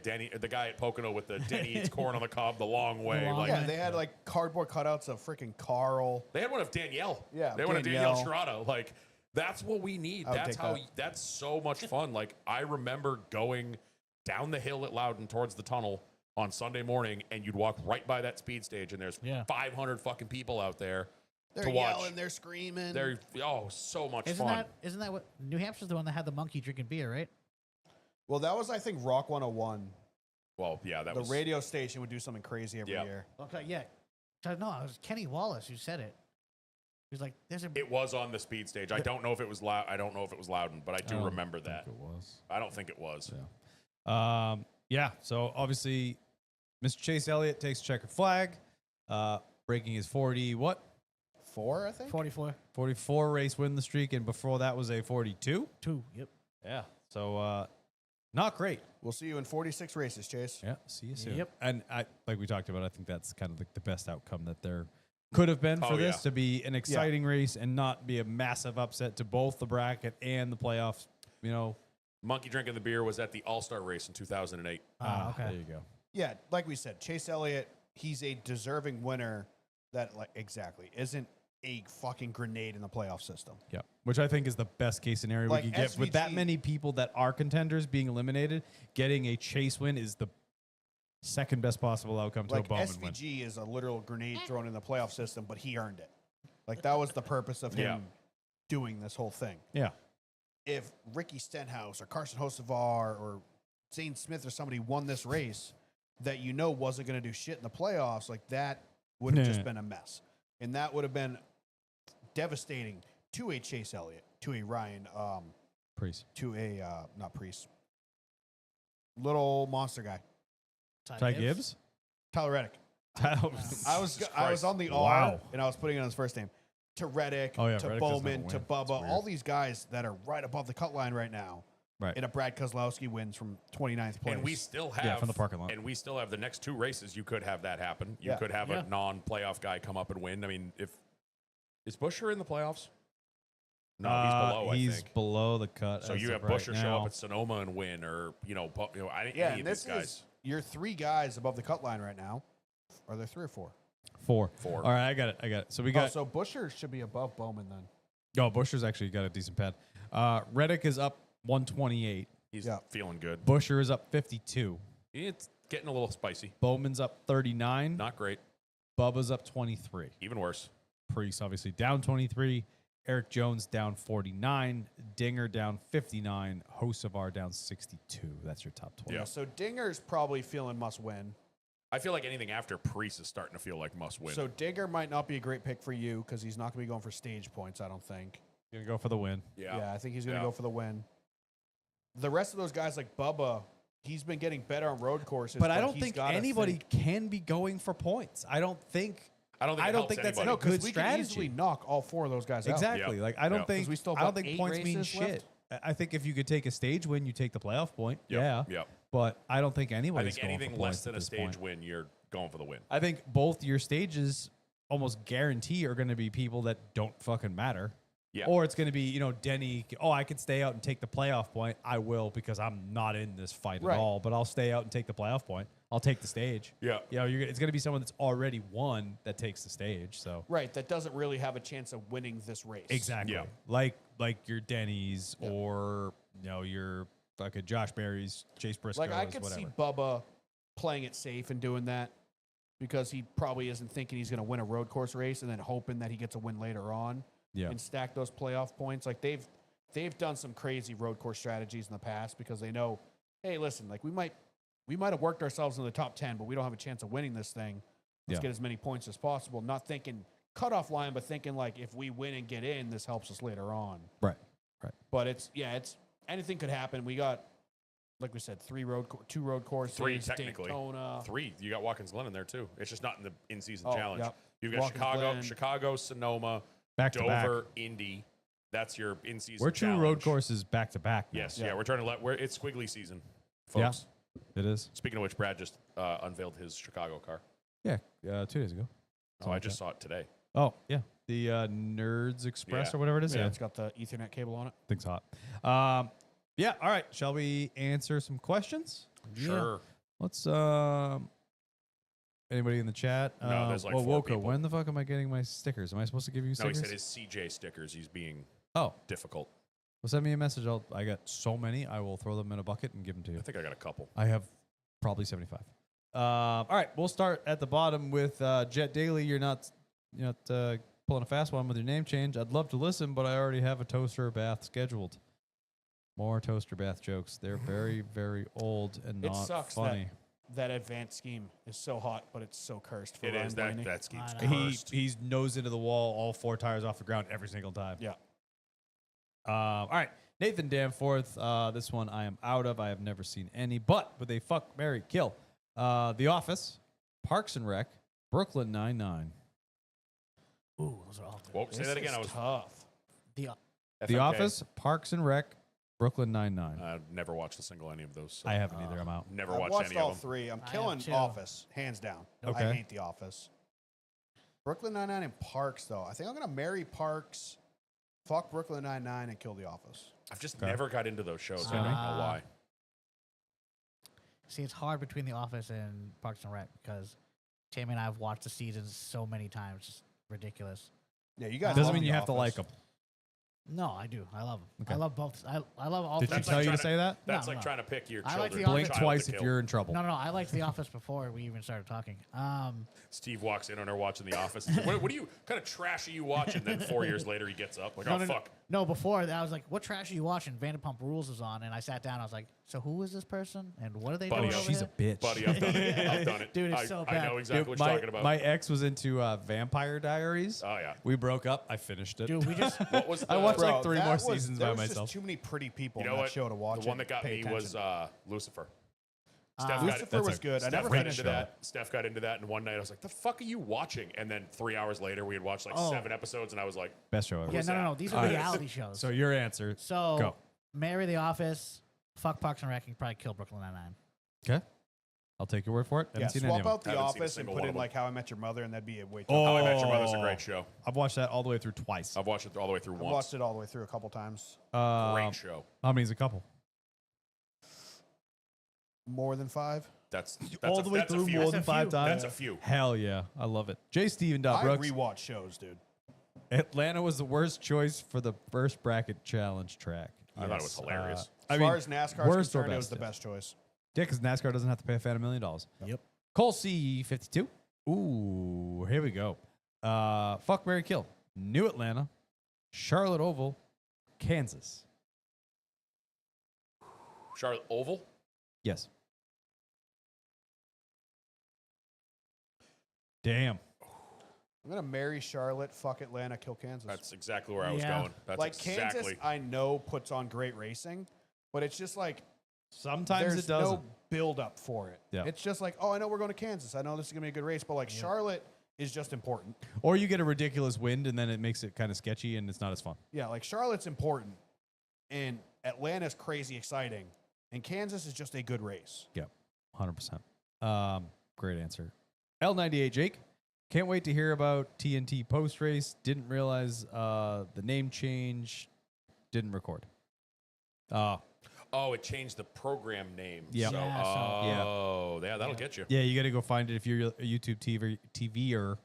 at Pocono with the Denny eats corn on the cob the long way. long Like Yeah, they had like cardboard cutouts of freaking Carl. they had one of Danielle. Yeah, they had one of Danielle Danielle. Shirado. Like that's what we need. I would That's take how. that. That's so much fun. Like I remember going down the hill at Loudon towards the tunnel on Sunday morning, and you'd walk right by that speed stage, and there's Yeah. 500 fucking people out there They're to watch. yelling, they're screaming. They're so much Isn't fun. isn't that what New Hampshire's the one that had the monkey drinking beer, right? Well, that was I think Rock 101. Well, yeah, that The was radio station would do something crazy every Yeah. year. Okay, yeah. No, it was Kenny Wallace who said it. He was like, "There's a It was on the speed stage. I don't know if it was loud. I don't know if it was Loudon, but I do remember that. It was. I don't think it was. Yeah. So obviously, Mr. Chase Elliott takes checkered flag, breaking his 4, I think. 44 44 race win the streak, and before that was a 42. 2." Yep. Yeah. So not great. We'll see you in 46 races, Chase. Yeah. See you soon. Yep. And like we talked about, I think that's kind of the best outcome that there could have been for Oh, this yeah. to be an exciting race and not be a massive upset to both the bracket and the playoffs. You know. Monkey drinking the beer was at the All Star race in 2008. Okay. There you go. Yeah, like we said, Chase Elliott, he's a deserving winner that like exactly isn't a fucking grenade in the playoff system. Yeah, which I think is the best case scenario Like we could get with that SVG many people that are contenders being eliminated. Getting a chase win is the second best possible outcome to Like a Bowman win. SVG is a literal grenade thrown in the playoff system, but he earned it. Like that was the purpose of him Yeah. doing this whole thing. Yeah, If Ricky Stenhouse or Carson Hocevar or Zane Smith or somebody won this race that you know wasn't going to do shit in the playoffs, like that would have Yeah. just been a mess. And that would have been devastating to a Chase Elliott, to a Ryan, Priest. to a, not Priest, little monster guy, Ty Gibbs. Tyler Reddick. I was Christ. on the Wow. R and I was putting it on his first name. To Reddick, Oh, yeah, to Reddick doesn't have a Bowman, to win. That's Bubba, weird. all these guys that are right above the cut line right now. Right. And a Brad Kozlowski wins from 29th place. And we still have Yeah, from the parking lot. And we still have the next 2 races. You could have that happen. You Yeah. could have Yeah. a non-playoff guy come up and win. I mean, if is Busher in the playoffs? No, he's below. I He's think. below the cut. So as you of have right Busher show now. up at Sonoma and win, or I didn't Yeah, any and of these this guys. is you're 3 guys above the cut line right now. Are there 3 or 4? 4. Four. All right, I got it. So we got. so Busher should be above Bowman then. Oh, Busher's actually got a decent pad. Reddick is up 128. He's Yeah. feeling good. Busher is up 52. It's getting a little spicy. Bowman's up 39. Not great. Bubba's up 23. Even worse. Priest obviously down 23. Eric Jones down 49. Dinger down 59. Hocevar down 62. That's your top 20. Yeah. So Dinger's probably feeling must win. I feel like anything after Priest is starting to feel like must win. So Dinger might not be a great pick for you because he's not going to be going for stage points, I don't think. Gonna go for the win. yeah. I think he's going to Yeah. go for the win. The rest of those guys like Bubba, he's been getting better on road courses. But I don't he's think gotta anybody think- can be going for points. I don't think I don't think, I it don't helps think that's anybody. a good we can strategy. easily knock all 4 of those guys out. exactly. Yeah. Like I don't Yeah. think 'Cause we still I don't have think 8 points mean races shit. left. I think if you could take a stage win, you take the playoff point. Yep. Yeah. Yep. But I don't think I anybody's think going anything for less points than at a this stage point. win, you're going for the win. I think both your stages almost guarantee are going to be people that don't fucking matter. Yeah. Or it's going to be, Denny, I could stay out and take the playoff point. I will because I'm not in this fight Right. at all, but I'll stay out and take the playoff point. I'll take the stage. Yeah. It's going to be someone that's already won that takes the stage. So Right, that doesn't really have a chance of winning this race. exactly. Yeah. Like your Denny's or, your fucking Josh Berry's, Chase Briscoe's, Like I could whatever. see Bubba playing it safe and doing that because he probably isn't thinking he's going to win a road course race and then hoping that he gets a win later on Yeah. and stack those playoff points. Like they've done some crazy road course strategies in the past because they know, hey, listen, like we might have worked ourselves in the top 10, but we don't have a chance of winning this thing. Let's Yeah. get as many points as possible. Not thinking cutoff line, but thinking like if we win and get in, this helps us later on. Right. But it's anything could happen. We got, like we said, 2 road courses, 3 technically. Daytona. 3. You got Watkins Glen in there too. It's just not in the in-season Oh, challenge. yep. You've got Watkins Chicago, Glen. Sonoma, Back to back. Dover, Indy. That's your in-season. We're 2 challenge. road courses back to back. now. Yes, Yeah. yeah. We're trying to it's squiggly season, Yeah. folks. It is. Speaking of which, Brad just unveiled his Chicago car. Yeah. 2 days ago. Oh, I just saw it today. Oh, yeah. The Nerds Express Yeah. or whatever it is. Yeah, Yeah. it's got the Ethernet cable on it. Thing's hot. Yeah. All right. Shall we answer some questions? Sure. Let's. Anybody in the chat? No, there's like 4 Woko, people. when the fuck am I getting my stickers? Am I supposed to give you No, he stickers? said his CJ stickers. He's being Oh, difficult. well, send me a message. I got so many. I will throw them in a bucket and give them to you. I think I got a couple. I have probably 75. All right, we'll start at the bottom with Jet Daily. You're not pulling a fast one with your name change. I'd love to listen, but I already have a toaster bath scheduled. More toaster bath jokes. They're very, very old and It not sucks funny. that advanced scheme is so hot, but it's so cursed for It Ryan is Blaney. that scheme's I know. cursed. He's nose into the wall, all 4 tires off the ground every single time. Yeah. All right, Nathan Danforth. This one I am out of. I have never seen any, but with a fuck, marry, kill. The Office, Parks and Rec, Brooklyn Nine-Nine. Ooh, those are all good. Whoa, say This that again. is I was tough. The The FMK. Office, Parks and Rec, Brooklyn Nine-Nine. I've never watched a single any of those. So I haven't either. I'm out. never I've watched watched any all of them. 3. I'm I have killing 2. Office, hands down. Okay. I hate The Office. Brooklyn Nine-Nine and Parks, though. I think I'm going to marry Parks, fuck Brooklyn Nine-Nine, and kill The Office. I've just Okay. never got into those shows. I don't know why. See, it's hard between The Office and Parks and Rec because Tammy and I have watched the seasons so many times. It's ridiculous. Yeah, you guys Doesn't love mean The you have to like Office. them. No, I do. I love them. Okay. I love both. I love all. Did she That's tell like you to trying to- say that? That's No, like no. trying to pick your I like children. The Blink Office. child twice to if kill. you're in trouble. No, I liked The Office before we even started talking. Steve walks in on her watching The Office. He's like, what are you kind of trash are you watching? Then 4 years later, he gets up like, oh fuck. No, before that, I was like, "What trash are you watching?" Vanderpump Rules is on, and I sat down. I was like, "So who is this person, and what are they Buddy, doing?" over She's a here?" bitch. Buddy, I've done it. I've done it. Dude, it's I, so I bad. know exactly Dude, what my, you're talking about. my ex was into Vampire Diaries. Oh yeah. We broke up. I finished it. Dude, we just What was I the- watched like Bro, 3 that more was- seasons there by was myself. Just too many pretty people You know on that what? show to watch. The one and that got pay me was attention. Lucifer. Lucifer That's was a- good. I Steph never got finished into it. that. Steph got into that, and one night I was like, "The fuck are you watching?" And then 3 hours later, we had watched like Oh. 7 episodes, and I was like, Best show ever. yeah, was no. that? These All are right. reality shows. So your answer. So Go. marry The Office, fuck Parks and Rec, and probably kill Brooklyn Nine-Nine. Okay. I'll take your word for it. Yeah, Haven't seen any swap of them. out The Haven't seen a Office and single put one in of them. like How I Met Your Mother, and that'd be a way too. Oh. "How I Met Your Mother's a great show." I've watched that all the way through twice. I've watched it all the way through I've once. watched it all the way through a couple times. Great show. How many's a couple? More than 5. That's all the way that's a through few. more than That's a 5 few. times. That's a few. Hell yeah, I love it. J. Steven I Brooks. rewatch shows, dude. Atlanta was the worst choice for the first bracket challenge track. I thought it was hilarious. As far as NASCAR is worst or concerned, it was best, the yeah. best choice. Yeah, because NASCAR doesn't have to pay a fan $1 million. Yep. Cole C52. Ooh, here we go. Fuck, Mary Kill. New Atlanta, Charlotte Oval, Kansas. Charlotte Oval. Yes. Damn. I'm gonna marry Charlotte, fuck Atlanta, kill Kansas. That's exactly where I was Yeah. going. That's like exactly. Kansas, I know puts on great racing, but it's just like Sometimes there's it doesn't. no build up for it. Yeah. It's just like, oh, I know we're going to Kansas. I know this is gonna be a good race, but like Charlotte is just important. Or you get a ridiculous wind and then it makes it kind of sketchy and it's not as fun. Yeah, like Charlotte's important, and Atlanta's crazy exciting, and Kansas is just a good race. Yeah, 100%. Great answer. L98 Jake. Can't wait to hear about TNT post race. Didn't realize the name change. Didn't record. Oh, it changed the program name. Yeah. So, Yeah, oh, yeah, that'll get you. Yeah, you got to go find it if you're a YouTube TVer.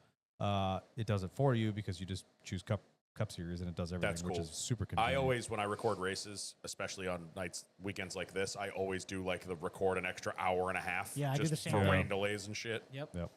It does it for you because you just choose Cup Series and it does everything, That's which cool. is super convenient. I always, when I record races, especially on weekends like this, I always do like the record an extra hour and a half. Yeah, I do just the same for thing. rain delays and shit. Yep. Yep.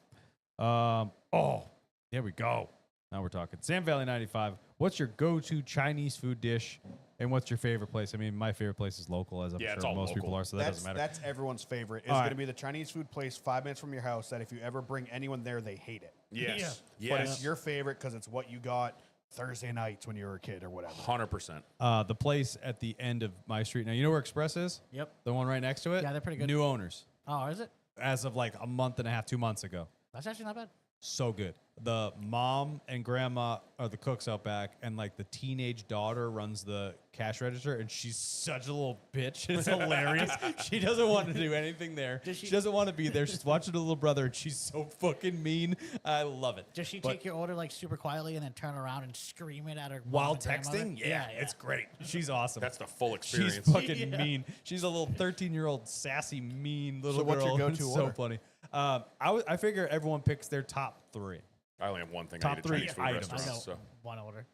Oh, there we go. Now we're talking. Sam Valley 95. What's your go-to Chinese food dish, and what's your favorite place? I mean, my favorite place is local, as I'm Yeah, it's sure all most people local. are, so that doesn't matter. That's everyone's favorite. It's All going right. to be the Chinese food place 5 minutes from your house that if you ever bring anyone there, they hate it. Yes. But it's Yes. your favorite because it's what you got Thursday nights when you were a kid or whatever. 100%. The place at the end of my street. Now, you know where Express is? Yep. The one right next to it? Yeah, they're pretty good. New owners, Oh, is it? as of like a month and a half, 2 months ago. That's actually not bad. So good. The mom and grandma are the cooks out back, and like the teenage daughter runs the cash register, and she's such a little bitch. It's hilarious. She doesn't want to do anything there. Does She she- doesn't want to be there. She's watching her little brother, and she's so fucking mean. I love it. Does she But take your order like super quietly and then turn around and scream it at her mom while and grandmother? texting? Yeah, it's great. She's awesome. That's the full She's experience. fucking mean. She's a little 13-year-old sassy, mean little So what's girl. your go-to It's so order? funny. I figure everyone picks their top 3. I only have one thing. Top I eat at three Chinese food items. I restaurants. know So. one order.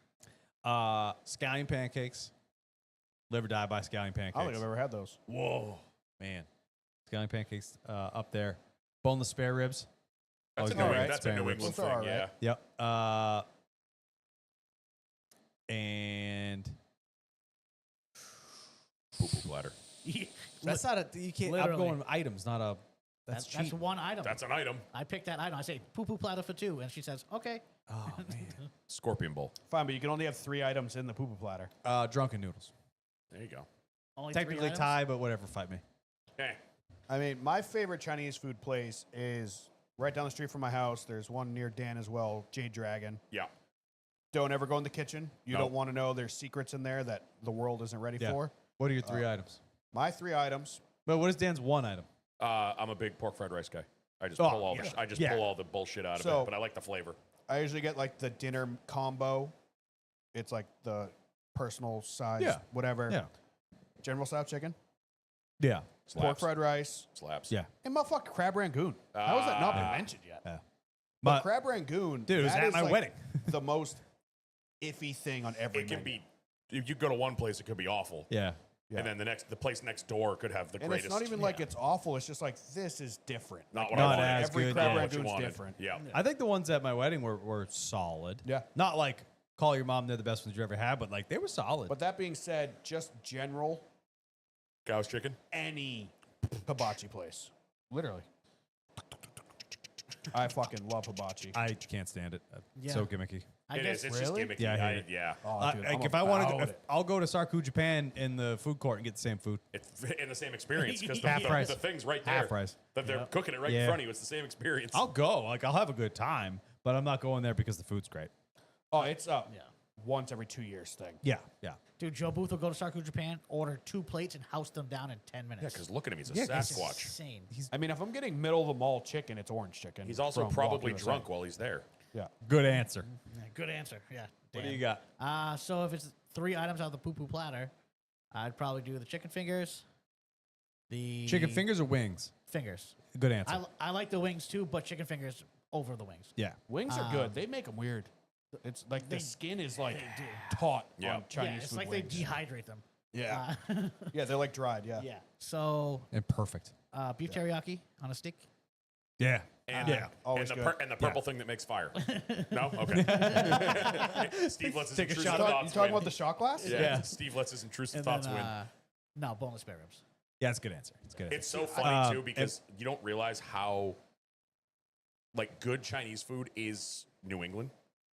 Scallion pancakes. Live or die by scallion pancakes. I don't think I've ever had those. Whoa, man. Scallion pancakes up there. Boneless spare ribs. That's, Always a gotta New, get right. that's a spare New ribs. England Those are thing. all right. Yeah. Yep. And Poo-poo platter. that's not a, you can't, I'm Literally. going items, not a, that's That's cheap. one item. That's an item. I picked that item. I say poo poo platter for 2, and she says okay. Oh, man. Scorpion bowl. Fine, but you can only have 3 items in the poo-poo platter. Drunken noodles. There you go. Only 3 Technically items? tie, but whatever, fight me. Hey, I mean, my favorite Chinese food place is right down the street from my house. There's one near Dan as well, Jade Dragon. yeah. Don't ever go in the kitchen. You No. don't want to know there's secrets in there that the world isn't ready Yeah. for. What are your 3 items? My 3 items. But what is Dan's 1 item? I'm a big pork fried rice guy. I just Oh, pull all yeah. the I just Yeah. pull all the bullshit out of So- it, but I like the flavor. I usually get like the dinner combo. It's like the personal size, Yeah. whatever. Yeah. General Tso chicken, Yeah. Slaps. pork fried rice, Slaps. Yeah. and motherfucking crab rangoon. How has that not been Ah. mentioned yet? Yeah. But But, crab rangoon, dude, it was that at is, my like, wedding. the most iffy thing on every It can menu. be. If you go to one place, it could be awful, Yeah. Yeah. and then the place next door could have the And greatest. it's not even like it's awful. It's just like this is different. not Like, what Not I wanted. as every good, crab yeah. What you rangoon's wanted. different. Yeah. I think the ones at my wedding were solid. Yeah. Not like call your mom, they're the best ones you ever had, but like they were solid. But that being said, just general Gau's chicken. any hibachi place, literally. I fucking love hibachi. I can't stand it. Yeah. So gimmicky. I It guess is. It's Really? just gimmicky. Yeah, I hate it. Yeah. Oh, dude, Like I'm if I want about to, it. I'll go to Sarku Japan in the food court and get the same food. It's in the same experience because Half price. the thing's right there. Half price. That they're cooking it right Yeah. in front of you. It's the same experience. I'll go. Like I'll have a good time, but I'm not going there because the food's great. Oh, it's a Yeah. once every 2 years thing. Yeah. Yeah. Dude, Joe Booth will go to Sarku Japan, order 2 plates, and house them down in 10 minutes. yeah, because look at him. He's a Yeah, 'cause- It's Sasquatch. insane. I mean, if I'm getting middle of the mall chicken, it's orange chicken. He's also from probably Walk USA. drunk while he's there. Yeah. Good answer. Yeah, good answer. Yeah. What do Dan. you got? So if it's 3 items out of the poo poo platter, I'd probably do the chicken fingers. The Chicken fingers or wings? fingers. Good answer. I like the wings too, but chicken fingers over the wings. yeah. Wings are good. They make them weird. It's like the skin is like taut Yeah. on Chinese yeah, it's food like wings. they dehydrate them. Yeah. Uh, Yeah, they're like dried. Yeah. yeah. So And perfect. beef teriyaki on a stick. Yeah. And, Yeah. Always and the, good. and the purple thing that makes fire. No? Okay. Steve lets his Take a intrusive shot You of it. thoughts talking win. about the shot glass? Yeah. Yeah. Steve lets his intrusive And thoughts then, win. no, boneless spare ribs. Yeah, that's a good answer. It's a good answer. It's so funny too and- because you don't realize how like good Chinese food is New England.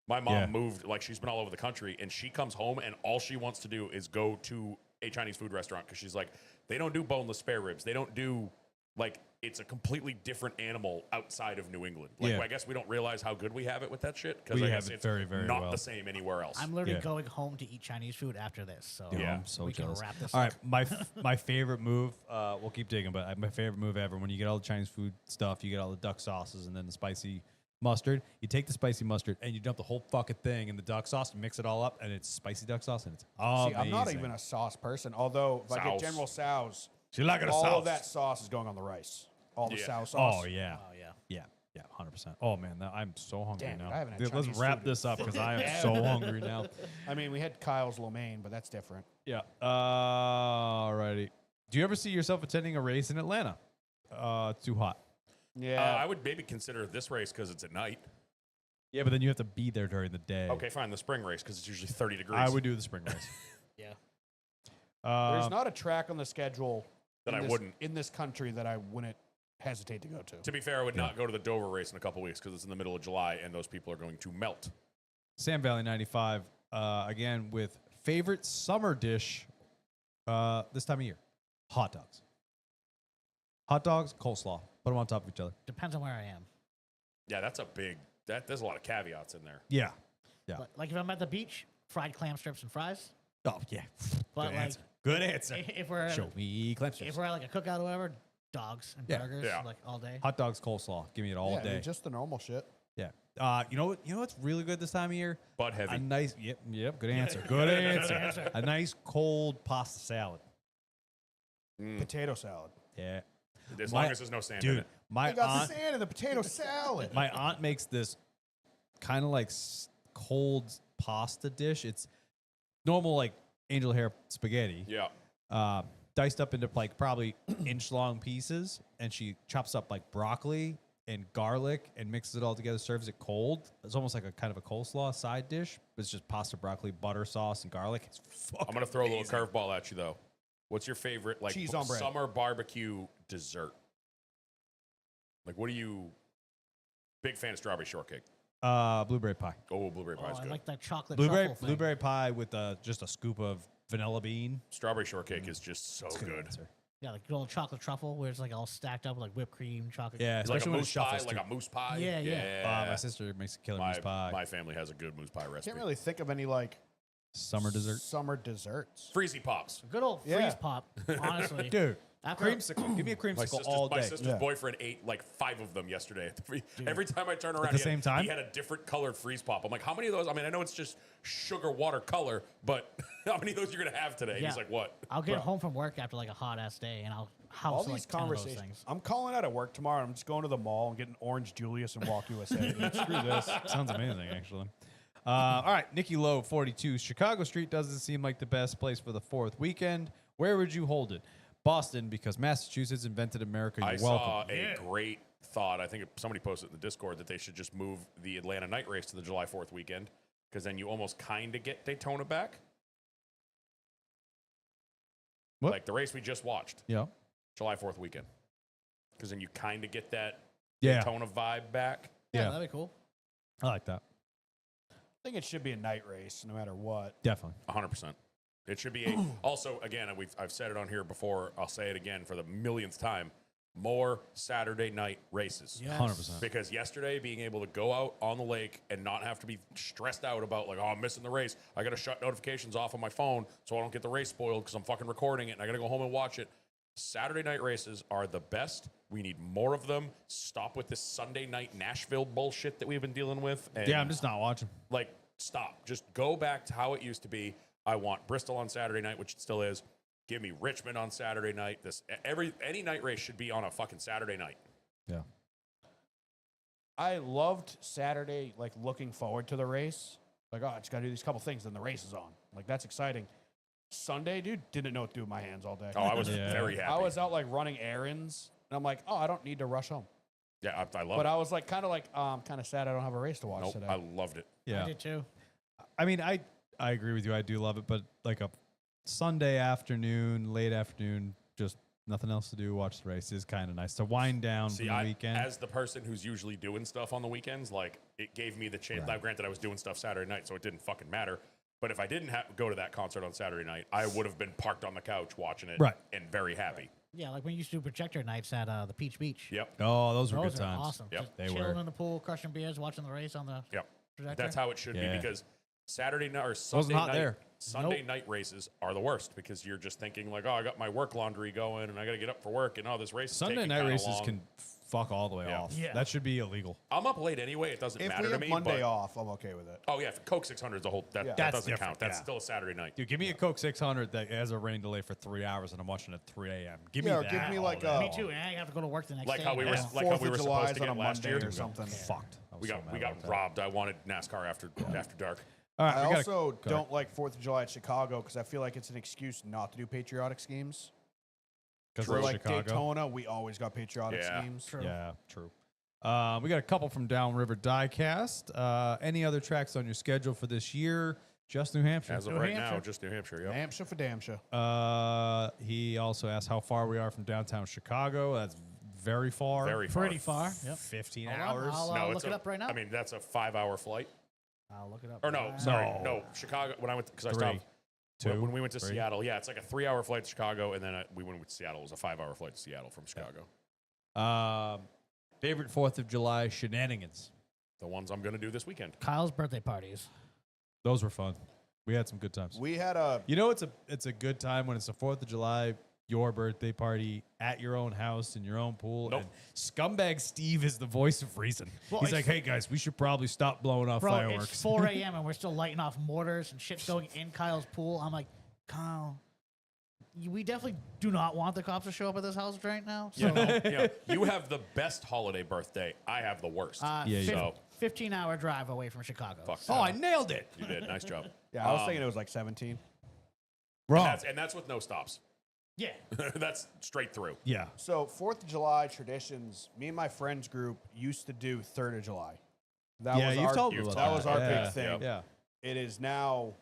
My mom Yeah. moved, like she's been all over the country, and she comes home and all she wants to do is go to a Chinese food restaurant because she's like, they don't do boneless spare ribs. They don't do like it's a completely different animal outside of New England. Like Yeah. I guess we don't realize how good we have it with that shit because We I have guess it it's very, very not well. the same anywhere else. I'm literally Yeah. going home to eat Chinese food after this. So Dude, Yeah. I'm so we jealous. can wrap this All up. right, my favorite move. We'll keep digging, but my favorite move ever when you get all the Chinese food stuff, you get all the duck sauces and then the spicy mustard. You take the spicy mustard and you dump the whole fucking thing in the duck sauce and mix it all up, and it's spicy duck sauce and it's amazing. See, I'm not even a sauce person. Although if I get Sauce. General Tso's, She like it a all sauce. of that sauce is going on the rice. All the Yeah. Tsao sauce. Oh yeah, Oh yeah. yeah, 100%. Oh man, I'm so hungry Damn, now. I haven't had Let's Chinese wrap food in this up because I am so hungry now. I mean, we had Kyle's lo mein, but that's different. Yeah. Alrighty. Do you ever see yourself attending a race in Atlanta? Too hot. Yeah. I would maybe consider this race because it's at night. Yeah, but then you have to be there during the day. Okay, fine. The spring race because it's usually 30 degrees. I would do the spring race. Yeah. There's not a track on the schedule That in I this- wouldn't. in this country that I wouldn't hesitate to go to. To be fair, I would not go to the Dover race in a couple weeks because it's in the middle of July and those people are going to melt. Sam Valley 95, again, with favorite summer dish this time of year. Hot dogs. Hot dogs, coleslaw. Put them on top of each other. Depends on where I am. Yeah, that's a big. There's a lot of caveats in there. Yeah. Yeah. Like if I'm at the beach, fried clam strips and fries. Oh, yeah. But Good like answer. Good answer. if we're Show me clam strips. if we're at like a cookout or whatever, dogs and Yeah. burgers Yeah. like all day. Hot dogs, coleslaw. Give me it all yeah, I day. mean, just the normal shit. Yeah. You know what? You know what's really good this time of year? But heavy. A nice. Yep. Good answer. Good answer. A nice cold pasta salad. Potato salad. Yeah. As My- long as there's no sand in Dude, it. my I got aunt. sand in the potato salad. My aunt makes this kind of like cold pasta dish. It's normal like angel hair spaghetti, Yeah. diced up into like probably inch long pieces, and she chops up like broccoli and garlic and mixes it all together. Serves it cold. It's almost like a kind of a coleslaw side dish, but it's just pasta, broccoli, butter sauce, and garlic. It's fucking I'm gonna throw a little amazing. curveball at you though. What's your favorite like Cheese on bread. summer barbecue dessert? Like, what are you? Big fan of strawberry shortcake. Blueberry pie. Oh, blueberry pie Oh, is I good. like that chocolate Blueberry truffle thing. blueberry pie with just a scoop of vanilla bean. Strawberry shortcake is just so It's a good. answer. Yeah, like good old chocolate truffle where it's like all stacked up with like whipped cream, chocolate. Yeah, It's like a especially when it moose pie, shuffles like too. a moose pie. Yeah, yeah. My sister makes a killer My, moose pie. my family has a good moose pie recipe. Can't really think of any like Summer dessert. Summer desserts. Freezy pops. Good old freeze Yeah. pop, honestly. Dude, After- creamsicle. Give me a creamsicle all My day. sister's Yeah. boyfriend ate like 5 of them yesterday. Every time I turn around, the he had- same time? he had a different colored freeze pop. I'm like, how many of those? I mean, I know it's just sugar water color, but how many of those you're gonna have today? Yeah. He's like, what? I'll get home from work after like a hot ass day and I'll house All like these 10 of those conversations. things. I'm calling out at work tomorrow. I'm just going to the mall and getting Orange Julius and Walk USA. Screw this. Sounds amazing, actually. All right, Nikki Lowe, 42. Chicago Street doesn't seem like the best place for the 4th weekend. Where would you hold it? Boston, because Massachusetts invented America. You're I welcome. saw a great thought. I think somebody posted in the Discord that they should just move the Atlanta night race to the July 4th weekend because then you almost kind of get Daytona back. What? Like the race we just watched, Yeah. July 4th weekend. Because then you kind of get that Yeah. Daytona vibe back. Yeah, Yeah. that'd be cool. I like that. I think it should be a night race no matter what. Definitely. 100%. It should be a, also, again, I've said it on here before. I'll say it again for the millionth time. More Saturday night races. Yes. 100%. Because yesterday, being able to go out on the lake and not have to be stressed out about, like, oh, I'm missing the race. I got to shut notifications off on my phone so I don't get the race spoiled because I'm fucking recording it and I got to go home and watch it. Saturday night races are the best. We need more of them. Stop with this Sunday night Nashville bullshit that we've been dealing with. And Yeah, I'm just not watching. like, stop. Just go back to how it used to be. I want Bristol on Saturday night, which it still is. Give me Richmond on Saturday night. Any night race should be on a fucking Saturday night. Yeah. I loved Saturday, like looking forward to the race. Like, oh, I just got to do these couple things, then the race is on. Like, that's exciting. Sunday, dude, didn't know what to do with my hands all day. Oh, I was Yeah. very happy. I was out like running errands, and I'm like, oh, I don't need to rush home. Yeah, I love But it. I was like, kind of sad I don't have a race to watch Nope, today. I loved it. I Yeah. did too. I mean, I agree with you. I do love it, but like a Sunday afternoon, late afternoon, just nothing else to do, watch the race is kind of nice to wind down See, from the weekend. as the person who's usually doing stuff on the weekends, like it gave me the chance. Right. Now, granted, I was doing stuff Saturday night, so it didn't fucking matter. But if I didn't go to that concert on Saturday night, I would have been parked on the couch watching it, Right. and very happy. Yeah, like when you used to do projector nights at the Peach Beach. Yep, Oh, those were Those good are times. awesome. Yep. Just They chilling were. in the pool, crushing beers, watching the race on the yep. projector. That's how it should Yeah. be because Saturday night or Sunday hot night, there. Sunday Nope. night races are the worst because you're just thinking like, oh, I got my work laundry going and I got to get up for work and oh, this race. Is Sunday taking night kinda races long. can fuck all the way Yeah. off. Yeah. That should be illegal. I'm up late anyway. It doesn't If matter we to have me. Monday but, off, I'm okay with it. Oh yeah, if Coke 600 is a whole that That's doesn't different, count. That's yeah. still a Saturday night. Dude, give me a Coke 600 that has a rain delay for 3 hours and I'm watching it at 3 a.m. Give me Yeah, or that. give me all like day a- Me too, and I have to go to work the next Like day. how we were, now. like how 4th we of were July supposed is to on get a last Monday year. or something. Fucked. I was We so got mad about that. robbed. I wanted NASCAR after dark. All right, I we gotta- also go don't like 4th of July at Chicago because I feel like it's an excuse not to do patriotic schemes. 'cause For of like Chicago. Daytona, we always got patriotic Yeah. schemes. True. Yeah, true. We got a couple from Downriver Diecast. Any other tracks on your schedule for this year? Just New Hampshire. As of New right now, Hampshire. just New Hampshire. Yep. Hampshire for damn sure. He also asked how far we are from downtown Chicago. That's very far. Very far. Pretty far. Yep. 15 Hold on, hours. I'll, No, look it's it up right now. I mean, that's a 5-hour flight. I'll look it up. Or no, right sorry, now. no. Chicago. When I went, because I 3, stopped 2, when we went to 3. Seattle. Yeah, it's like a 3-hour flight to Chicago, and then we went to Seattle. It was a 5-hour flight to Seattle from Chicago. Favorite 4th of July shenanigans. The ones I'm going to do this weekend. Kyle's birthday parties. Those were fun. We had some good times. We had a You know, it's a good time when it's the 4th of July, your birthday party at your own house in your own pool. Nope. And Scumbag Steve is the voice of reason. Well, He's it's- like, hey guys, we should probably stop blowing off Bro, fireworks. it's 4 a.m. and we're still lighting off mortars and shit's going in Kyle's pool. I'm like, Kyle, we definitely do not want the cops to show up at this house right now. So, You have the best holiday birthday. I have the worst. Yeah, you so 15-hour drive away from Chicago. fuck. Oh, I nailed it. You did. Nice job. yeah. I was thinking it was like 17. Wrong. And that's with no stops. Yeah. That's straight through. Yeah. So 4th of July traditions. Me and my friends group used to do 3rd of July. That Yeah, was you've our, told me you've about that was our yeah. big thing. Yeah. It is now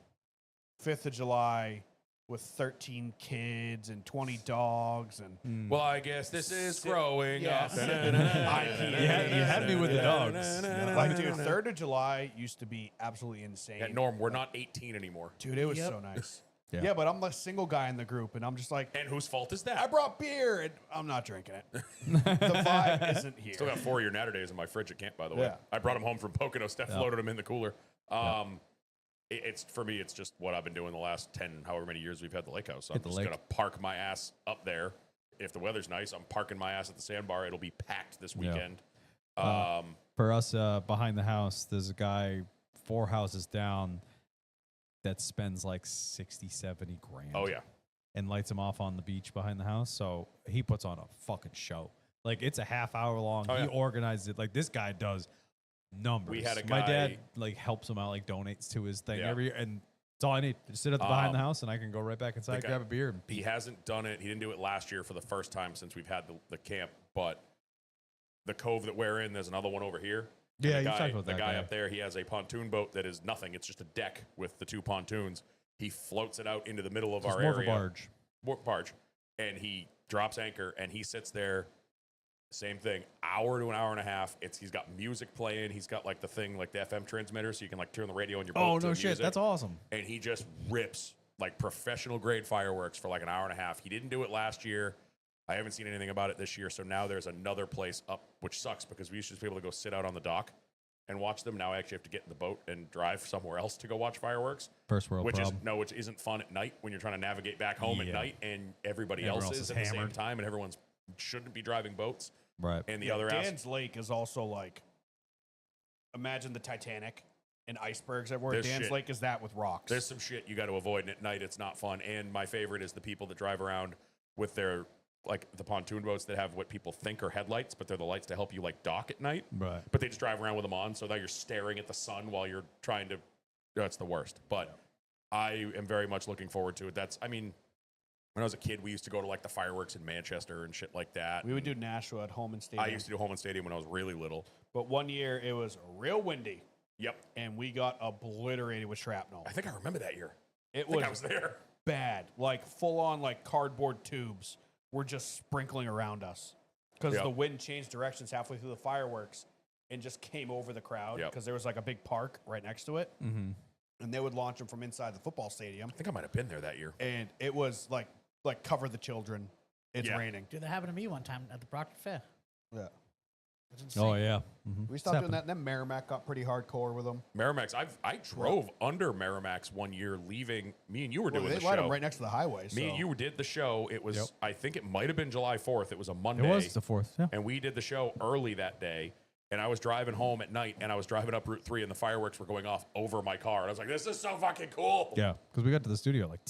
5th of July with 13 kids and 20 dogs and Well, I guess this is Si- growing yeah, up. si- You had me with the dogs. like, dude, 3rd of July used to be absolutely insane. Yeah, Norm, we're not 18 anymore. Dude, it was Yep. so nice. Yeah. Yeah. But I'm the single guy in the group, and I'm just like, And whose fault is I that? brought beer, and I'm not drinking it. The vibe isn't here. Still got 4 of your Natter days in my fridge at camp, by the way. Yeah. I brought them home from Pocono. Steph loaded them in the cooler. It's for me. It's just what I've been doing the last 10, however many years we've had the lake house. So I'm the just lake. gonna park my ass up there. If the weather's nice, I'm parking my ass at the sandbar. It'll be packed this Yeah. weekend. For us behind the house, there's a guy 4 houses down that spends like 60, 70 grand. Oh yeah. And lights him off on the beach behind the house. So he puts on a fucking show. Like it's a half hour long. Oh, He yeah. organizes it. Like this guy does numbers. We had a My dad guy- like helps him out, like donates to his thing Yeah. every year. And it's all I need. Just sit at the behind the house and I can go right back inside, guy- grab a beer and He hasn't done it. He didn't do it last year for the first time since we've had the camp. But the cove that we're in, there's another one over here. And Yeah, the you guy, talked about the that guy guy. up there. He has a pontoon boat that is nothing. It's just a deck with the 2 pontoons. He floats it out into the middle of it's our more of a area. barge. Barge, and he drops anchor and he sits there. Same thing, hour to an hour and a half. He's got music playing. He's got like the thing, like the FM transmitter, so you can like turn the radio on your boat. Oh to no the shit. music. That's awesome. And he just rips like professional grade fireworks for like an hour and a half. He didn't do it last year. I haven't seen anything about it this year. So now there's another place up, which sucks because we used to just be able to go sit out on the dock and watch them. Now I actually have to get in the boat and drive somewhere else to go watch fireworks. First world Which problem. which isn't fun at night when you're trying to navigate back home at Yeah. night and everybody Everyone else else is is at the same hammered. time and everyone's shouldn't be driving boats. Right. And the other ass, Dan's Lake is also like, imagine the Titanic, and icebergs everywhere. This Dan's shit- Lake is that with rocks. There's some shit you got to avoid, and at night it's not fun. And my favorite is the people that drive around with their like the pontoon boats that have what people think are headlights, but they're the lights to help you like dock at night. Right. But they just drive around with them on, so now you're staring at the sun while you're trying to. That's the worst. But I am very much looking forward to it. I mean, when I was a kid, we used to go to like the fireworks in Manchester and shit like that. We would do Nashua at Holman Stadium. I used to do Holman Stadium when I was really little. But one year it was real windy, Yep. and we got obliterated with shrapnel. I think I remember that year. It I think I was there. bad, like full on like cardboard tubes were just sprinkling around us because Yep. the wind changed directions halfway through the fireworks and just came over the crowd Yep. because there was like a big park right next to it, Mm-hmm. and they would launch them from inside the football stadium, I think I might have been there that year. and it was like cover the children. It's Yeah. raining. Dude, that happened to me one time at the Proctor Fair. Yeah, It's insane. Oh yeah. Mm-hmm. we stopped doing that. And then Merrimack got pretty hardcore with them. Merrimack's. I drove under Merrimack's one year, leaving. Me and you were Well, doing they the light show. them right next to the highway. Me and so- you did the show. It was. Yep. I think it might have been July 4th. It was a Monday. It was the 4th. Yeah. And we did the show early that day. And I was driving home at night, and I was driving up Route 3, and the fireworks were going off over my car. And I was like, "This is so fucking cool." Yeah, because we got to the studio like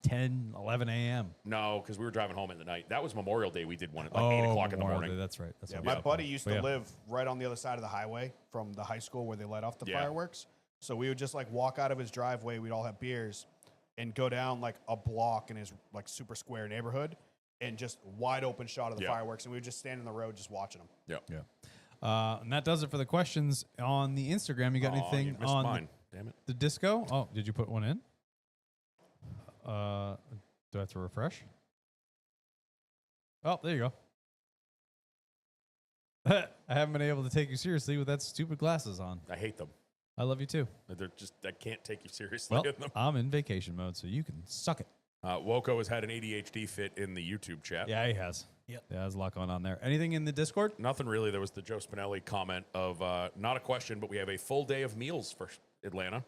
10, 11 a.m. No, because we were driving home in the night. That was Memorial Day. We did one at like 8 o'clock in the Memorial morning. Day, that's right. That's Yeah, right. my buddy used But to yeah. live right on the other side of the highway from the high school where they let off the Yeah. fireworks. So we would just like walk out of his driveway. We'd all have beers and go down like a block in his like super square neighborhood and just wide open shot of the Yeah. fireworks. And we would just stand in the road just watching them. Yeah. And that does it for the questions on the Instagram. You got Aw, anything you missed on mine. Damn it. the disco? Oh, did you put one in? Do I have to refresh? Oh, there you go. I haven't been able to take you seriously with that stupid glasses on. I hate them. I love you too. They're just. I can't take you seriously Well, in them. I'm in vacation mode, so you can suck it. Woko has had an ADHD fit in the YouTube chat. Yeah, he has. Yep. Yeah, there's a lot going on there. Anything in the Discord? Nothing really. There was the Joe Spinelli comment of not a question, but we have a full day of meals for Atlanta.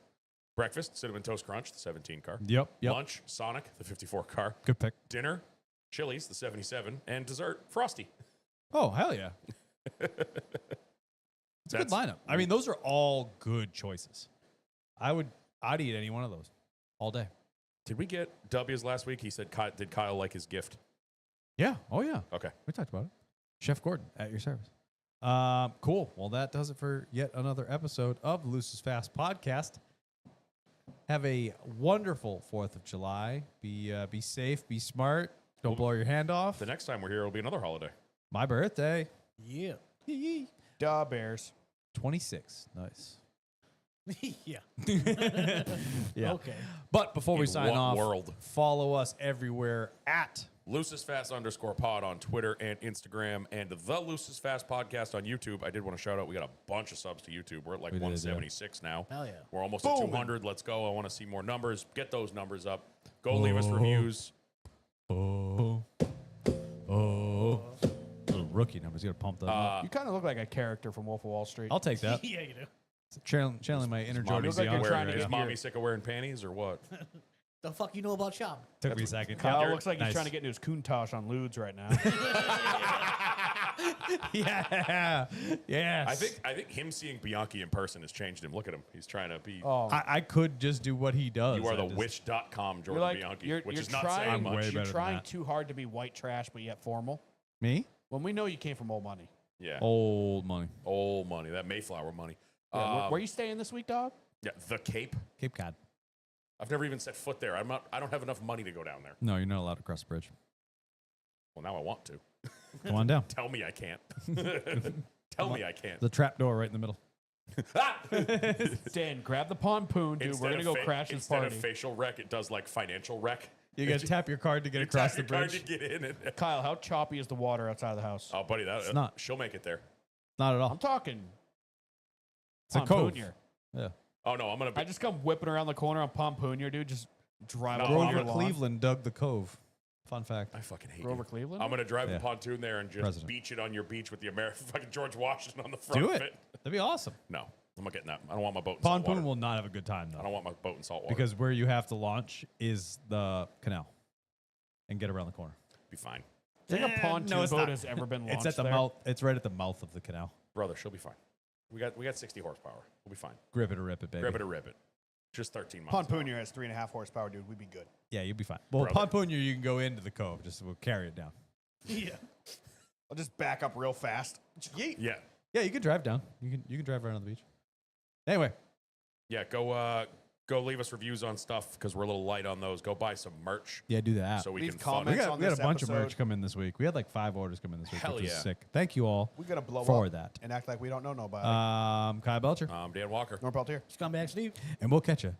Breakfast, Cinnamon Toast Crunch, the 17 car. Yep. Lunch, Sonic, the 54 car. Good pick. Dinner, Chili's, the 77. And dessert, Frosty. Oh, hell yeah. It's a good lineup. I mean, those are all good choices. I'd eat any one of those all day. Did we get W's last week? He said, did Kyle like his gift? Yeah. Oh, yeah. Okay. We talked about it. Chef Gordon at your service. Cool. Well, that does it for yet another episode of the Loose is Fast podcast. Have a wonderful 4th of July. Be safe. Be smart. Don't blow your hand off. The next time we're here, it'll be another holiday. My birthday. Yeah. Duh, Bears. 26. Nice. Yeah. Yeah. Okay. But before we In sign what off, world? follow us everywhere at LoosesFast_pod on Twitter and Instagram, and the Loosest Fast podcast on YouTube. I did want to shout out, we got a bunch of subs to YouTube. We're at like We did, yeah. 176 now. Hell yeah. We're almost at 200. Let's go. I want to see more numbers. Get those numbers up. Go leave us reviews. Little rookie numbers. You got to pump those up. You kind of look like a character from Wolf of Wall Street. I'll take that. Yeah, you do. Channeling my inner Jody Mommy's look like you're Zion trying to right is get now. mommy sick of wearing panties or what? The fuck you know about Chop? Took me a second. Kyle looks like he's Nice. trying to get into his Countach on Ludes right now. Yeah. Yes. I think him seeing Bianchi in person has changed him. Look at him. He's trying to be. Oh, I could just do what he does. You are I the just- witch.com you're Jordan like Bianchi, you're, which you're is not trying, saying I'm way much. better You're than trying that. too hard to be white trash, but yet formal. Me? When we know you came from old money. Yeah. Old money. Old money. That Mayflower money. Yeah, where you staying this week, dog? Yeah, the Cape. Cape Cod. I've never even set foot there. I don't have enough money to go down there. No, you're not allowed to cross the bridge. Well, now I want to. Go on down. Tell me I can't. Tell me I can't. The trap door right in the middle. Ah! Dan, grab the pontoon, dude. We're Instead gonna of go crash his instead party. of facial wreck, it does like financial wreck. You got to tap your card to get You across tap the your card bridge. to get in. And, Kyle, how choppy is the water outside of the house? oh, buddy, that It's not. she'll make it there. Not at all. I'm talking. It's a cove. Pomponier. Yeah. Oh no, I'm gonna. Be, I just come whipping around the corner on Pomponier, dude. Just drive No, up I'm Grover gonna- your lawn. Cleveland dug the cove. Fun fact. I fucking hate Grover you. Cleveland. I'm gonna drive Yeah. the pontoon there and just President. beach it on your beach with the American fucking George Washington on the front Do of it. That'd be awesome. No, I'm not getting that. I don't want my boat in salt Pontoon water. will not have a good time I though, don't want my boat in salt water. because where you have to launch is the canal, and get around the corner. be fine, Do you think a pontoon no, it's boat not. has ever been launched It's at the there? mouth. It's right at the mouth of the canal. brother. She'll be fine. We got 60 horsepower. We'll be fine. Grip it or rip it, baby. Grab it or rip it. Just 13 miles. an hour. Pontoonier has 3.5 horsepower, dude. We'd be good. Yeah, you'll be fine. Well, Brother. Pontoonier, you can go into the cove. Just we'll carry it down. Yeah. I'll just back up real fast. Yeet. Yeah. Yeah, you can drive down. You can drive right on the beach. Anyway, Yeah. Go leave us reviews on stuff because we're a little light on those. Go buy some merch yeah, do that. so we Leave can fund comments it. on we had this a bunch of merch episode. come in this week. We had like 5 orders come in this week, Hell which was yeah. sick. Thank you all We're going to blow for up that. and act like we don't know nobody. Kyle Belcher, Dan Walker. Norm Peltier. Scumbag Steve. and we'll catch you.